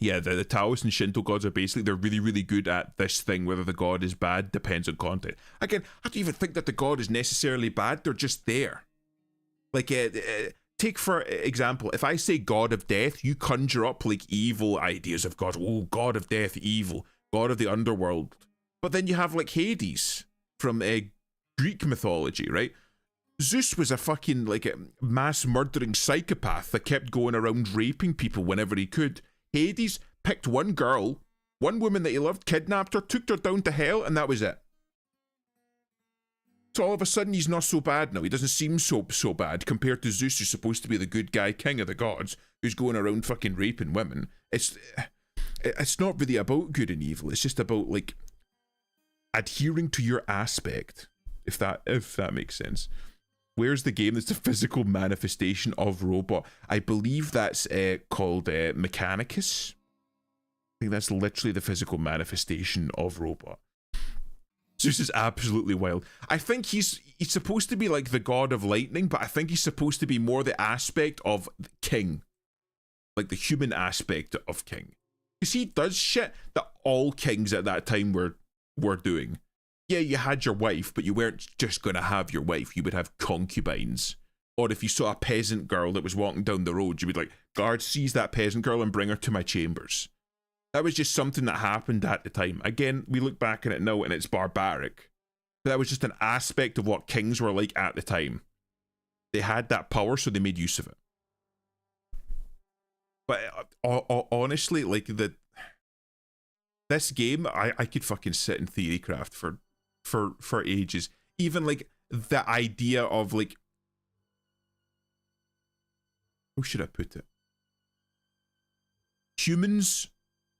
Yeah, the Taoist and Shinto gods are basically, they're really, really good at this thing. Whether the god is bad depends on content. Again, I don't even think that the god is necessarily bad. They're just there. Like, take for example, if I say god of death, you conjure up like evil ideas of god. Oh, god of death, evil. God of the underworld. But then you have like Hades from Greek mythology, right? Zeus was a fucking like a mass murdering psychopath that kept going around raping people whenever he could. Hades picked one girl, one woman that he loved, kidnapped her, took her down to hell, and that was it. So all of a sudden he's not so bad now. He doesn't seem so bad compared to Zeus, who's supposed to be the good guy, king of the gods, who's going around fucking raping women. It's not really about good and evil. It's just about like adhering to your aspect, if that makes sense. Where's the game that's the physical manifestation of robot? I believe that's called Mechanicus. I think that's literally the physical manifestation of robot. Zeus is absolutely wild. I think he's supposed to be like the god of lightning, but I think he's supposed to be more the aspect of king, like the human aspect of king. Because he does shit that all kings at that time were doing. Yeah, you had your wife, but you weren't just going to have your wife. You would have concubines. Or if you saw a peasant girl that was walking down the road, you would like, guard, seize that peasant girl and bring her to my chambers. That was just something that happened at the time. Again, we look back on it now and it's barbaric. But that was just an aspect of what kings were like at the time. They had that power, so they made use of it. But honestly, like this game, I could fucking sit in Theorycraft for ages. Even like the idea of like, how should I put it? Humans,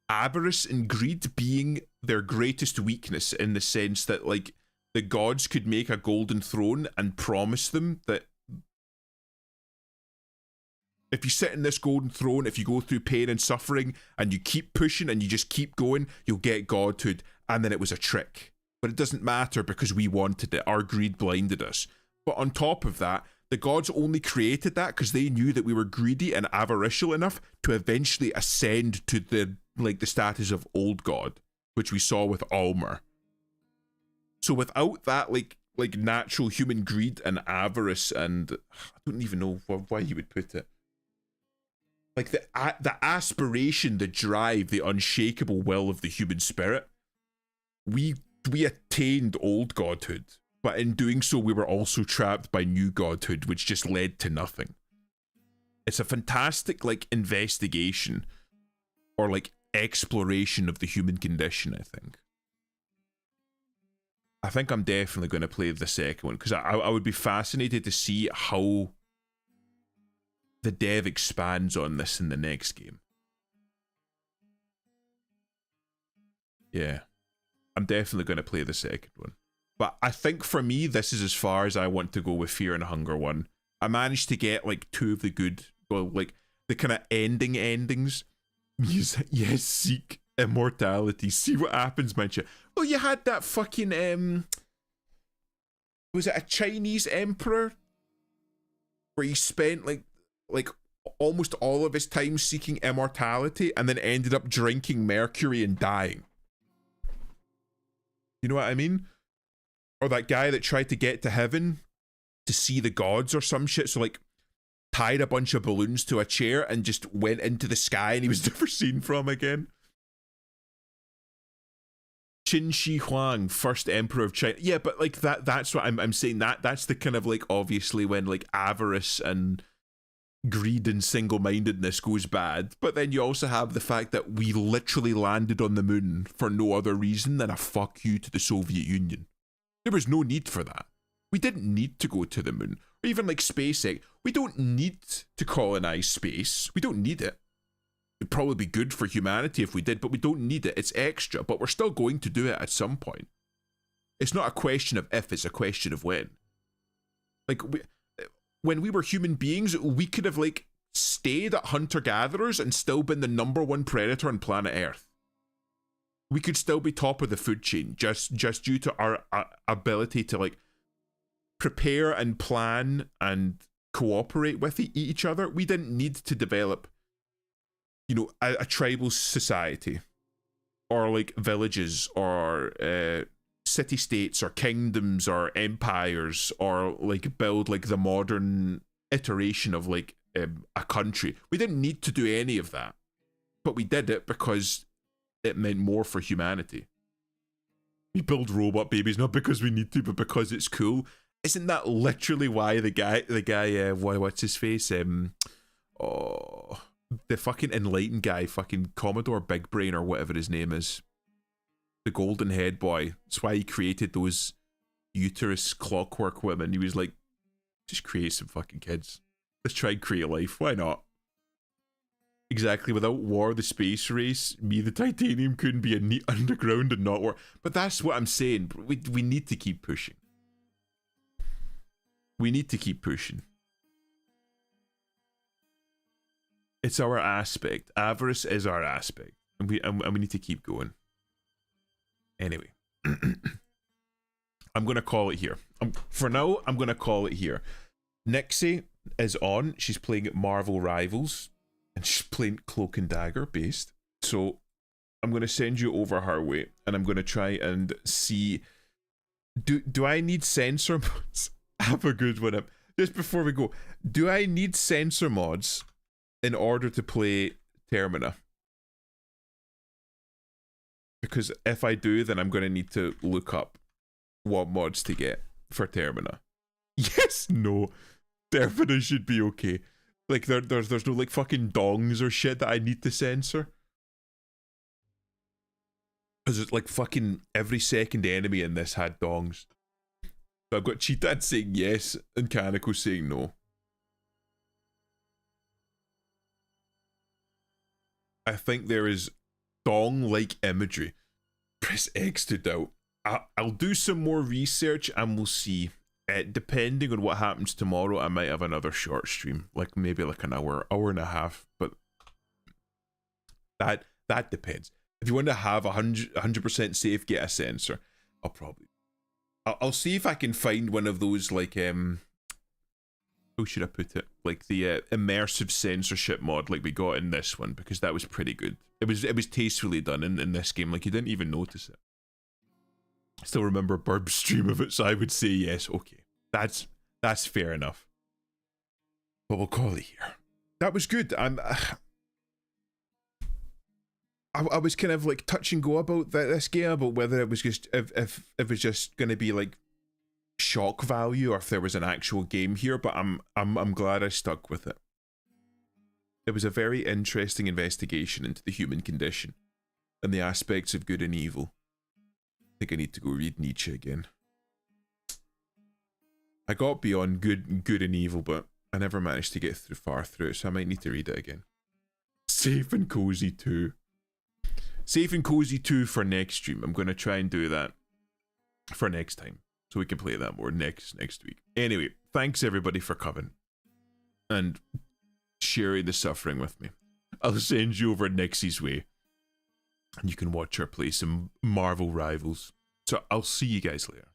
avarice and greed being their greatest weakness, in the sense that like the gods could make a golden throne and promise them that if you sit in this golden throne, if you go through pain and suffering and you keep pushing and you just keep going, you'll get godhood. And then it was a trick. But it doesn't matter because we wanted it. Our greed blinded us. But on top of that, the gods only created that because they knew that we were greedy and avaricial enough to eventually ascend to the status of old god, which we saw with Almer. So without that like natural human greed and avarice, and I don't even know why you would put it, like the aspiration, the drive, the unshakable will of the human spirit, we attained old godhood, but in doing so we were also trapped by new godhood, which just led to nothing. It's a fantastic like investigation or like exploration of the human condition, I think I'm definitely going to play the second one, because I would be fascinated to see how the dev expands on this in the next game. Yeah. I'm definitely going to play the second one. But I think for me, this is as far as I want to go with Fear and Hunger 1. I managed to get like 2 of the good, well, like the kind of endings. Yes, seek immortality. See what happens, man. Well, you had that fucking, was it a Chinese emperor? Where he spent like almost all of his time seeking immortality and then ended up drinking mercury and dying. You know what I mean? Or that guy that tried to get to heaven to see the gods or some shit, so like tied a bunch of balloons to a chair and just went into the sky and he was never seen from again. Qin Shi Huang, first emperor of China. Yeah, but like that's what I'm saying. That's the kind of like, obviously when like avarice and greed and single-mindedness goes bad, but then you also have the fact that we literally landed on the moon for no other reason than a fuck you to the Soviet Union. There was no need for that. We didn't need to go to the moon, or even like SpaceX. We don't need to colonize space. We don't need it. It'd probably be good for humanity if we did, but we don't need it. It's extra, but we're still going to do it at some point. It's not a question of if, it's a question of when. Like, when we were human beings, we could have like stayed at hunter-gatherers and still been the #1 predator on planet Earth. We could still be top of the food chain just due to our ability to like prepare and plan and cooperate with each other. We didn't need to develop, you know, a tribal society or like villages or city-states or kingdoms or empires, or like build like the modern iteration of like a country. We didn't need to do any of that, but we did it because it meant more for humanity. We build robot babies not because we need to, but because it's cool. Isn't that literally why the guy what's his face, the fucking enlightened guy, fucking Commodore Big Brain or whatever his name is, the golden head boy, that's why he created those uterus clockwork women. He was like, just create some fucking kids, let's try and create life, why not? Exactly, without war, the space race, me, the titanium, couldn't be a neat underground and not war. But that's what I'm saying. We need to keep pushing. We need to keep pushing. It's our aspect. Avarice is our aspect. And we need to keep going. Anyway. I'm going to call it here. For now, I'm going to call it here. Nixie is on. She's playing Marvel Rivals. And she's playing Cloak and Dagger based. So I'm going to send you over her way. And I'm going to try and see... Do I need censor mods? Have a good one. Just before we go. Do I need censor mods in order to play Termina? Because if I do, then I'm going to need to look up what mods to get for Termina. Yes, no. Termina should be okay. Like, there's no, like, fucking dongs or shit that I need to censor. Because it's like fucking every second enemy in this had dongs. So I've got Cheetad saying yes and Kaneko saying no. I think there is dong-like imagery. Press X to doubt. I'll do some more research and we'll see. Depending on what happens tomorrow, I might have another short stream, like maybe like an hour and a half. But that depends. If you want to have 100% safe, get a sensor. I'll see if I can find one of those, like how should I put it? Like the immersive censorship mod like we got in this one, because that was pretty good. It was tastefully done in this game. Like you didn't even notice it. I still remember Burb's stream of it, so I would say yes. Okay, that's fair enough. But we'll call it here. That was good. I was kind of like touch and go about this game, about whether it was just if it was just going to be like shock value or if there was an actual game here. But I'm glad I stuck with it. It was a very interesting investigation into the human condition and the aspects of good and evil. I think I need to go read Nietzsche again. I got beyond good and evil, but I never managed to get far through it, so I might need to read it again. Safe and Cozy 2. Safe and Cozy 2 for next stream. I'm going to try and do that for next time, so we can play that more next week. Anyway, thanks everybody for coming and sharing the suffering with me. I'll send you over Nixie's way, and you can watch her play some Marvel Rivals. So I'll see you guys later.